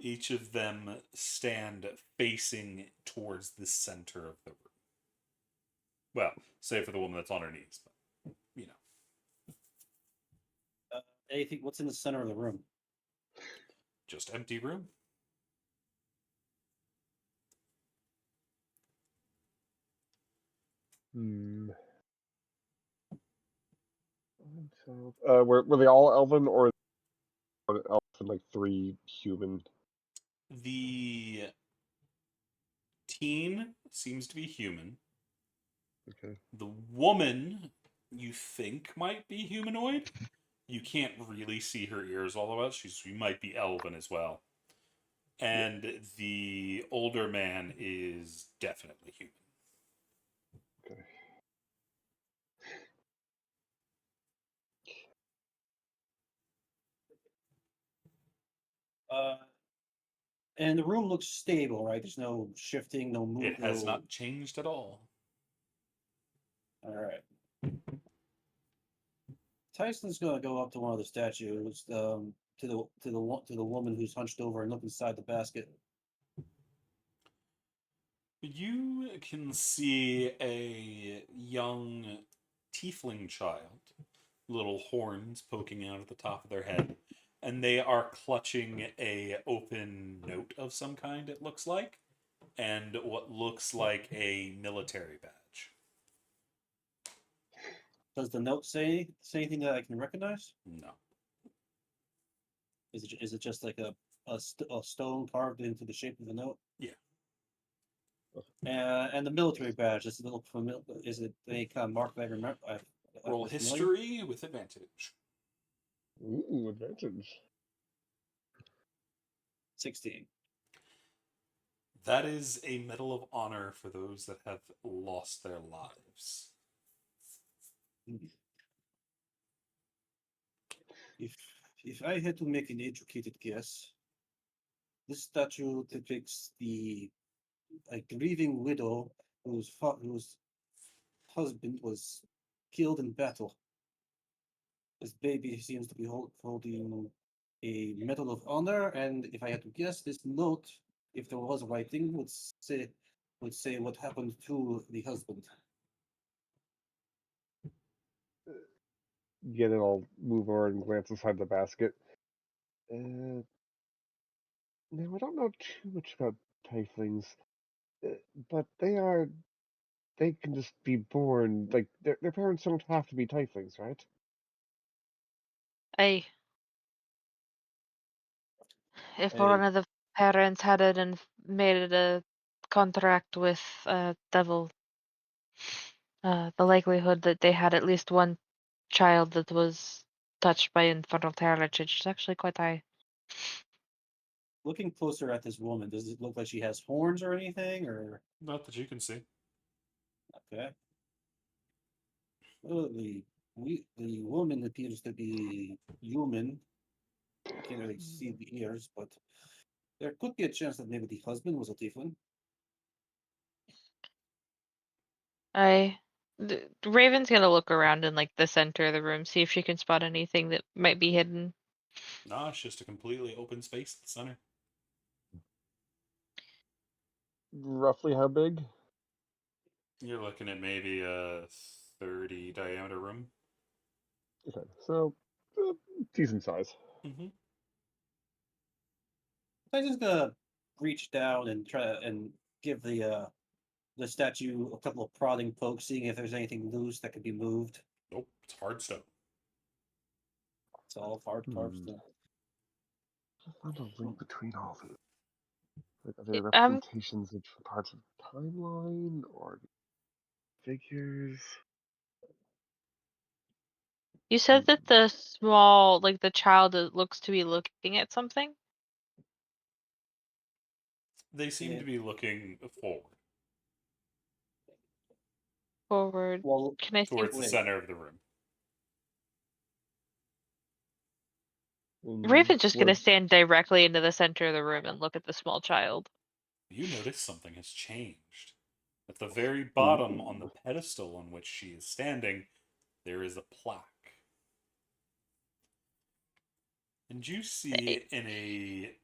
A: Each of them stand facing towards the center of the room. Well, save for the woman that's on her knees, but you know.
E: Anything? What's in the center of the room?
A: Just empty room.
C: Were they all elven or elven like 3 human?
A: The Keen seems to be human.
C: Okay.
A: The woman you think might be humanoid. You can't really see her ears all the way. She might be elven as well. And the older man is definitely human.
C: Okay.
E: And the room looks stable, right? There's no shifting, no
A: It
E: movement.
A: has not changed at all.
E: All right. Tyson's gonna go up to one of the statues, to the woman who's hunched over and look inside the basket.
A: You can see a young tiefling child, little horns poking out at the top of their head, and they are clutching a open note of some kind, it looks like, and what looks like a military badge.
E: Does the note say anything that I can recognize?
A: No.
E: Is it just like a stone carved into the shape of the note?
A: Yeah.
E: And the military badge, is it look familiar? Is it any kind of mark that I remember?
A: Roll history with advantage.
C: Ooh, advantage.
E: 16.
A: That is a Medal of Honor for those that have lost their lives.
E: If I had to make an educated guess, this statue depicts a grieving widow whose husband was killed in battle. This baby seems to be holding a Medal of Honor, and if I had to guess, this note, if there was writing, would say what happened to the husband.
C: Again, I'll move over and glance inside the basket. Now, I don't know too much about tieflings, but they can just be born, like, their parents don't have to be tieflings, right?
F: If
E: Hey.
F: one of the parents had it and made it a contract with devil, the likelihood that they had at least one child that was touched by infernal heritage is actually quite high.
E: Looking closer at this woman, does it look like she has horns or anything, or
A: Not that you can see.
E: okay? Well, the woman appears to be human. I can't really see the ears, but there could be a chance that maybe the husband was a tiefling.
F: Raven's gonna look around in like the center of the room, see if she can spot anything that might be hidden.
A: Nah, it's just a completely open space at the center.
C: Roughly how big?
A: You're looking at maybe a 30 diameter room.
C: Okay, so decent size.
A: Mm-hmm.
E: I'm just gonna reach down and try and give the statue a couple of prodding pokes, seeing if there's anything loose that could be moved.
A: Nope, it's hard stone.
E: It's all hard carved
C: Hmm.
E: stone.
C: Find a link between all of it. Like, are there
F: I'm
C: representations of parts of the timeline or figures?
F: You said that the small, like the child that looks to be looking at something?
A: They seem to be looking forward
F: Forward.
E: Well,
F: Can I see?
A: towards the
E: Wait.
A: center of the room.
F: Raven's just gonna
C: What?
F: stand directly into the center of the room and look at the small child.
A: You notice something has changed. At the very bottom, on the
C: Ooh.
A: pedestal on which she is standing, there is a plaque. And you see in a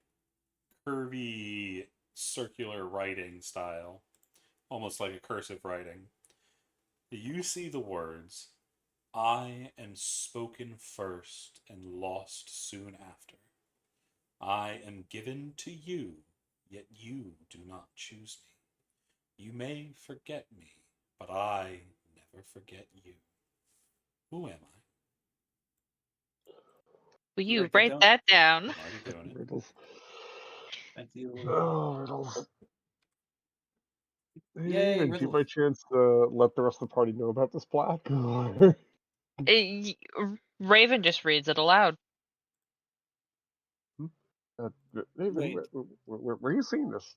A: curvy circular writing style, almost like a cursive writing, you see the words, "I am spoken first and lost soon after. I am given to you, yet you do not choose me. You may forget me, but I never forget you. Who am I?"
F: Will you
E: Write
F: write that down?
A: I'm already doing it.
C: Riddles.
E: Thank you.
C: Oh, riddles.
E: Yay,
C: And do you
E: riddle.
C: by chance let the rest of the party know about this plaque? Or-
F: Raven just reads it aloud.
C: Raven,
E: Wait.
C: where are you seeing this?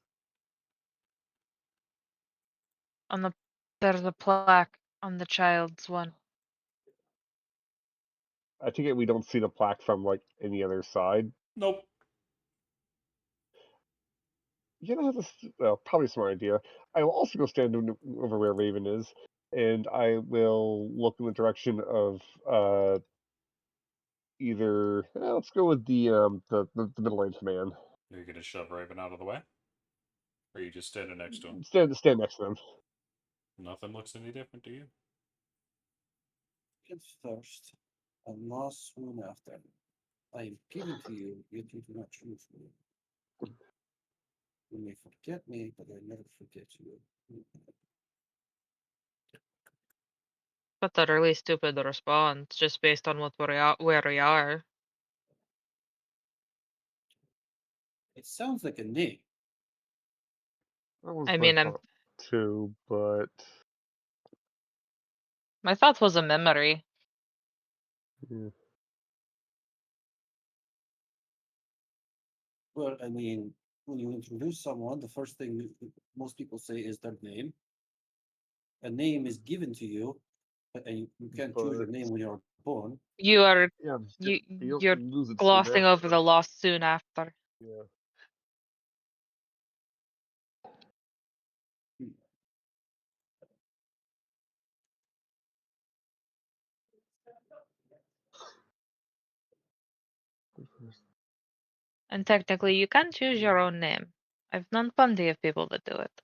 F: There's a plaque on the child's one.
C: I take it we don't see the plaque from like any other side.
A: Nope.
C: Yenna has probably a smart idea. I will also go stand over where Raven is, and I will look in the direction of either. Let's go with the middle-aged man.
A: You're gonna shove Raven out of the way? Or are you just standing next to him?
C: Stand next to him.
A: Nothing looks any different to you.
E: Get first, and lost soon after. I am given to you, yet you do not choose me. You may forget me, but I never forget you.
F: That's a really stupid response, just based on where we are.
E: It sounds like a name.
C: That was
F: I
C: my
F: mean,
C: thought too, but
F: my thoughts was a memory.
C: yeah.
E: Well, I mean, when you introduce someone, the first thing most people say is their name. A name is given to you, and you can't choose your
C: But
E: name when you're born.
F: You are
C: yeah, you
F: you're
C: don't lose it soon
F: glossing over
C: after.
F: the loss soon after.
C: Yeah.
F: And technically, you can choose your own name. I've known plenty of people that do it.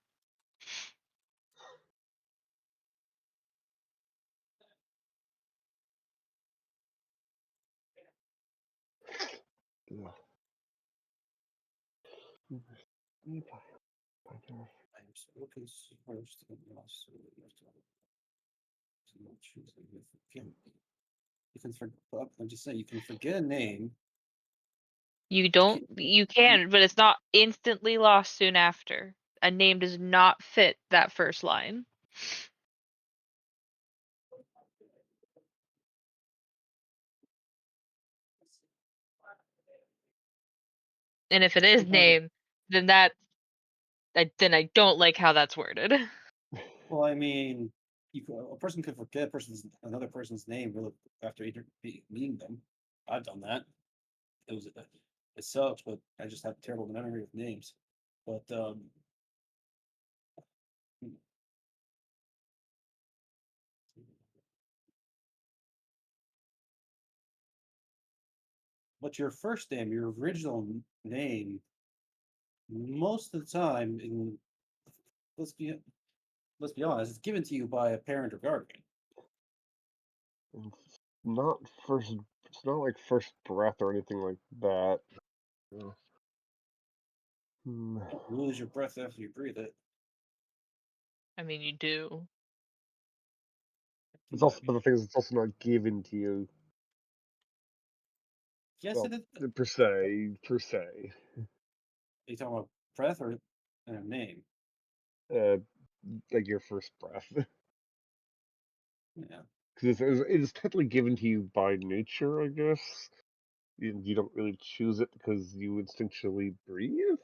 C: Yeah.
E: I am spoken first and lost soon after. So not choosing you forget me. You can forget. I'm just saying, you can forget a name.
F: You
E: can't-
F: you can, but it's not instantly lost soon after. A name does not fit that first line. And if it is name, then then I don't like how that's worded.
E: Well, I mean, a person could forget another person's name really after meeting them. I've done that. It sucks, but I just have terrible memory of names. But your first name, your original name, most of the time, let's be let's be honest, it's given to you by a parent or guardian.
C: It's not first. It's not like first breath or anything like that. Yeah. Hmm.
E: You lose your breath after you breathe it.
F: I mean, you do.
C: It's also, but the thing is, it's also not given to you.
E: Yes,
C: Well,
E: it is.
C: per se, per se.
E: Are you talking about breath or a name?
C: Uh, like your first breath,
E: Yeah.
C: because it's technically given to you by nature, I guess. You don't really choose it because you instinctually breathe.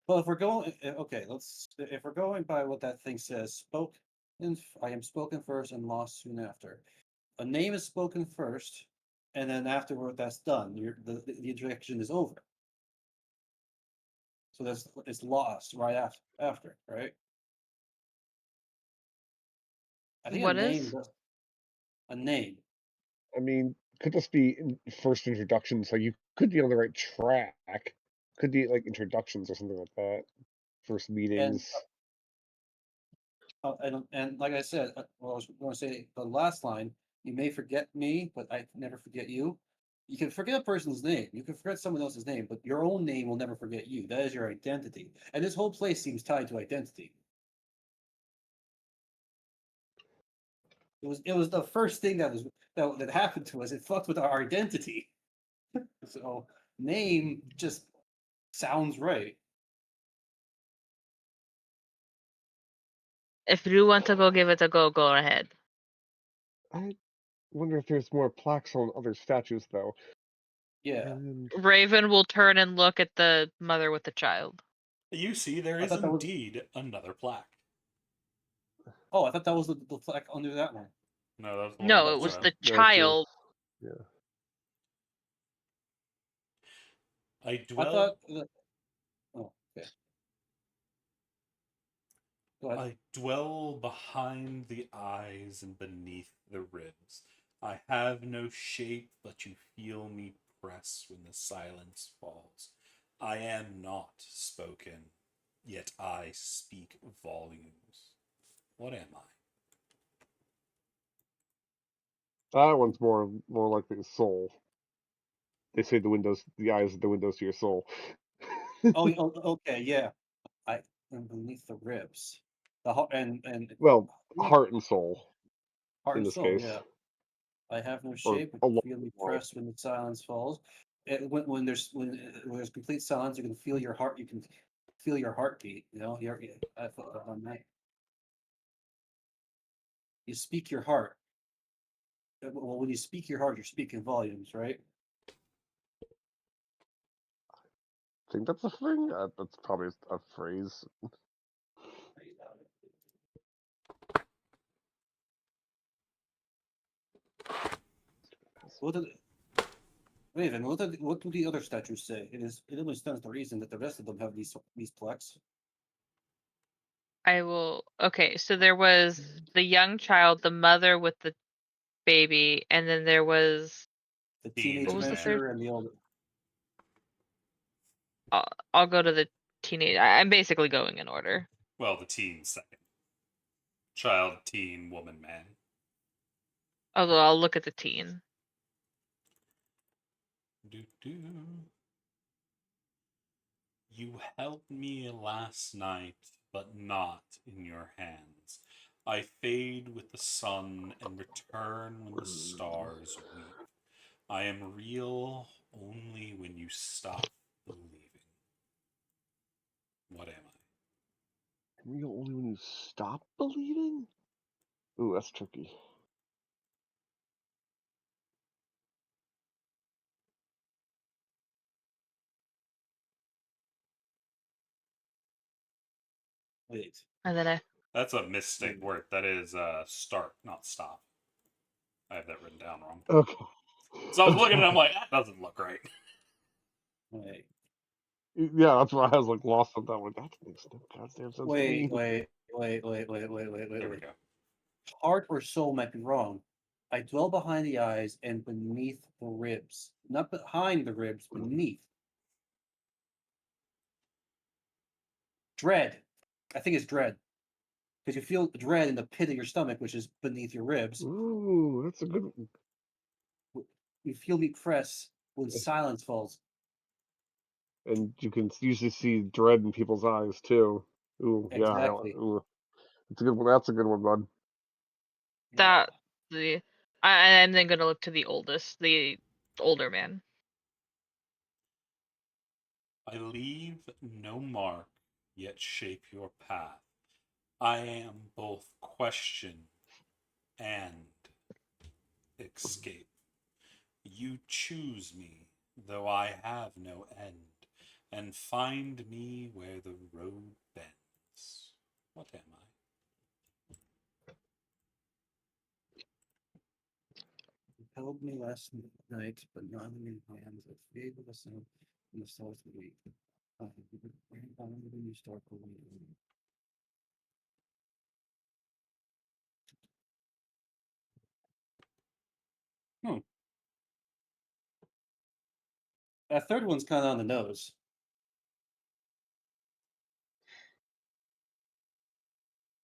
E: Well, if we're going, okay, if we're going by what that thing says, I am spoken first and lost soon after. A name is spoken first, and then afterward, that's done. The introduction is over. So it's lost right after, right? I think
F: What is?
E: a name.
C: I mean, could this be first introductions? Like you could be on the right track. Could be like introductions or something like that. First
E: And
C: meetings.
E: and like I said, well, I was going to say the last line. You may forget me, but I never forget you. You can forget a person's name. You can forget someone else's name, but your own name will never forget you. That is your identity. And this whole place seems tied to identity. It was the first thing that happened to us. It fucked with our identity. So name just sounds right.
B: If you want to go give it a go, go ahead.
C: I wonder if there's more plaques on other statues, though.
E: Yeah.
C: And
B: Raven will turn and look at the mother with the child.
A: You see, there
E: I
A: is
E: thought that was-
A: indeed another plaque.
E: Oh, I thought that was the plaque under that one.
A: No, that was the one
B: No,
A: above
B: it was
A: child.
B: the
C: no,
B: child.
C: yeah.
A: I
E: I
A: dwell.
E: thought. Oh, okay. Go ahead.
A: I dwell behind the eyes and beneath the ribs. I have no shape, but you feel me press when the silence falls. I am not spoken, yet I speak volumes. What am I?
C: That one's more likely a soul. They say the eyes are the windows to your soul.
E: Okay, yeah. I am beneath the ribs. The heart and
C: Well,
E: yeah,
C: heart and soul
E: heart
C: in
E: and
C: this
E: soul.
C: case,
E: Yeah. I have no
C: or
E: shape.
C: a
E: You
C: lot
E: feel me
C: more.
E: press when the silence falls. When there's complete silence, you can feel your heart. You can feel your heartbeat. You know, I felt that on that. You speak your heart. Well, when you speak your heart, you're speaking volumes, right?
C: I think that's a thing. That's probably a phrase.
E: What did Raven? What do the other statues say? It only stands to reason that the rest of them have these plaques.
B: I will. Okay, so there was the young child, the mother with the baby, and then there was.
E: The
A: Teen
E: teenage
B: What was the third?
E: adventurer and the old.
B: I'll go to the teenage. I'm basically going in order.
A: Well, the teen second. Child, teen, woman, man.
B: Although I'll look at the teen.
A: Do-do. You helped me last night, but not in your hands. I fade with the sun and return when the stars weep. I am real only when you stop believing. What am I?
C: Real only when you stop believing? Ooh, that's tricky.
E: Wait.
B: And then I.
A: That's a mistake word. That is start, not stop. I have that written down wrong.
C: Okay.
A: So I was looking at it, I'm like, that doesn't look right.
E: Wait.
C: Yeah, that's why I was like lost on that one. That makes no goddamn sense to me.
E: Wait.
A: There we go.
E: Heart or soul might be wrong. I dwell behind the eyes and beneath the ribs. Not behind the ribs, beneath. Dread. I think it's dread. Because you feel dread in the pit of your stomach, which is beneath your ribs.
C: Ooh, that's a good one.
E: You feel me press when silence falls.
C: And you can usually see dread in people's eyes too. Ooh, yeah.
E: Exactly.
C: Ooh. It's a good one. That's a good one, bud.
B: That the. I'm then gonna look to the oldest, the older man.
A: I leave no mark, yet shape your path. I am both question and escape. You choose me, though I have no end, and find me where the road bends. What am I?
E: You held me last night, but not in your hands. I fade with the sun and the stars weep. I have been when you start believing. Hmm. That third one's kind of on the nose.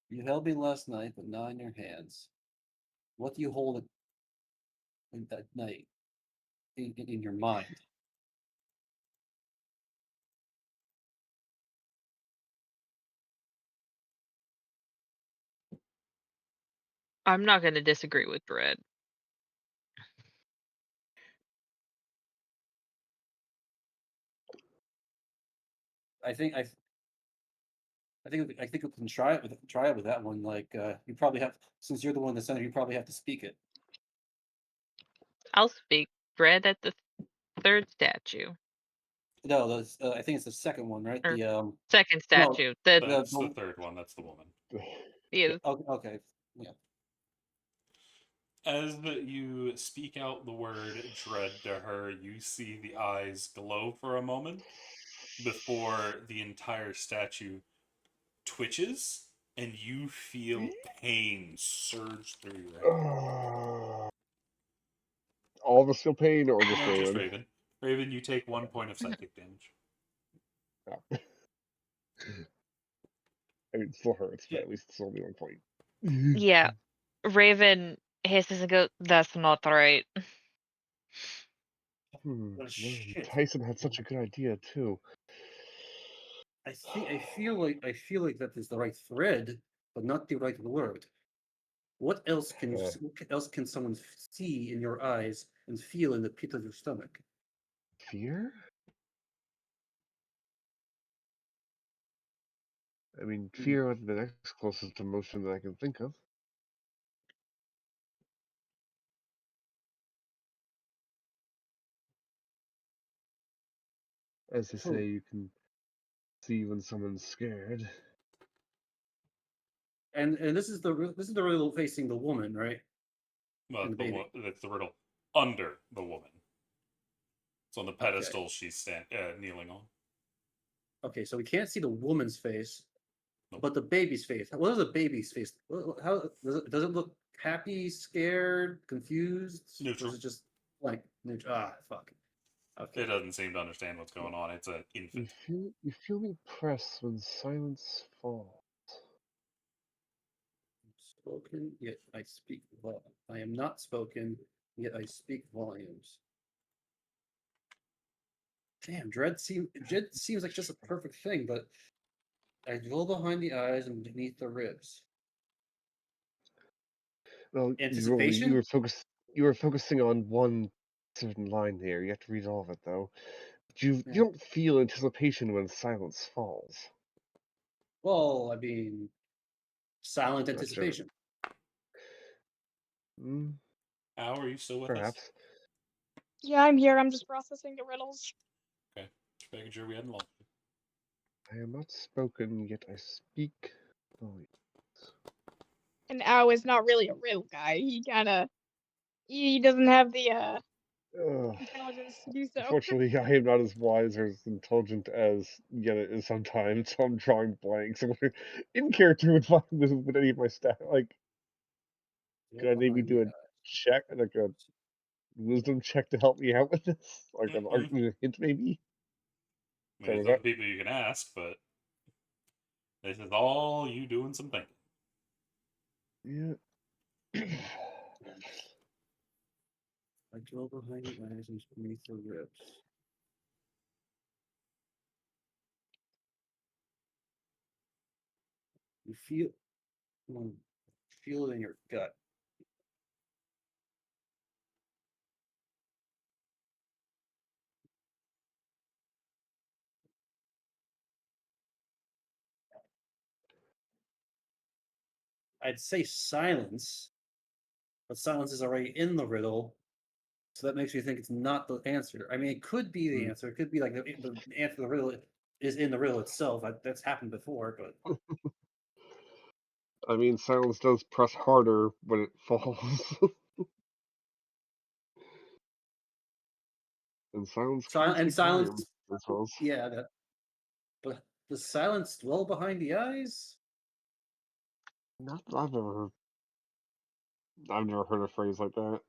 E: You held me last night, but not in your hands. What do you hold in that night in your mind?
B: I'm not gonna disagree with Dread.
E: I think I think we can try it with that one. Like you probably have, since you're the one in the center, you probably have to speak it.
B: I'll speak. Dread at the third statue.
E: No, that's, I think it's the second one, right?
B: Or
E: The
B: second
E: no,
B: statue. The
A: That's the
E: the-
A: third one. That's the woman.
B: yeah,
E: okay, yeah.
A: As you speak out the word dread to her, you see the eyes glow for a moment before the entire statue twitches and you feel pain surge through your head.
C: All of us feel pain, or just
A: No, just
C: Raven?
A: Raven. Raven, you take 1 point of psychic damage.
C: Oh. I mean, it still hurts, but
E: Yeah.
C: at least it's only 1 point.
B: yeah. Raven hisses and goes, "That's not right."
E: Oh,
C: Man,
E: shit.
C: Tyson had such a good idea too.
E: I feel like that is the right thread, but not the right word. What else can someone see in your eyes and feel in the pit of your stomach?
C: Fear? I mean, fear would be the next closest emotion that I can think of. As they say, you can see when someone's scared.
E: And this is the riddle facing the woman, right?
A: Well,
E: And the baby.
A: that's the riddle under the woman. It's on the pedestal she's kneeling on.
E: Okay, so we can't see the woman's face,
A: Nope.
E: but the baby's face. What is the baby's face? How does it look? Happy, scared, confused?
A: Neutral.
E: Or is it just like neutral? Ah, fuck. Okay.
A: It doesn't seem to understand what's going on. It's an infant.
C: You feel me press when silence falls.
E: Spoken, yet I speak. I am not spoken, yet I speak volumes. Damn, dread seems like just a perfect thing, but I go behind the eyes and beneath the ribs.
C: Well,
E: Anticipation?
C: you were focusing on one certain line there. You have to read all of it though. But you
E: Yeah.
C: don't feel anticipation when silence falls.
E: Well, I mean, silent
C: Not sure.
E: anticipation.
A: Al, are you still with us?
C: Perhaps.
D: Yeah, I'm here. I'm just processing the riddles.
A: Okay. Just making sure we hadn't lost you.
C: I am not spoken, yet I speak volumes.
D: And Ao is not really a riddle guy. He doesn't have the intelligence to do so.
C: Unfortunately, I am not as wise or as intelligent as Yenna is sometimes, so I'm drawing blanks. In character would find this with any of my stat. Like, could I maybe do a check, like a wisdom check to help me out with this? Like an argument hint, maybe?
A: I mean, there's other people you can ask, but this is all you doing some thinking.
C: Yeah.
E: I go behind the eyes and beneath the ribs. You feel it in your gut. I'd say silence, but silence is already in the riddle, so that makes me think it's not the answer. I mean, it could be the answer. It could be like the answer to the riddle is in the riddle itself. That's happened before, but
C: I mean, silence does press harder when it falls. And silence can
E: silence.
C: volumes.
E: Yeah, but does silence dwell behind the eyes?
C: Not that I've never heard a phrase like that.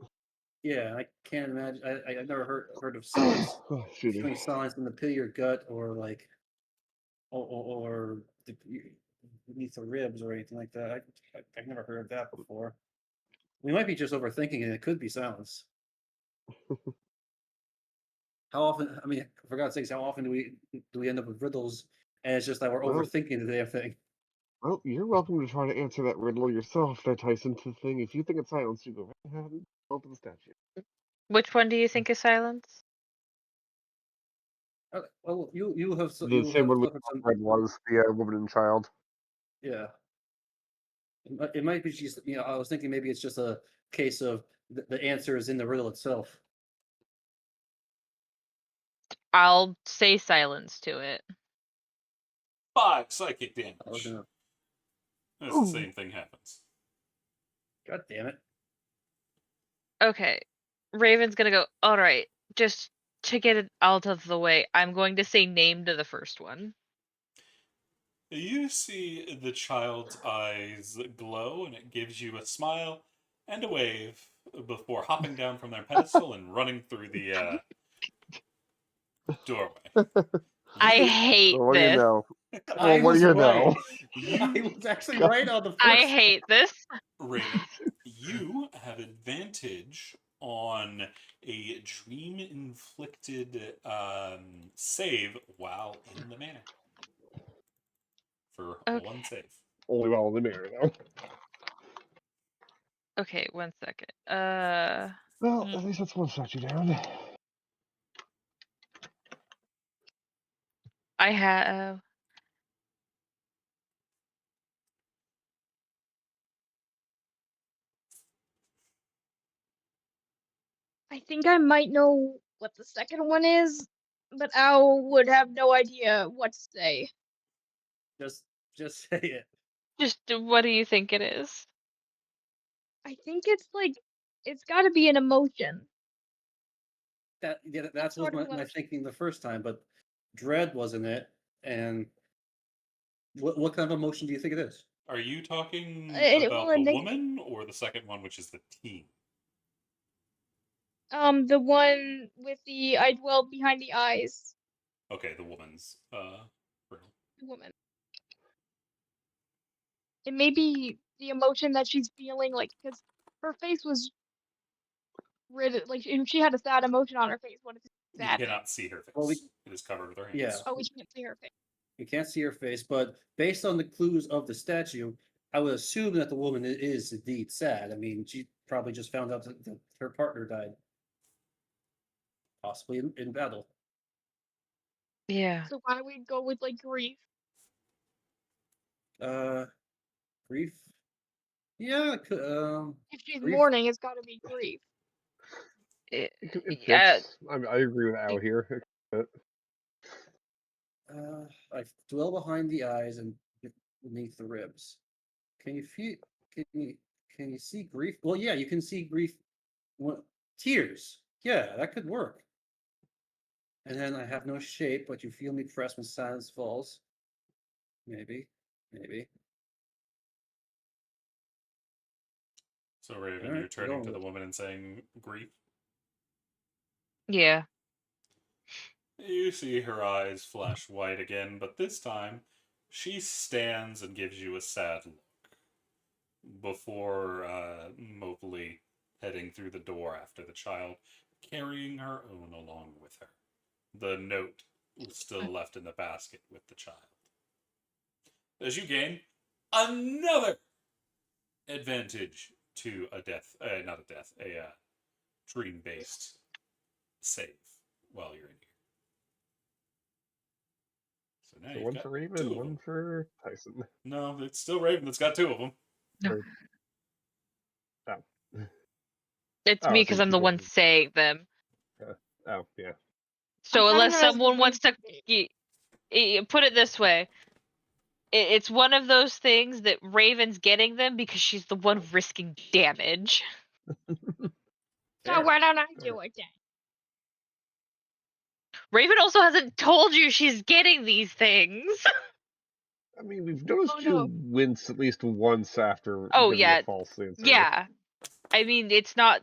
E: Yeah, I can't imagine. I've never heard of silence. Feeling silence in the pit of your gut, or like, or beneath the ribs, or anything like that. I've never heard of that before. We might be just overthinking it. It could be silence. How often? I mean, for God's sakes, how often do we end up with riddles, and it's just that we're overthinking the damn thing?
C: Well, you're welcome to try to answer that riddle yourself, there, Tyson. To the thing, if you think it's silence, you go right ahead and open the statue.
B: Which one do you think is silence?
E: Well, you have
C: The same one we read was the woman and child.
E: Yeah. It might be just, I was thinking maybe it's just a case of the answer is in the riddle itself.
B: I'll say silence to it.
A: 5 psychic
E: I
A: damage.
E: was gonna,
A: As the same thing happens.
E: God damn it.
B: Okay. Raven's gonna go, all right, just to get it out of the way, I'm going to say name to the first one.
A: You see the child's eyes glow, and it gives you a smile and a wave before hopping down from their pedestal and running through the doorway.
B: I
A: You,
B: hate
C: So what do you
B: this.
C: know?
E: I
C: Well, what do
E: was
C: you
E: right.
C: know?
E: I was actually right on the first
B: I hate this.
A: Raven, you have advantage on a dream-inflicted save while in the manor. For
B: Okay.
A: one save.
C: Only while in the mirror, though.
B: Okay, 1 second.
C: Well, at least that's one shot you down.
B: I have.
D: I think I might know what the second one is, but Al would have no idea what to say.
E: Just say it.
B: Just what do you think it is?
D: I think it's like it's got to be an emotion.
E: That was
D: sort of
E: my
D: emotion.
E: thinking the first time, but dread wasn't it. And what kind of emotion do you think it is?
A: Are you talking
D: Well,
A: about the
D: it makes
A: woman or the second one, which is the teen?
D: the one with the I dwell behind the eyes.
A: Okay, the woman's riddle.
D: The woman. It may be the emotion that she's feeling, like because her face was like she had a sad emotion on her face. What if it's
A: You
D: sadness?
A: cannot see her face.
E: Well,
A: it is covered with her hands.
E: Yeah.
D: Oh, we can't see her face.
E: You can't see her face, but based on the clues of the statue, I would assume that the woman is indeed sad. I mean, she probably just found out that her partner died, possibly in battle.
B: Yeah.
D: So why don't we go with like grief?
E: Grief. Yeah.
D: If she's
E: Grief.
D: mourning, it's got to be grief.
C: It
B: Yeah.
C: fits. I agree with Al here.
E: I dwell behind the eyes and beneath the ribs. Can you feel? Can you see grief? Well, yeah, you can see grief. Tears. Yeah, that could work. And then I have no shape, but you feel me press when silence falls. Maybe.
A: So Raven,
E: Alright,
A: you're turning to
E: go
A: the
E: with-
A: woman and saying grief.
B: Yeah.
A: You see her eyes flash white again, but this time she stands and gives you a sad look before mopily heading through the door after the child, carrying her own along with her. The note was still left in the basket with the child. As you gain another advantage to a dream-based save while you're in here. So now
C: So
A: you've
C: one
A: got
C: for
A: two
C: Raven,
A: of
C: one
A: them.
C: for Tyson.
A: No, it's still Raven that's got two of them.
B: It's
C: Oh,
B: me
C: I
B: because
C: think
B: I'm the
C: you
B: one
C: guys-
B: saying them.
C: Oh, yeah.
B: So
D: I'm
B: unless
D: kinda
B: someone wants to
D: hesitating.
B: put it this way, it's one of those things that Raven's getting them because she's the one risking damage.
D: So why don't I do it then?
B: Raven also hasn't told you she's getting these things.
C: I mean, we've noticed
D: Oh,
C: you
D: no.
C: wince at least once after
B: Oh,
C: giving
B: yeah.
C: a false answer.
B: Yeah. I mean, it's not.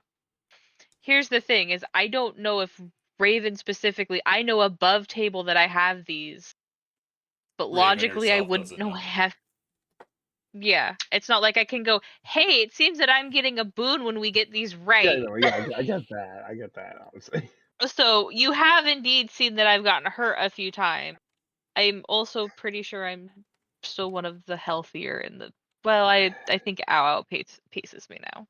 B: Here's the thing: is I don't know if Raven specifically. I know above table that I have these, but
A: Raven
B: logically I
A: herself
B: wouldn't
A: doesn't
B: know
A: know.
B: I have. Yeah, it's not like I can go, hey, it seems that I'm getting a boon when we get these right.
C: Yeah, no, yeah, I get that. I get that, obviously.
B: So you have indeed seen that I've gotten hurt a few times. I'm also pretty sure I'm still one of the healthier in the. Well, I think Ow paces me now.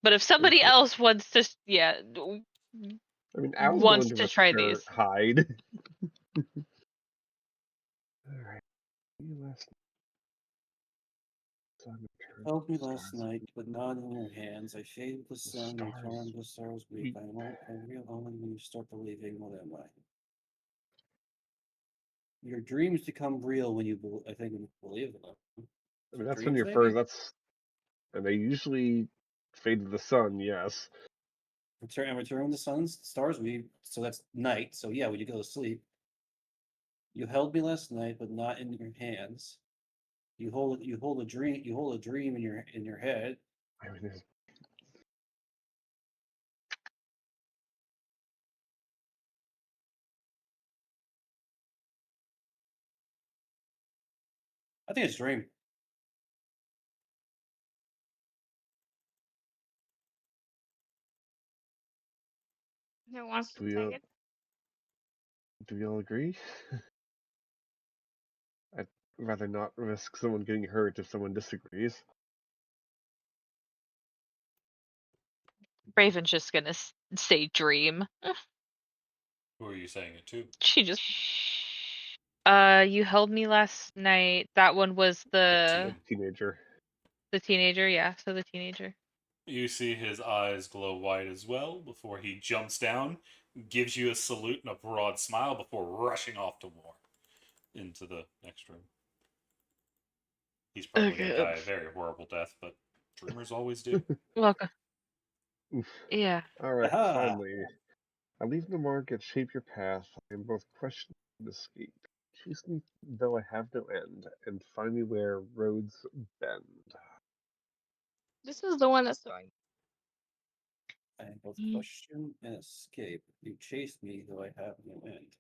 B: But if somebody
C: Okay.
B: else wants to,
C: I mean, Al's
B: wants
C: willing to
B: to
C: risk
B: try
C: her
B: these.
C: hide. Alright. You last sun returned
E: Help me
C: to the
E: last
C: stars.
E: night, but not in your hands. I faded the sun and
C: stars.
E: turned the stars weak.
C: We-
E: I real only when you start believing. What am I? Your dreams become real when you, I think, when you believe in them.
C: I mean, that's when
E: Dreams,
C: you're
E: maybe?
C: first. And they usually fade to the sun. Yes.
E: Return the sun's stars weak. So that's night. So yeah, when you go to sleep. You held me last night, but not in your hands. You hold a dream. You hold a dream in your head.
C: I mean, there's
E: I think it's dream.
D: No one wants to
C: Do we
D: take
C: all,
D: it.
C: do we all agree? I'd rather not risk someone getting hurt if someone disagrees.
F: Raven's just gonna say dream.
A: Who are you saying it to?
F: She just. You held me last night. That one was the
C: Teenager.
F: teenager. Yeah, so the teenager.
A: You see his eyes glow white as well before he jumps down, gives you a salute and a broad smile before rushing off to war into the next room. He's probably going to die a very horrible death, but dreamers always do.
F: Welcome.
C: Oof.
F: Yeah.
C: All right,
E: Aha!
C: finally. I leave the mark and shape your path. I am both question and escape. Chase me though I have no end, and find me where roads bend.
D: This is the one that's throwing.
E: I am both
F: Ye-
E: question and escape. You chase me, though I have no end.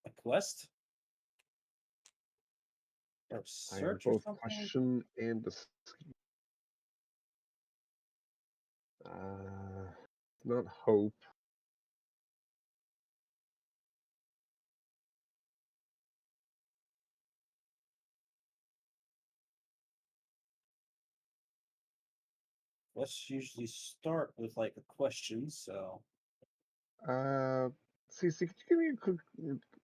E: A quest? Or
C: I am
E: search or
C: both
E: something?
C: question and escape. Not hope.
E: Quests usually start with like a question, so
C: CC, could you give me a quick?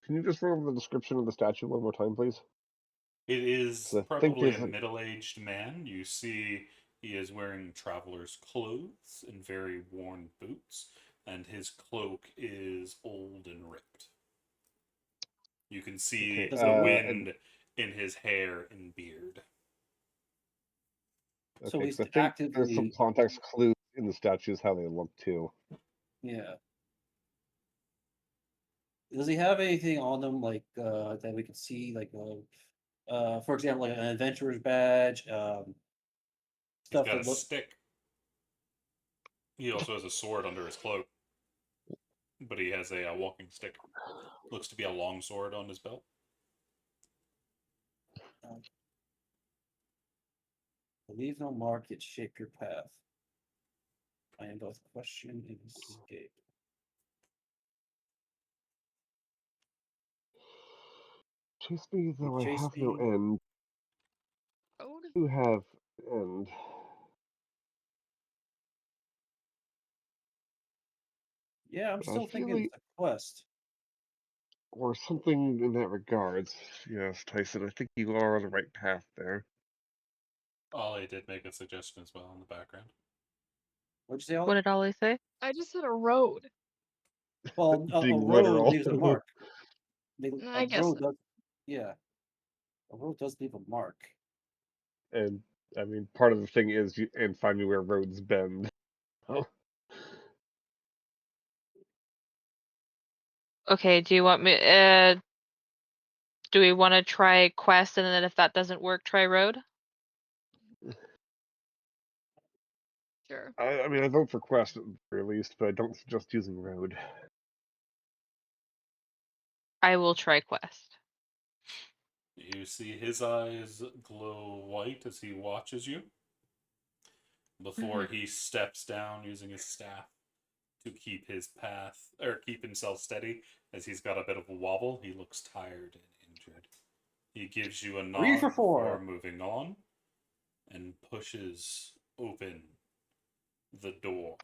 C: Can you just run over the description of the statue one more time, please?
A: It is
C: 'Cause I think
A: probably a
C: there's
A: middle-aged man. You see he is wearing traveler's clothes and very worn boots, and his cloak is old and ripped. You can see
C: Okay,
A: the
C: and
A: wind in his hair and beard.
E: so
C: okay,
E: he's
C: because I think there's some
E: actively
C: context clues in the statues how they look too.
E: yeah. Does he have anything on them like that we can see like for example like an adventurer's badge,
A: He's
E: stuff
A: got a
E: that look
A: stick. He also has a sword under his cloak, but he has a walking stick. Looks to be a long sword on his belt.
E: leave no mark yet shape your path. I am both question and escape.
C: Chase me though I
E: chase
C: have no
E: me.
C: end.
D: Road?
C: You have end.
E: Yeah, I'm
C: I
E: still
C: feel
E: thinking
C: like,
E: it's a quest.
C: or something in that regards. Yes, Tyson, I think you are on the right path there.
A: Ollie did make a suggestion as well in the background.
E: What'd you say,
F: What
E: Ollie?
F: did Ollie say?
D: I just said a road.
E: Well, a
C: Being
E: road
C: literal.
E: leaves a mark. A
D: I guess
E: road
D: so.
E: does, yeah, a road does leave a mark.
C: And I mean, part of the thing is, and find me where roads bend. Oh,
F: Okay. Do you want me? Do we want to try quest, and then if that doesn't work, try road?
D: Sure.
C: I mean, I vote for quest at the very least, but I don't suggest using road.
F: I will try quest.
A: You see his eyes glow white as he watches you before he steps down using his staff to keep his path or keep himself steady as he's got a bit of a wobble. He looks tired and injured. He gives you a
E: 3
A: nod
E: for 4.
A: before moving on and pushes open the door,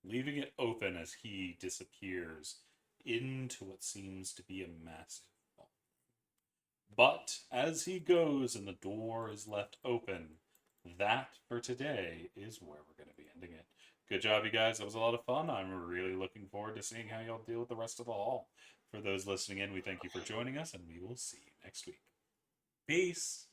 A: leaving it open as he disappears into what seems to be a massive vault. But as he goes and the door is left open, that for today is where we're going to be ending it. Good job, you guys. That was a lot of fun. I'm really looking forward to seeing how y'all deal with the rest of the hall. For those listening in, we thank you for joining us, and we will see you next week. Peace.